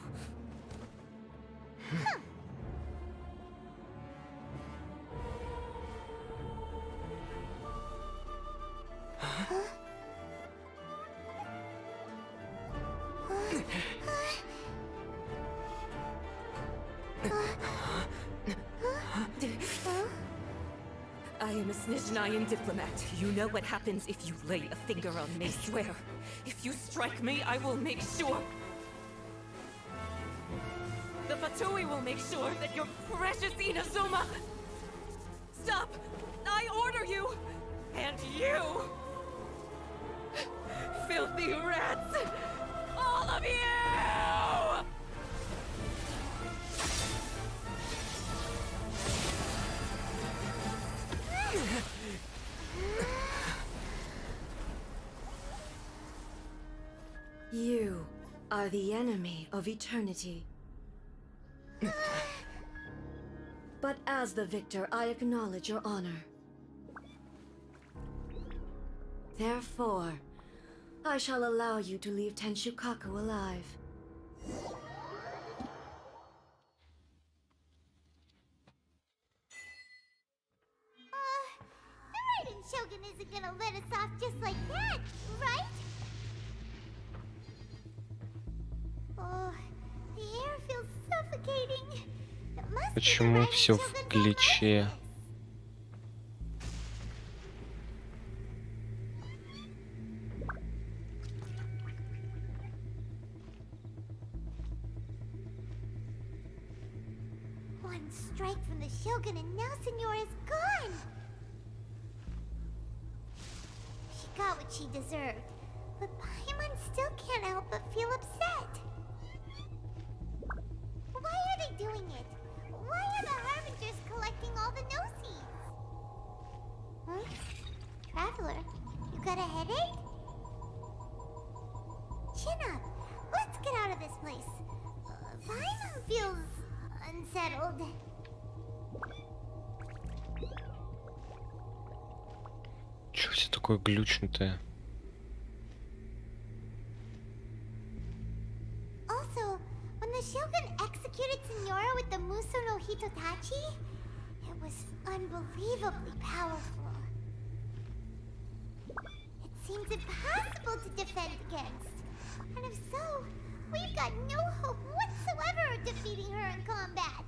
S15: I am a Snezhnayan diplomat. You know what happens if you lay a finger on me, swear. If you strike me, I will make sure. The Fatui will make sure that your precious Inazuma... Stop! I order you! And you! Filthy rats! All of you!
S18: You are the enemy of eternity. But as the victor, I acknowledge your honor. Therefore, I shall allow you to leave Tenshukaku alive.
S6: The Raiden Shogun isn't gonna let us off just like that, right? Oh, the air feels suffocating. It must
S7: Почему
S6: be the
S7: все
S6: Raiden
S7: в
S6: Shogun's
S7: гличе?
S6: One strike from the Shogun and now Senora is gone! She got what she deserved, but Paimon still can't help but feel upset. Why are they doing it? Why are the Harbingers collecting all the no-seeds? Huh? Traveler, you got a headache? Chin up! Let's get out of this place. Paimon feels unsettled.
S7: Чё все такое глючнутое?
S6: Also, when the Shogun executed Senora with the Muso no Hitotachi, it was unbelievably powerful. It seems impossible to defend against. And if so, we've got no hope whatsoever of defeating her in combat.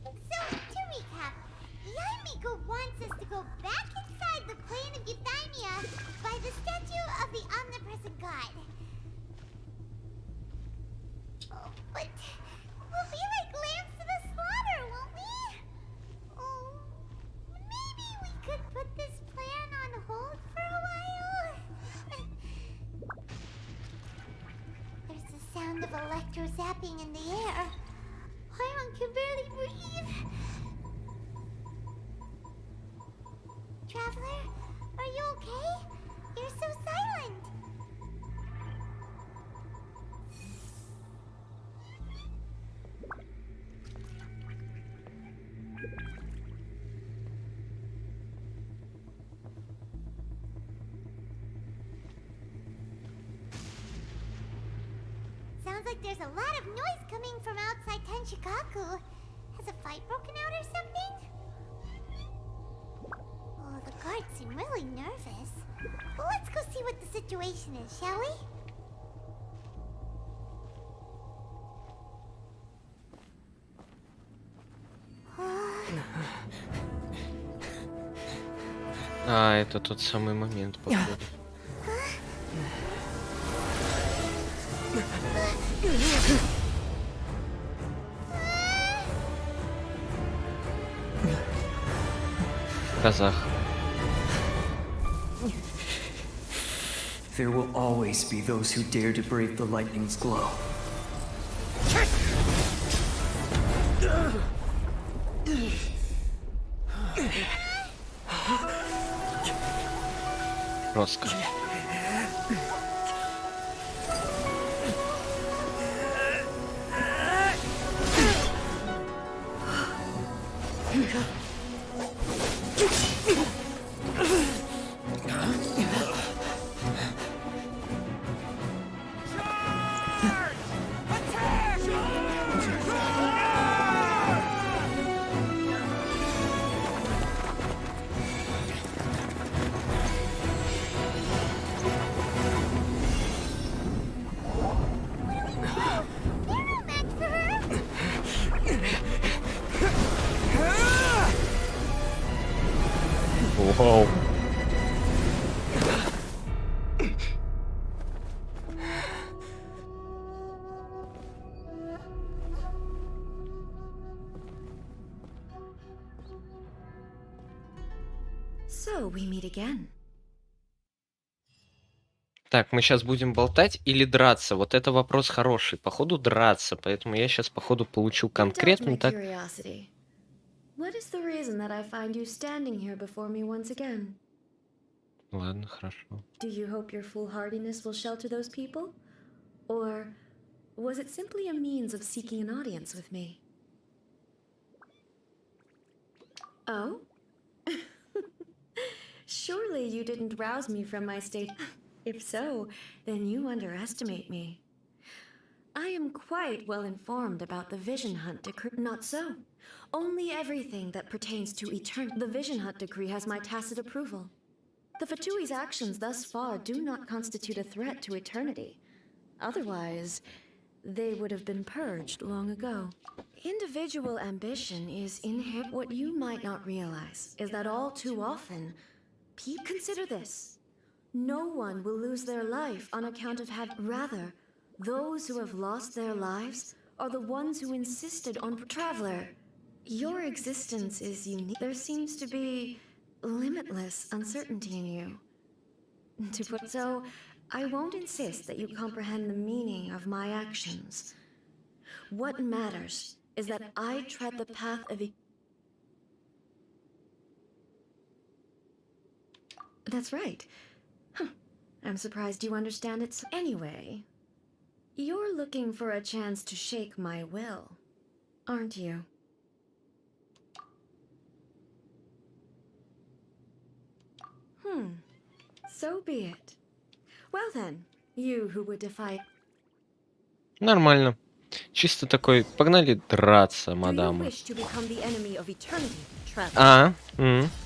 S6: So, to recap, Yaimiko wants us to go back inside the plane of Euthymia by the statue of the omnipresent god. Oh, but we'll be like lambs to the slaughter, won't we? Oh, maybe we could put this plan on hold for a while? There's the sound of electro-zapping in the air. Paimon can barely breathe. Traveler, are you okay? You're so silent. like there's a lot of noise coming from outside Tenshikaku. Has a fight broken out or something? Oh, the guards seem really nervous. Well, let's go see what the situation is, shall we?
S7: А, это тот самый момент, походу. Казах.
S13: There will always be those who dare to brave the lightning's glow.
S7: Жестко. Вау.
S18: So we meet again.
S7: Так, мы сейчас будем болтать или драться? Вот это вопрос хороший. Походу драться, поэтому я сейчас походу получу конкретно так.
S18: What is the reason that I find you standing here before me once again?
S7: Ладно, хорошо.
S18: Do you hope your foolhardiness will shelter those people? Or was it simply a means of seeking an audience with me? Oh? Surely you didn't rouse me from my state. If so, then you underestimate me. I am quite well informed about the Vision Hunt decree. Not so. Only everything that pertains to eternity. The Vision Hunt decree has my tacit approval. The Fatui's actions thus far do not constitute a threat to eternity. Otherwise, they would have been purged long ago. Individual ambition is inherent. What you might not realize is that all too often, consider this. No one will lose their life on account of rather, those who have lost their lives are the ones who insisted on Traveler. Your existence is unique. There seems to be limitless uncertainty in you. So, I won't insist that you comprehend the meaning of my actions. What matters is that I tread the path of That's right. Huh. I'm surprised you understand it. Anyway, you're looking for a chance to shake my will, aren't you? So be it. Well then, you who would defy...
S7: Нормально. Чисто такой, погнали драться, мадам. А,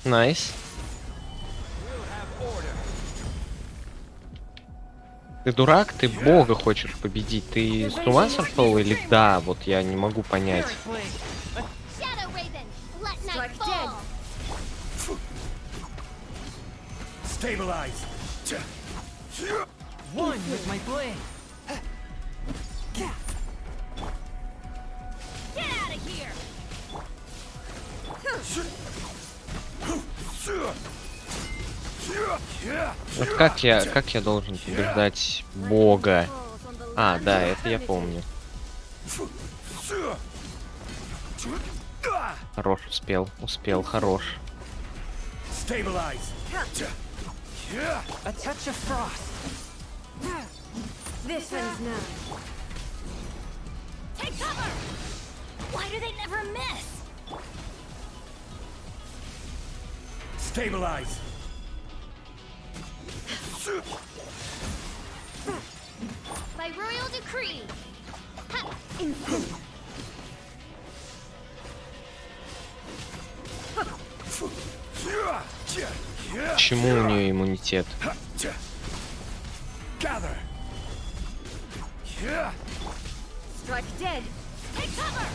S7: найс. Ты дурак? Ты бога хочешь победить? Ты с ума сошел или да? Вот я не могу понять.
S19: Stabilize.
S1: One with my blade.
S15: Get out of here.
S7: Вот как я должен побеждать бога? А, да, это я помню. Хорош, успел, хорош.
S15: A touch of frost.
S18: This ends now.
S15: Take cover! Why do they never miss?
S19: Stabilize.
S6: By royal decree,
S7: Почему у нее иммунитет?
S19: Gather.
S16: Strike dead. Take cover.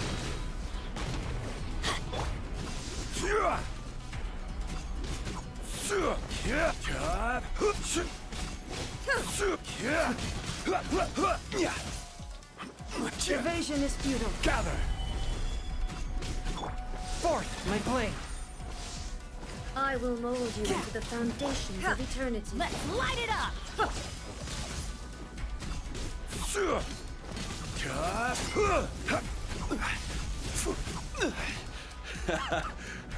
S16: Evasion is futile.
S19: Gather.
S16: Forth my blade.
S18: I will mold you into the foundations of eternity.
S16: Let's light it up.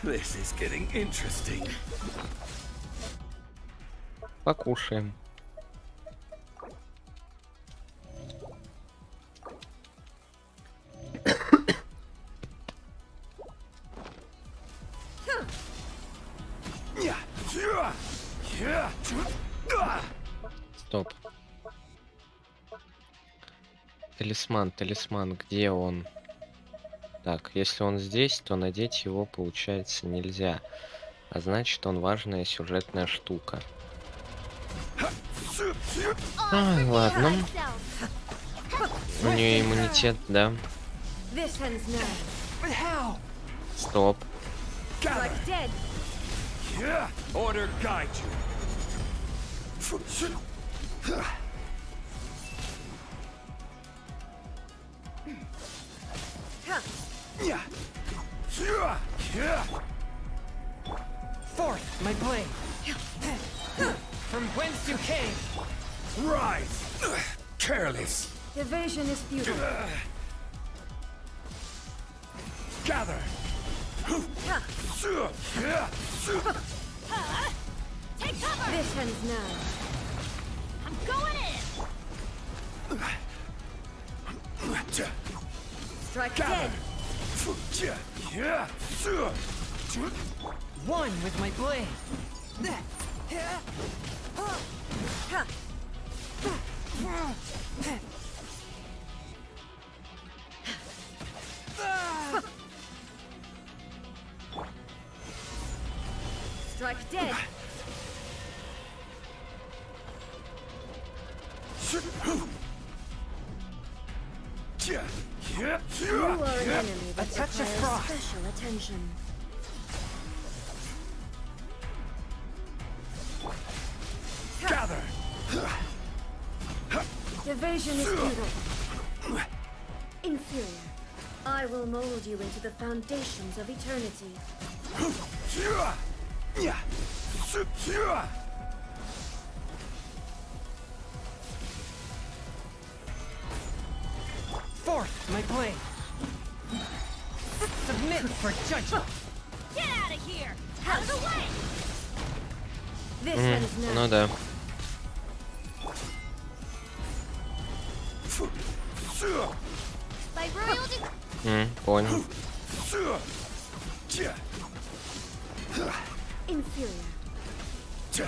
S19: This is getting interesting.
S7: Покушаем. Стоп. Талисман, талисман, где он? Так, если он здесь, то надеть его, получается, нельзя. А значит, он важная сюжетная штука. Ладно. У нее иммунитет, да. Стоп.
S19: Order guide you.
S16: Forth my blade. From whence you came.
S19: Rise. Careless.
S16: Evasion is futile.
S19: Gather.
S16: Take cover.
S18: This ends now.
S16: I'm going in.
S18: Strike
S19: Gather.
S18: dead.
S16: One with my blade.
S18: Strike dead. You are an enemy that
S16: A touch of
S18: requires
S16: frost.
S18: special attention.
S19: Gather.
S18: Evasion is futile. Inferior. I will mold you into the foundations of eternity.
S16: Forth my blade. Submit for judgment. Get out of here. Out of the way.
S18: This ends now.
S7: Ну да.
S6: By royal decree.
S7: Понял.
S18: Inferior.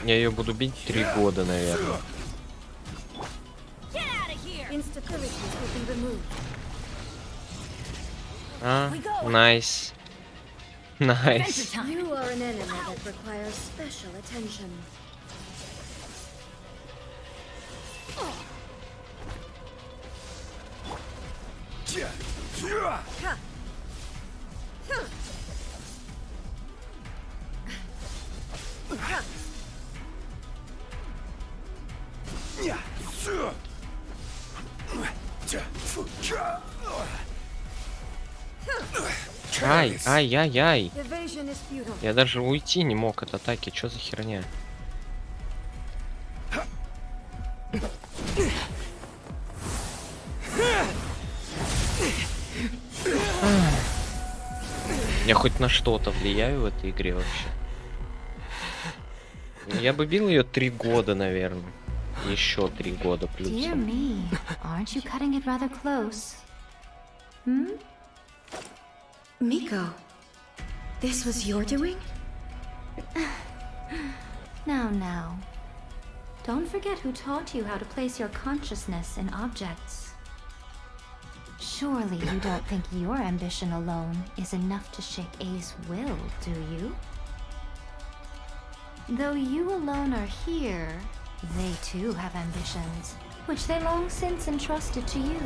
S7: Я ее буду бить 3 года, наверное.
S16: Get out of here.
S18: Instabilities will be removed.
S7: А, найс. Найс.
S18: You are an enemy that requires special attention.
S7: Ай, ай-яй-яй.
S18: Evasion is futile.
S7: Я даже уйти не мог от атаки. Что за херня? Я хоть на что-то влияю в этой игре вообще? Я бы бил ее 3 года, наверное. Еще 3 года
S12: Dear
S7: плюсом.
S12: me, aren't you cutting it rather close? Hmm?
S18: Miko, this was your doing?
S12: Now. Don't forget who taught you how to place your consciousness in objects. Surely you don't think your ambition alone is enough to shake A's will, do you? Though you alone are here, they too have ambitions, which they long since entrusted to you.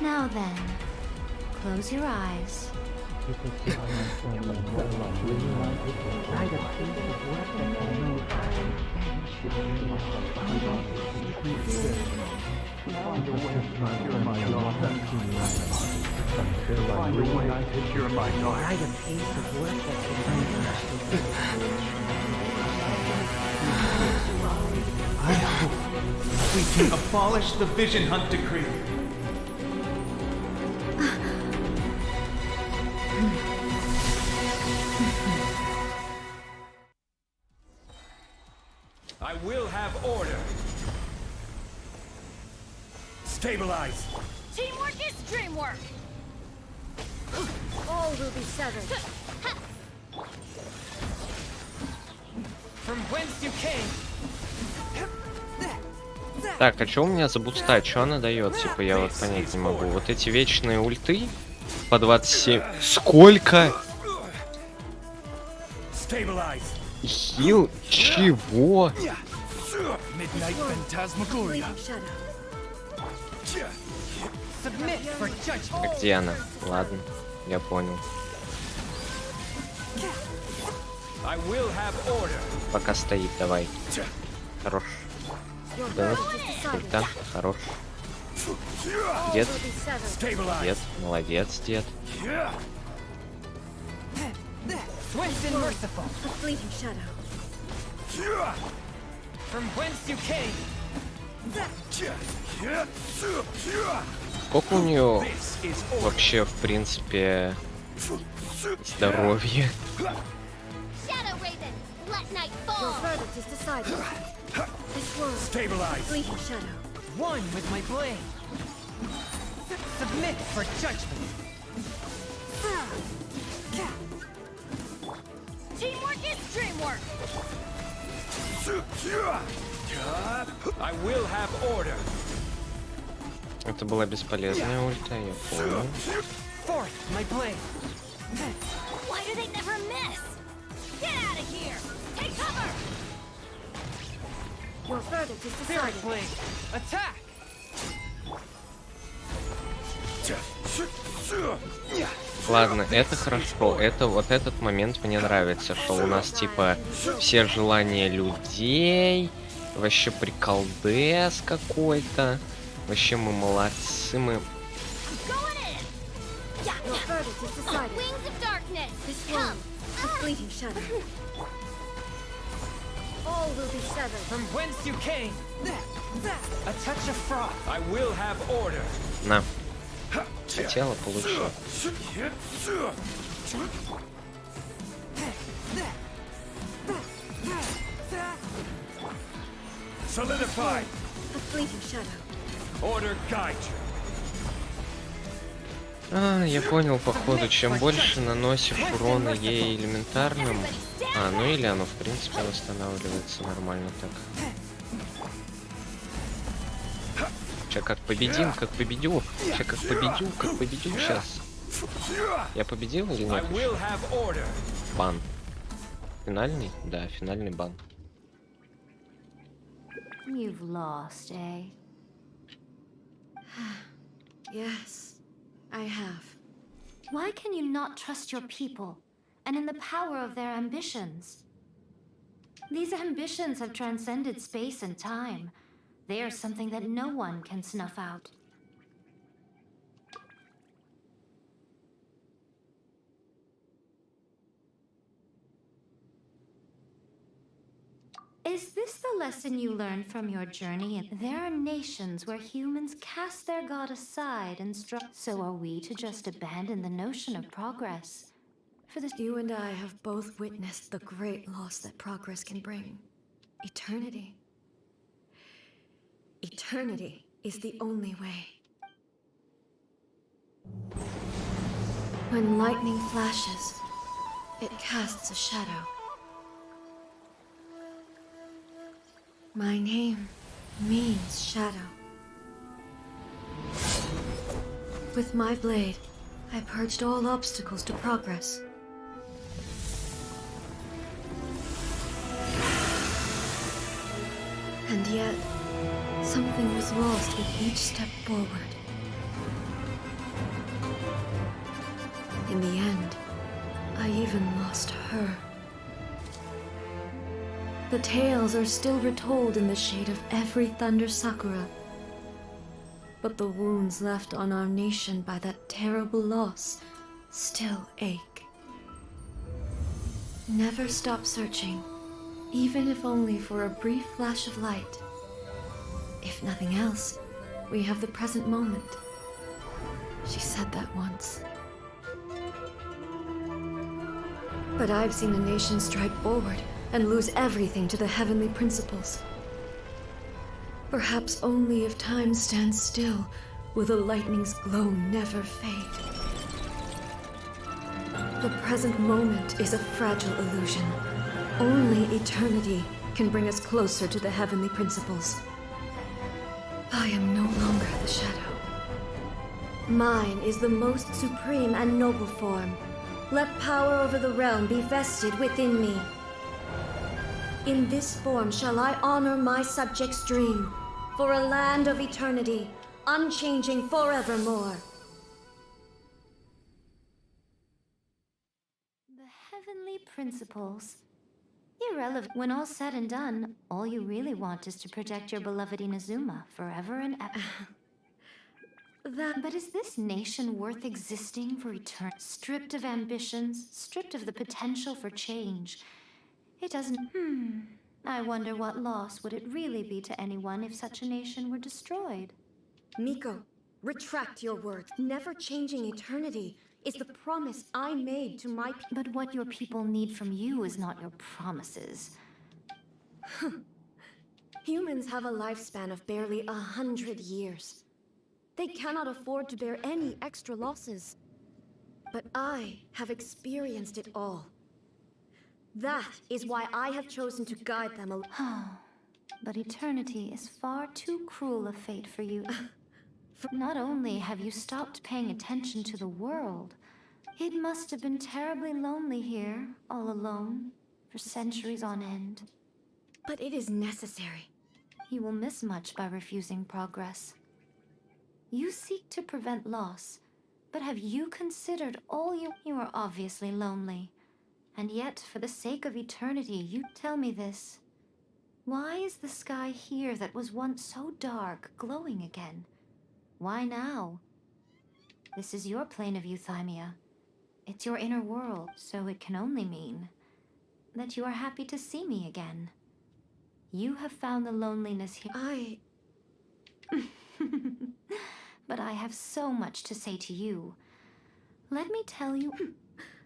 S12: Now then, close your eyes.
S1: I hope we can abolish the Vision Hunt Decree.
S19: I will have order. Stabilize.
S16: Teamwork is dreamwork!
S18: All will be severed.
S15: From whence you came.
S7: Так, а что у меня за буста? Что она дает? Типа, я вот понять не могу. Вот эти вечные ульты по 27. Сколько? Хил? Чего? А где она? Ладно, я понял. Пока стоит, давай. Хорош. Да, ульта, хорош. Дед. Дед, молодец, дед.
S15: Swift and merciful.
S18: A fleeting shadow.
S15: From whence you came.
S7: Сколько у нее вообще, в принципе, здоровья?
S6: Shadow Raven, let night fall.
S18: Your verdict is decided. This world.
S19: Stabilize.
S18: Fleeting shadow.
S15: One with my blade. Submit for judgment.
S16: Teamwork is dreamwork!
S19: I will have order.
S7: Это была бесполезная ульта, я понял.
S15: Forth, my blade.
S16: Why do they never miss? Get out of here! Take cover!
S18: Your verdict is
S15: Spirit
S18: decided.
S15: blade. Attack!
S7: Ладно, это хорошо. Это вот этот момент мне нравится, что у нас типа все желания людей. Вообще приколдес какой-то. Вообще мы молодцы, мы...
S18: Your verdict is decided.
S6: Wings of darkness,
S18: This world. A fleeting shadow. All will be severed.
S15: From whence you came. A touch of froth.
S19: I will have order.
S7: На. Хотела, получила.
S19: Solidify.
S18: A fleeting shadow.
S19: Order guide you.
S7: А, я понял, походу, чем больше наносишь урона ей элементарным... А, ну или оно, в принципе, восстанавливается нормально так. Сейчас как победим, как победю. Сейчас как победю сейчас. Я победил или нет? Бан. Финальный? Да, финальный бан.
S12: You've lost, eh?
S18: Yes, I have.
S12: Why can you not trust your people and in the power of their ambitions? These ambitions have transcended space and time. They are something that no one can snuff out. Is this the lesson you learned from your journey? There are nations where humans cast their god aside and so are we to just abandon the notion of progress?
S18: For this, you and I have both witnessed the great loss that progress can bring. Eternity. Eternity is the only way. When lightning flashes, it casts a shadow. My name means shadow. With my blade, I purged all obstacles to progress. And yet, something was lost with each step forward. In the end, I even lost her. The tales are still retold in the shade of every Thunder Sakura. But the wounds left on our nation by that terrible loss still ache. Never stop searching, even if only for a brief flash of light. If nothing else, we have the present moment. She said that once. But I've seen a nation stride forward and lose everything to the heavenly principles. Perhaps only if time stands still will the lightning's glow never fade. The present moment is a fragile illusion. Only eternity can bring us closer to the heavenly principles. I am no longer the shadow. Mine is the most supreme and noble form. Let power over the realm be vested within me. In this form shall I honor my subjects' dream, for a land of eternity, unchanging forevermore.
S12: The heavenly principles. Irrelevant. When all's said and done, all you really want is to protect your beloved Inazuma forever and ever. But is this nation worth existing for eternity? Stripped of ambitions, stripped of the potential for change. It doesn't... I wonder what loss would it really be to anyone if such a nation were destroyed?
S18: Miko, retract your words. Never changing eternity is the promise I made to my people.
S12: But what your people need from you is not your promises.
S18: Humans have a lifespan of barely 100 years. They cannot afford to bear any extra losses. But I have experienced it all. That is why I have chosen to guide them
S12: But eternity is far too cruel a fate for you. Not only have you stopped paying attention to the world, it must have been terribly lonely here, all alone, for centuries on end.
S18: But it is necessary.
S12: You will miss much by refusing progress. You seek to prevent loss, but have you considered all you are obviously lonely. And yet, for the sake of eternity, you tell me this. Why is the sky here that was once so dark glowing again? Why now? This is your plane of euthymia. It's your inner world, so it can only mean that you are happy to see me again. You have found the loneliness here. But I have so much to say to you. Let me tell you...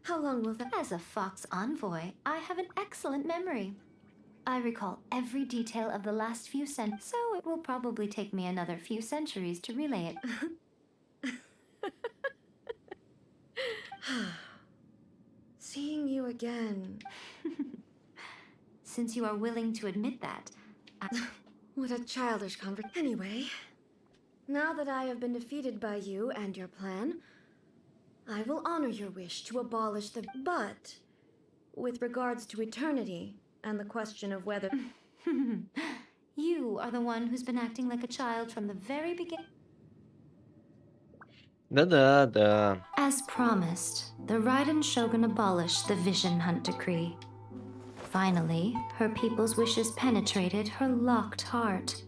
S18: How long will that...
S12: As a Fox envoy, I have an excellent memory. I recall every detail of the last few centuries, so it will probably take me another few centuries to relay it.
S18: Seeing you again...
S12: Since you are willing to admit that,
S18: What a childish conversation. Anyway, now that I have been defeated by you and your plan, I will honor your wish to abolish the... But, with regards to eternity, and the question of whether...
S12: You are the one who's been acting like a child from the very beginning.
S7: Да-да.
S12: As promised, the Raiden Shogun abolished the Vision Hunt Decree. Finally, her people's wishes penetrated her locked heart.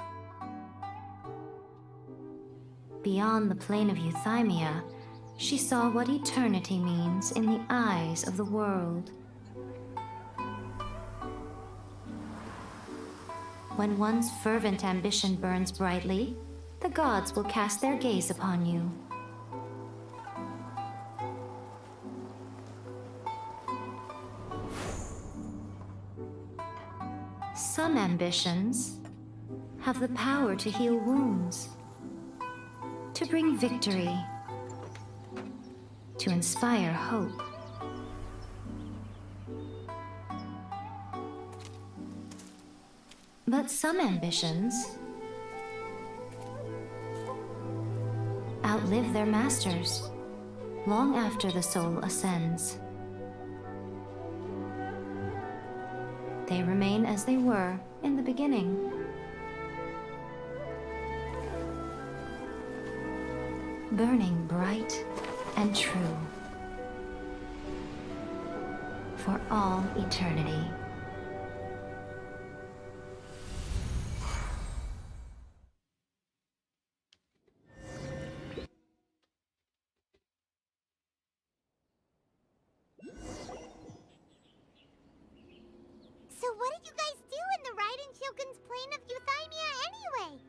S12: Beyond the plane of euthymia, she saw what eternity means in the eyes of the world. When one's fervent ambition burns brightly, the gods will cast their gaze upon you. Some ambitions have the power to heal wounds, to bring victory, to inspire hope. But some ambitions outlive their masters. long after the soul ascends. They remain as they were in the beginning. Burning bright and true for all eternity.
S6: So what did you guys do in the Raiden Shogun's plane of Euthymia anyway?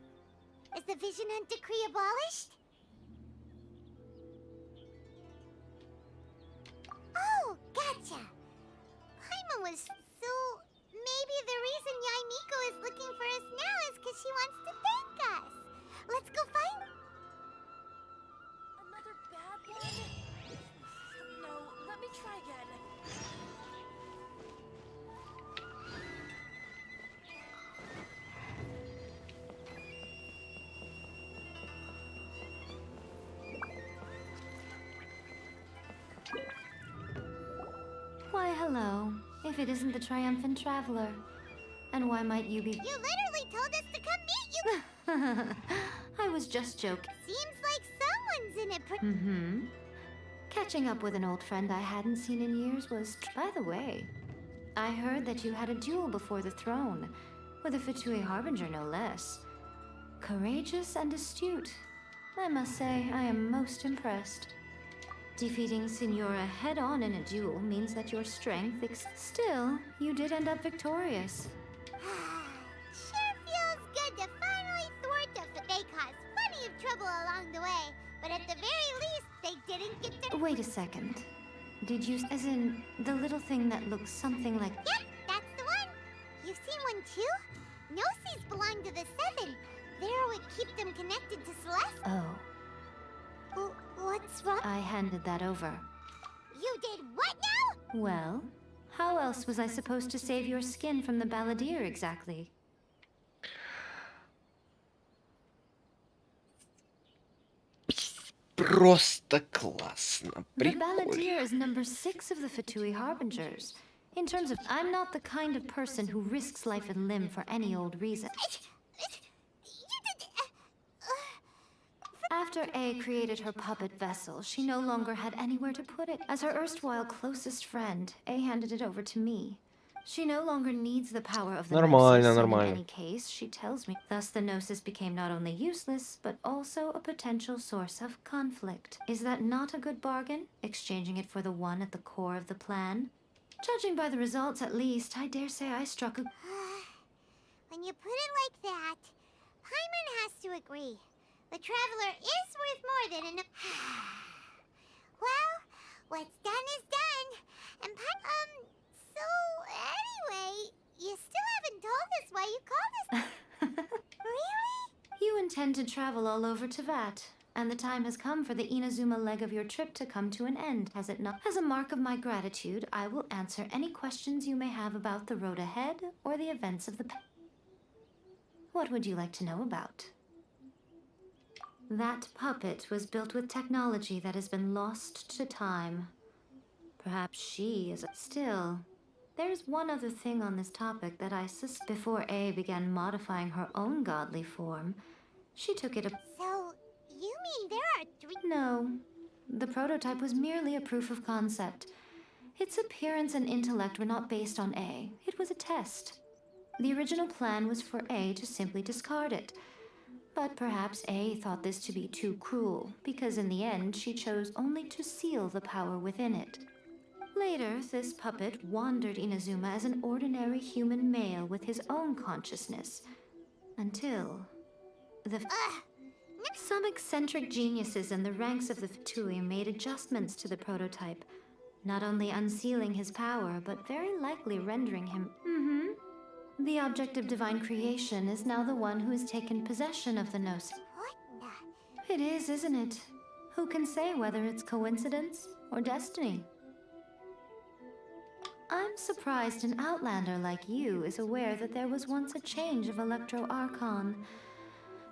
S6: Is the Vision Hunt decree abolished? Oh, gotcha. Paimon was so... Maybe the reason Yaimiko is looking for us now is because she wants to thank us. Let's go find...
S18: Another bad one? No, let me try again.
S12: Why, hello. If it isn't the triumphant traveler. And why might you be...
S6: You literally told us to come meet you!
S12: I was just joking.
S6: Seems like someone's in it
S12: Mm-hmm. Catching up with an old friend I hadn't seen in years was... By the way, I heard that you had a duel before the throne. With a Fatui Harbinger, no less. Courageous and astute. I must say, I am most impressed. Defeating Signora head-on in a duel means that your strength Still, you did end up victorious.
S6: Sure feels good to finally thwart us, but they caused plenty of trouble along the way. But at the very least, they didn't get their...
S12: Wait a second. Did you... As in, the little thing that looks something like...
S6: Yep, that's the one! You've seen one too? Gnosis belong to the Seven. They're what keep them connected to Celeste.
S12: Oh.
S6: What's wrong?
S12: I handed that over.
S6: You did what now?
S12: Well, how else was I supposed to save your skin from the balladeer exactly?
S7: Просто классно.
S12: The
S7: Прикольно.
S12: balladeer is number 6 of the Fatui Harbingers. In terms of, I'm not the kind of person who risks life and limb for any old reason. After A created her puppet vessel, she no longer had anywhere to put it. As her erstwhile closest friend, A handed it over to me. She no longer needs the power of the
S7: Нормально,
S12: Gnosis, and
S7: нормально.
S12: in any case, she tells me. Thus, the Gnosis became not only useless, but also a potential source of conflict. Is that not a good bargain, exchanging it for the one at the core of the plan? Judging by the results, at least, I dare say I struck a...
S6: When you put it like that, Paimon has to agree. The Traveler is worth more than enough. Well, what's done is done. And so anyway, you still haven't told us why you called us. Really?
S12: You intend to travel all over Teyvat, and the time has come for the Inazuma leg of your trip to come to an end, has it not? As a mark of my gratitude, I will answer any questions you may have about the road ahead or the events of the past. What would you like to know about? That puppet was built with technology that has been lost to time. Perhaps she is... Still, there's one other thing on this topic that I suspect. Before A began modifying her own godly form, she took it a...
S6: So, you mean there are 3...
S12: No. The prototype was merely a proof of concept. Its appearance and intellect were not based on A. It was a test. The original plan was for A to simply discard it. But perhaps A thought this to be too cruel, because in the end she chose only to seal the power within it. Later, this puppet wandered Inazuma as an ordinary human male with his own consciousness. Until... Some eccentric geniuses in the ranks of the Fatui made adjustments to the prototype, not only unsealing his power, but very likely rendering him... The object of divine creation is now the one who has taken possession of the Gnosis. It is, isn't it? Who can say whether it's coincidence or destiny? I'm surprised an outlander like you is aware that there was once a change of Electro Archon.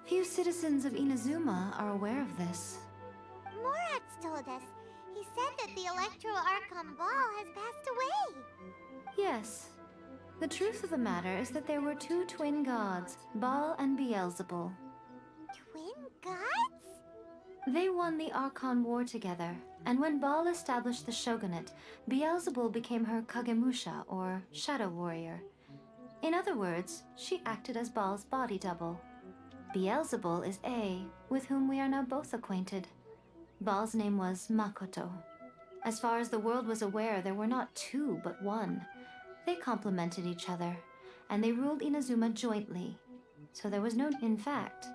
S12: Few citizens of Inazuma are aware of this.
S6: Morat's told us. He said that the Electro Archon Ball has passed away.
S12: Yes. The truth of the matter is that there were two twin gods, Baal and Beelzebul.
S6: Twin gods?
S12: They won the Archon War together, and when Baal established the shogunate, Beelzebul became her Kagemusha, or shadow warrior. In other words, she acted as Baal's body double. Beelzebul is A, with whom we are now both acquainted. Baal's name was Makoto. As far as the world was aware, there were not two, but one. They complemented each other, and they ruled Inazuma jointly. So there was no... In fact,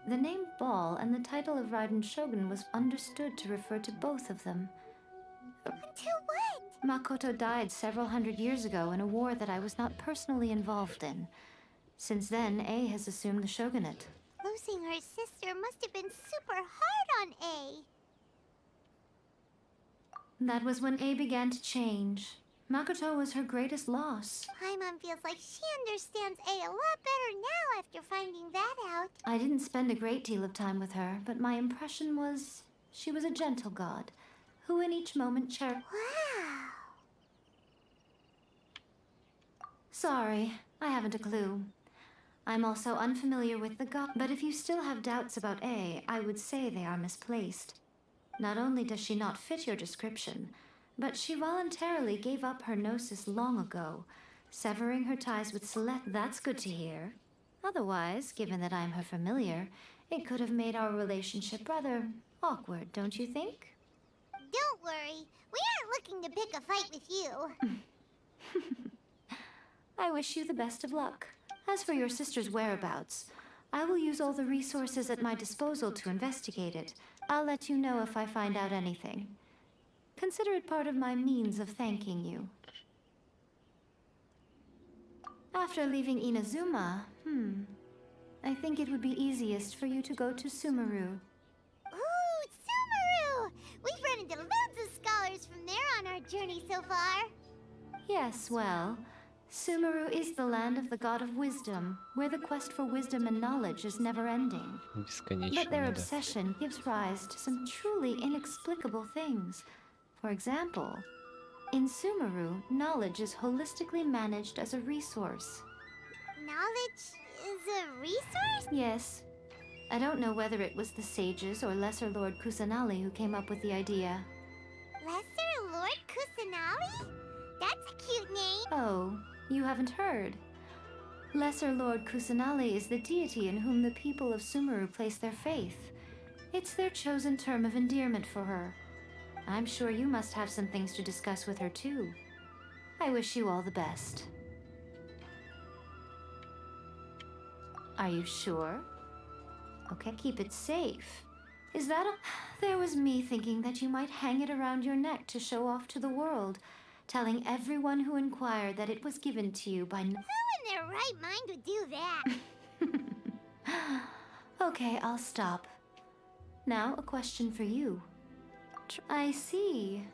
S12: the name Baal and the title of Raiden Shogun was understood to refer to both of them.
S6: To what?
S12: Makoto died several hundred years ago in a war that I was not personally involved in. Since then, A has assumed the shogunate.
S6: Losing her sister must have been super hard on A.
S12: That was when A began to change. Makoto was her greatest loss.
S6: Paimon feels like she understands A a lot better now after finding that out.
S12: I didn't spend a great deal of time with her, but my impression was she was a gentle god, who in each moment cherished...
S6: Wow.
S12: Sorry, I haven't a clue. I'm also unfamiliar with the god, but if you still have doubts about A, I would say they are misplaced. Not only does she not fit your description, but she voluntarily gave up her gnosis long ago, severing her ties with Celeste. That's good to hear. Otherwise, given that I'm her familiar, it could have made our relationship rather awkward, don't you think?
S6: Don't worry, we aren't looking to pick a fight with you.
S12: I wish you the best of luck. As for your sister's whereabouts, I will use all the resources at my disposal to investigate it. I'll let you know if I find out anything. Consider it part of my means of thanking you. After leaving Inazuma, I think it would be easiest for you to go to Sumeru.
S6: Ooh, Sumeru! We've run into loads of scholars from there on our journey so far.
S12: Yes, well, Sumeru is the land of the god of wisdom, where the quest for wisdom and knowledge is never-ending. But their obsession gives rise to some truly inexplicable things. For example, in Sumeru, knowledge is holistically managed as a resource.
S6: Knowledge is a resource?
S12: Yes. I don't know whether it was the sages or Lesser Lord Kusanali who came up with the idea.
S6: Lesser Lord Kusanali? That's a cute name.
S12: Oh, you haven't heard. Lesser Lord Kusanali is the deity in whom the people of Sumeru place their faith. It's their chosen term of endearment for her. I'm sure you must have some things to discuss with her too. I wish you all the best. Are you sure? Okay, keep it safe. Is that a... There was me thinking that you might hang it around your neck to show off to the world, telling everyone who inquired that it was given to you by...
S6: Who in their right mind would do that?
S12: Okay, I'll stop. Now, a question for you. I see.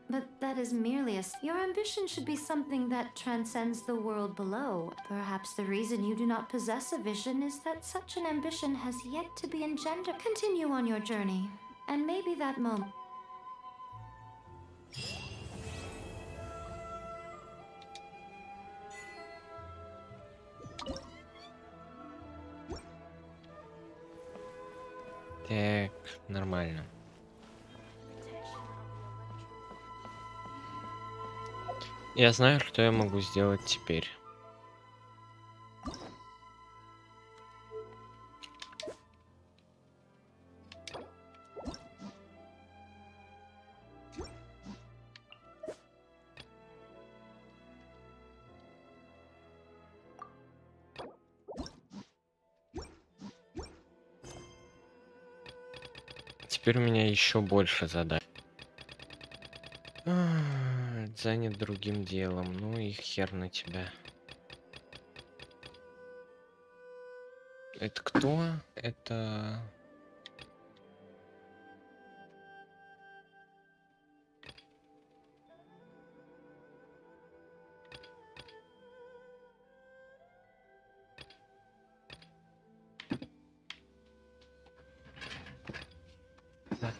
S12: But that is merely a... Your ambition should be something that transcends the world below. Perhaps the reason you do not possess a vision is that such an ambition has yet to be engendered. Continue on your journey, and maybe that moment...
S7: Так, нормально. Я знаю, что я могу сделать теперь. Теперь у меня еще больше задач. Занят другим делом. Ну и хер на тебя. Это кто? Это... Так.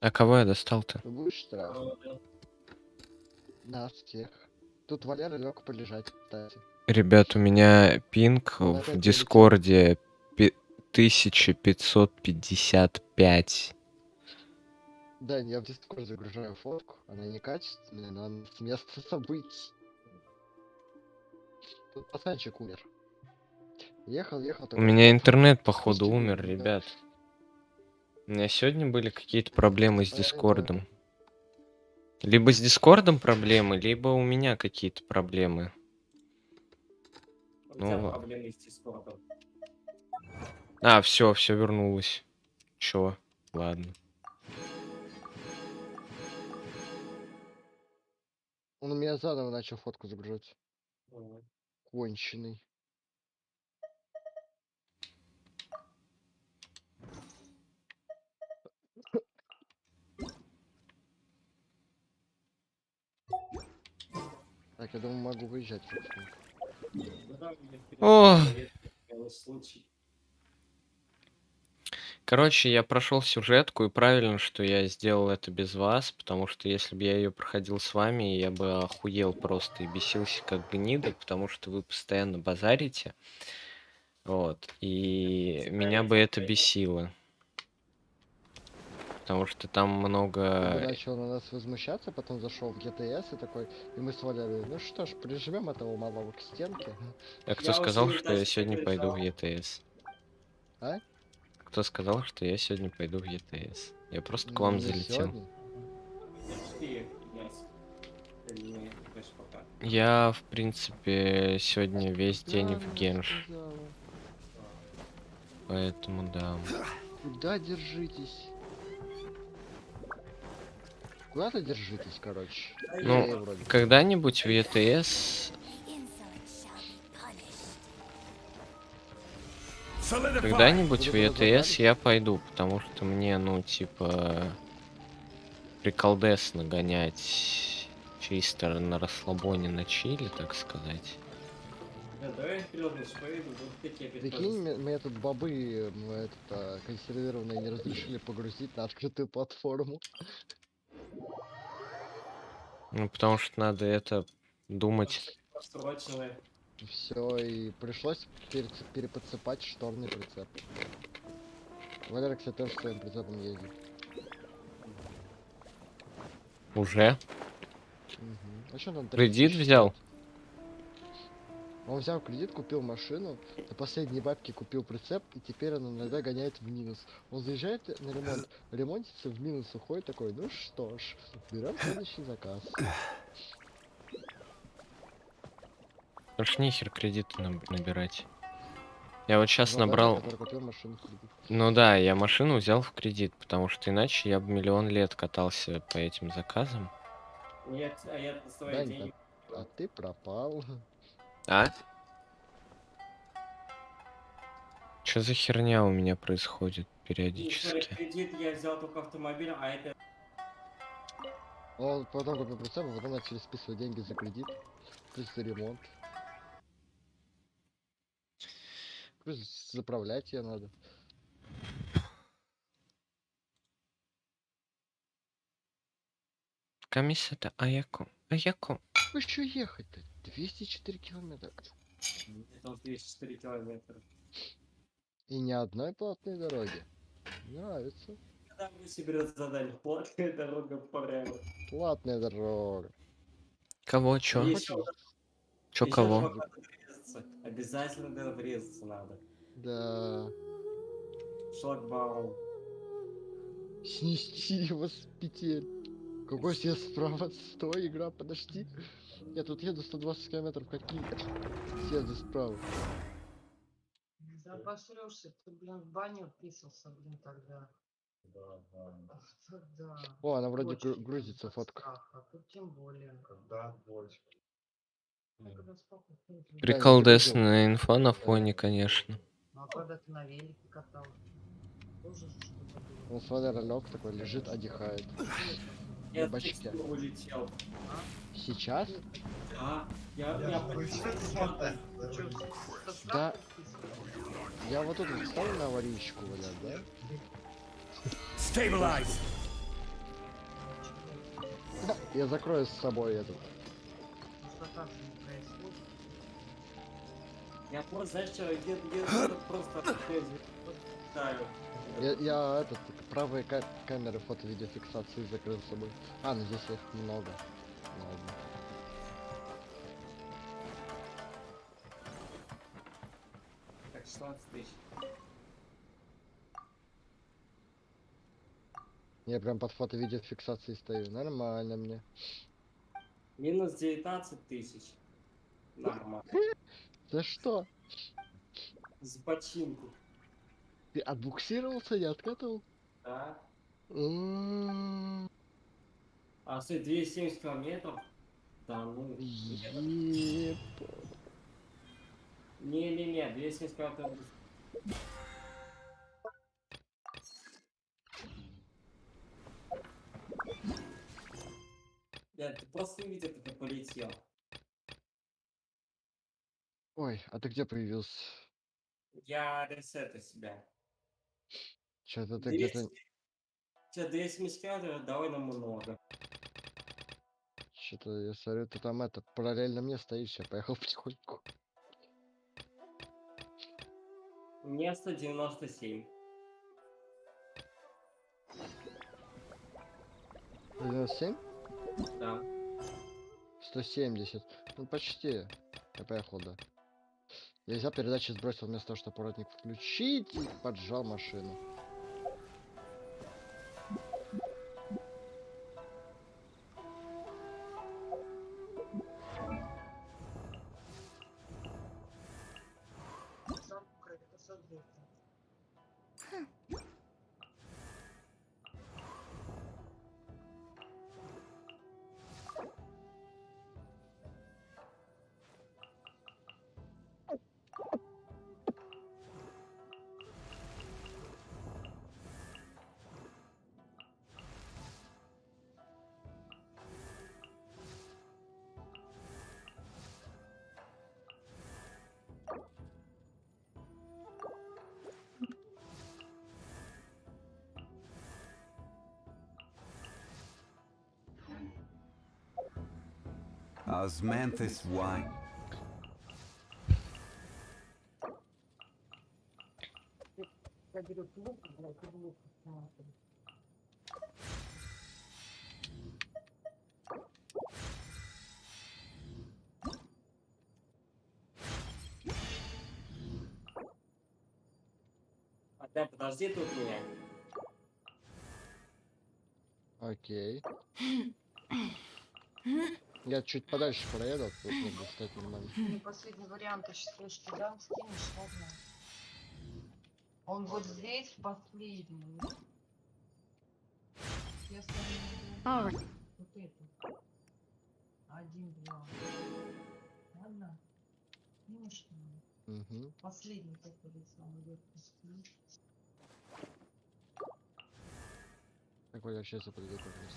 S7: А кого я достал-то?
S4: Ты будешь штраф? Нас всех. Тут Валера лег полежать, кстати.
S7: Ребят, у меня пинг
S4: Он
S7: в
S4: опять полетел.
S7: Дискорде 1555.
S4: Да, я в Discord загружаю фотку, она некачественная, но она с места событий. Тут пацанчик умер. Ехал,
S7: У
S4: такой,
S7: меня
S4: оп,
S7: интернет, походу,
S4: спустил
S7: умер,
S4: его.
S7: ребят. У меня сегодня были какие-то проблемы с Дискордом. Либо с Дискордом проблемы, либо у меня какие-то проблемы.
S2: У тебя проблемы с Дискордом.
S7: А, все вернулось. Чё? Ладно.
S4: Он у меня заново начал фотку загружать. Конченый. Так, я думаю, могу выезжать.
S7: О! Короче, я прошел сюжетку, и правильно, что я сделал это без вас, потому что если бы я ее проходил с вами, я бы охуел просто и бесился как гнида, потому что вы постоянно базарите. Вот. И меня бы это бесило. Потому что там
S4: Ты бы
S7: много...
S4: начал на нас возмущаться, потом зашел в GTS и такой, и мы с Валерой, ну что ж, прижмем этого малого к стенке.
S7: А кто сказал, что я сегодня пойду в ETS?
S4: А?
S7: Кто сказал, что я сегодня пойду в ETS? Я просто к
S4: Ну,
S7: вам
S4: не
S7: залетел.
S4: сегодня.
S7: Я, в принципе, сегодня весь день в Генш. Поэтому да.
S4: Куда держитесь? Куда-то держитесь, короче.
S7: Ну, когда-нибудь в ETS... Когда-нибудь в ETS я пойду, потому что мне, ну, типа... Приколдесно гонять чисто на расслабоне, на чили, так сказать.
S2: Давай вперед, поеду, вот такие
S4: Прикинь, мне тут бобы консервированные не разрешили погрузить на открытую платформу.
S7: Ну, потому что надо это думать.
S2: Срочные.
S4: Все, и пришлось переподсыпать шторный прицеп. Валера, кстати, тоже своим прицепом ездит.
S7: Уже?
S4: А что там?
S7: Кредит взял?
S4: Он взял кредит, купил машину, на последние бабки купил прицеп, и теперь он иногда гоняет в минус. Он заезжает на ремонт, ремонтится, в минус уходит, такой, ну что ж, берем следующий заказ.
S7: Аж нихер кредиты набирать. Я вот сейчас
S4: Валера,
S7: набрал...
S4: который купил машину в кредит.
S7: Ну да, я машину взял в кредит, потому что иначе я бы миллион лет катался по этим заказам.
S2: Нет, а я свои
S4: Дань,
S2: деньги.
S4: а ты пропал.
S7: А? Что за херня у меня происходит периодически?
S2: Кредит я взял только автомобиль, а это...
S4: Он потом купил прицеп, а потом начали списывать деньги за кредит, плюс за ремонт. Плюс заправлять ее надо.
S7: Комиссия-то Аяко. Аяко.
S4: Вы что ехать-то? 204 километра.
S2: Там 204 километра.
S4: И ни одной платной дороги. Нравится.
S2: Когда мне себе задали платная дорога порядок.
S4: Платная дорога.
S7: Кого, чё? Чё кого?
S2: Обязательно надо врезаться надо.
S4: Да.
S2: Шлагбаум.
S4: Снести его с петель. Какой съезд справа? Стой, игра, подожди. Я тут еду 120 километров. Какие съезды справа?
S2: Да посрёшься, ты, блин, в баню писался, блин, тогда. Да.
S4: О, она вроде
S2: Очень
S4: грузится фотка.
S2: страх, а тут тем более. Когда больше.
S7: Приколдесная инфа на фоне, конечно.
S2: А когда ты на велике катался? Тоже же что-то было.
S4: Он смотри, ролек такой лежит, отдыхает.
S2: Я
S4: На
S2: в
S4: бачке.
S2: текстуру улетел.
S4: Сейчас?
S2: Да. Я
S4: Да. Я вот тут вот ставлю на аварийку, валять, да?
S19: Stabilize!
S4: Я закрою с собой этот.
S2: Я просто, знаешь что, я просто ставлю.
S4: Я этот, правые камеры фото-видеофиксации закрыл с собой. А, ну здесь их много. Ладно.
S2: Так, 16 тысяч.
S4: Я прям под фото-видеофиксацией стою. Нормально мне.
S2: Минус 19 тысяч. Нормально.
S4: За что?
S2: За починку.
S4: Ты отбуксировался, не откатывал?
S2: Да.
S4: М-м-м.
S2: А стоит 270 километров? Да ну. Не-не-не, 270 километров. Да, ты просто не видел, как я полетел.
S4: Ой, а ты где появился?
S2: Я ресетаю себя.
S4: Что-то ты где-то...
S2: 270 километров довольно много.
S4: Что-то я смотрю, ты там это, параллельно мне стоишь, я поехал потихоньку.
S2: Мне 197.
S4: 97?
S2: Да.
S4: 170. Ну почти. Я поехал, да. Я взял передачи, сбросил вместо того, чтобы поворотник включить, и поджал машину.
S11: Osmanthus wine.
S2: Опять подожди тут меня.
S4: Окей. Я чуть подальше проеду, тут надо стать нормально.
S2: Последний вариант, я сейчас флешки дам, скинешь, ладно? Он вот здесь последний. Я ставлю вот это. 1, 2. Ладно? Видишь?
S4: Угу.
S2: Последний который самый легкий.
S4: Какой я сейчас подойду как раз.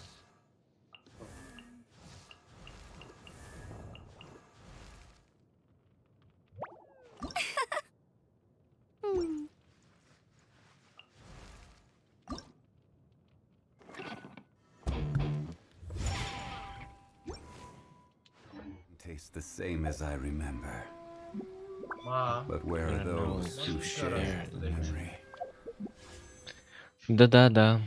S11: Tastes the same as I remember.
S2: Ma.
S11: But where are those who share the memory?
S7: Да-да-да.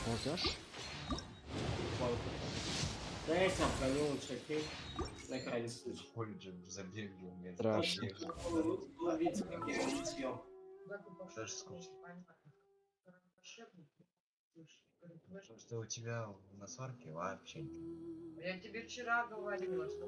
S4: Молодежь?
S2: Я тебе вчера говорила, что